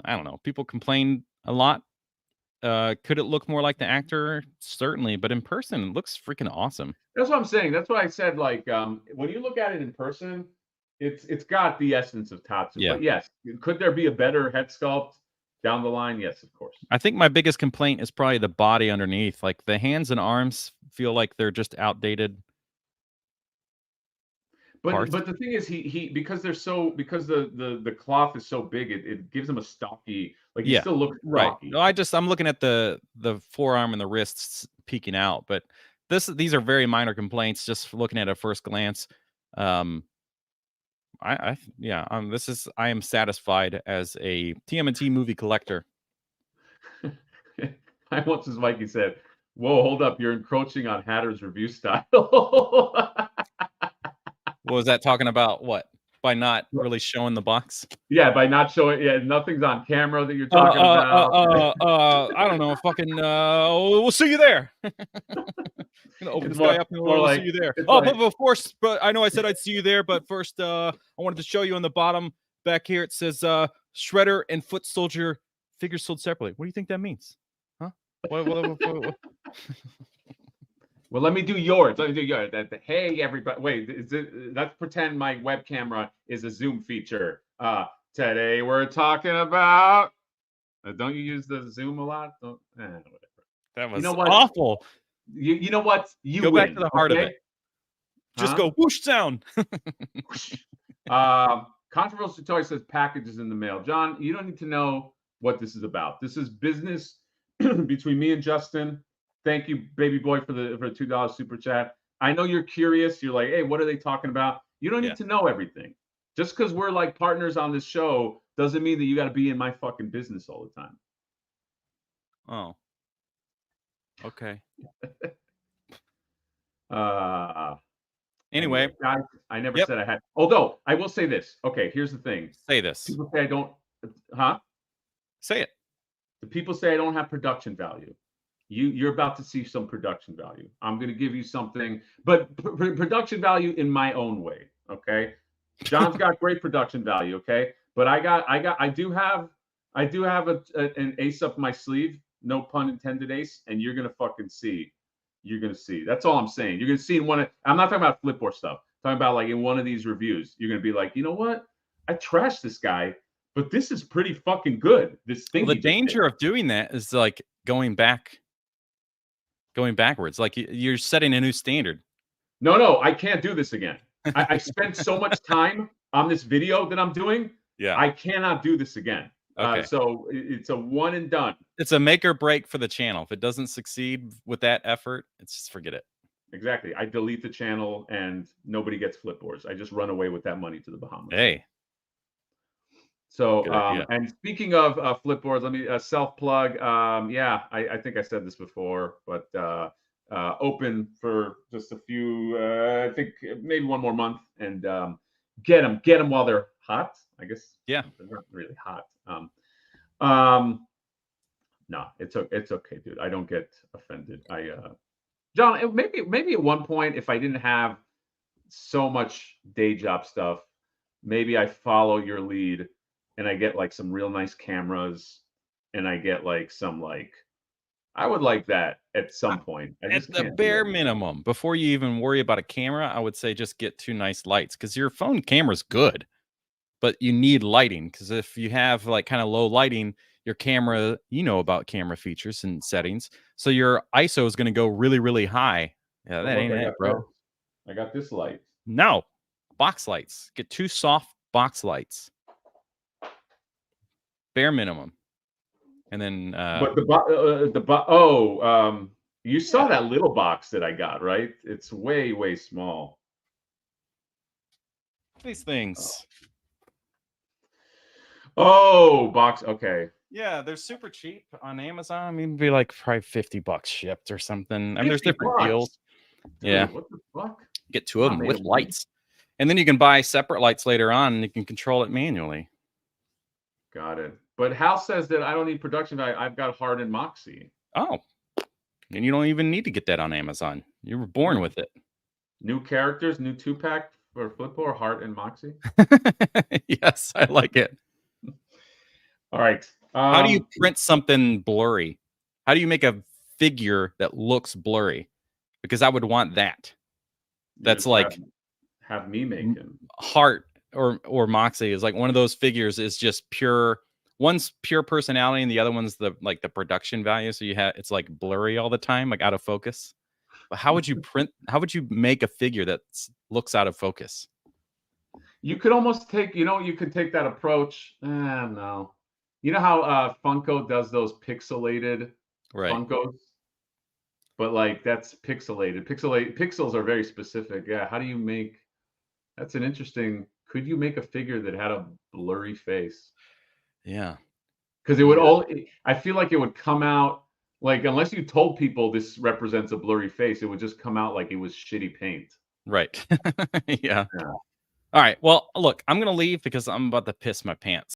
I don't know. People complain a lot. Could it look more like the actor? Certainly, but in person, it looks freaking awesome. That's what I'm saying. That's why I said, like, when you look at it in person, it's got the essence of Tatsu. Yeah. But yes, could there be a better head sculpt down the line? Yes, of course. I think my biggest complaint is probably the body underneath. Like the hands and arms feel like they're just outdated. But the thing is, because the cloth is so big, it gives him a stocky, like he still looks stocky. Right. No, I'm looking at the forearm and the wrists peeking out, but these are very minor complaints just looking at a first glance. I am satisfied as a TMNT movie collector. I once, as Mikey said, "Whoa, hold up, you're encroaching on Hatter's review style." What was that talking about? What? By not really showing the box. Yeah, by not showing. Yeah, nothing's on camera that you're talking about. I don't know. Fucking. We'll see you there. Gonna open It's this guy up and more we'll like- see you there. it's Oh, like- but of course, but I know I said I'd see you there, but first, I wanted to show you on the bottom back here. It says Shredder and Foot Soldier figures sold separately. What do you think that means? Huh? What? Well, let me do yours. Let me do yours. Hey, everybody. Wait, let's pretend my web camera is a Zoom feature. Today we're talking about. Don't you use the Zoom a lot? Whatever. That was You know what? awful. You know what? You Go win, back to the heart of it. Just go whoosh sound. Controversial Toy says packages in the mail. John, you don't need to know what this is about. This is business between me and Justin. Thank you, baby boy, for the $2 super chat. I know you're curious. You're like, hey, what are they talking about? You don't need to know everything. Just because we're like partners on this show doesn't mean that you got to be in my fucking business all the time. Oh. Okay. Anyway, guys, I never said I had. Although I will say this. Okay, here's the thing. Say this. People say I don't. Huh? Say it. The people say I don't have production value. You're about to see some production value. I'm going to give you something, but production value in my own way. Okay. John's got great production value. Okay. But I do have an ace up my sleeve. No pun intended, ace. And you're going to fucking see. You're going to see. That's all I'm saying. You're going to see in one. I'm not talking about Flipboard stuff. I'm talking about like in one of these reviews, you're going to be like, you know what? I trashed this guy, but this is pretty fucking good. This thing. Well, the danger of doing that is like going backwards. Like you're setting a new standard. No, I can't do this again. I spent so much time on this video that I'm doing. Yeah. I cannot do this again. Okay. So it's a one and done. It's a make or break for the channel. If it doesn't succeed with that effort, it's just forget it. Exactly. I delete the channel and nobody gets Flipboards. I just run away with that money to the Bahamas. Hey. So, and speaking of Flipboards, let me self-plug. I think I said this before, but open for just a few, I think maybe one more month, and get them while they're hot, I guess. Yeah. They're not really hot. No, it's okay, dude. I don't get offended. John, maybe at one point, if I didn't have so much day job stuff, maybe I follow your lead and I get like some real nice cameras and I get like some I would like that at some point. At the bare minimum, before you even worry about a camera, I would say just get 2 nice lights, because your phone camera's good, but you need lighting, because if you have like kind of low lighting, your camera, about camera features and settings, so your ISO is going to go really, really high. Yeah, that ain't it, bro. I got this light. No, box lights. Get 2 soft box lights. Bare minimum. And then but you saw that little box that I got, right? It's way, way small. These things. Box. Okay. Yeah, they're super cheap on Amazon. I mean, it'd be like probably $50 shipped or something. I mean, there's different deals. Dude, yeah. What the fuck? Get 2 of them with lights. And then you can buy separate lights later on and you can control it manually. Got it. But Hal says that I don't need production value. I've got Heart and Moxie. Oh. And you don't even need to get that on Amazon. You were born with it. New characters, new 2-pack for Flipboard, Heart and Moxie. Yes, I like it. All right. How do you print something blurry? How do you make a figure that looks blurry? Because I would want that. That's like have me make him. Heart or Moxie is like one of those figures is just pure. One's pure personality and the other one's the production value. So it's like blurry all the time, like out of focus. But how would you make a figure that looks out of focus? You could almost take, you could take that approach. No. You know how Funko does those pixelated Funkos? But like that's pixelated. Pixels are very specific. Yeah. How do you make? That's an interesting. Could you make a figure that had a blurry face? Yeah. Because it would I feel like it would come out like, unless you told people this represents a blurry face, it would just come out like it was shitty paint. Right. Yeah. All right. Well, look, I'm gonna leave because I'm about to piss my pants.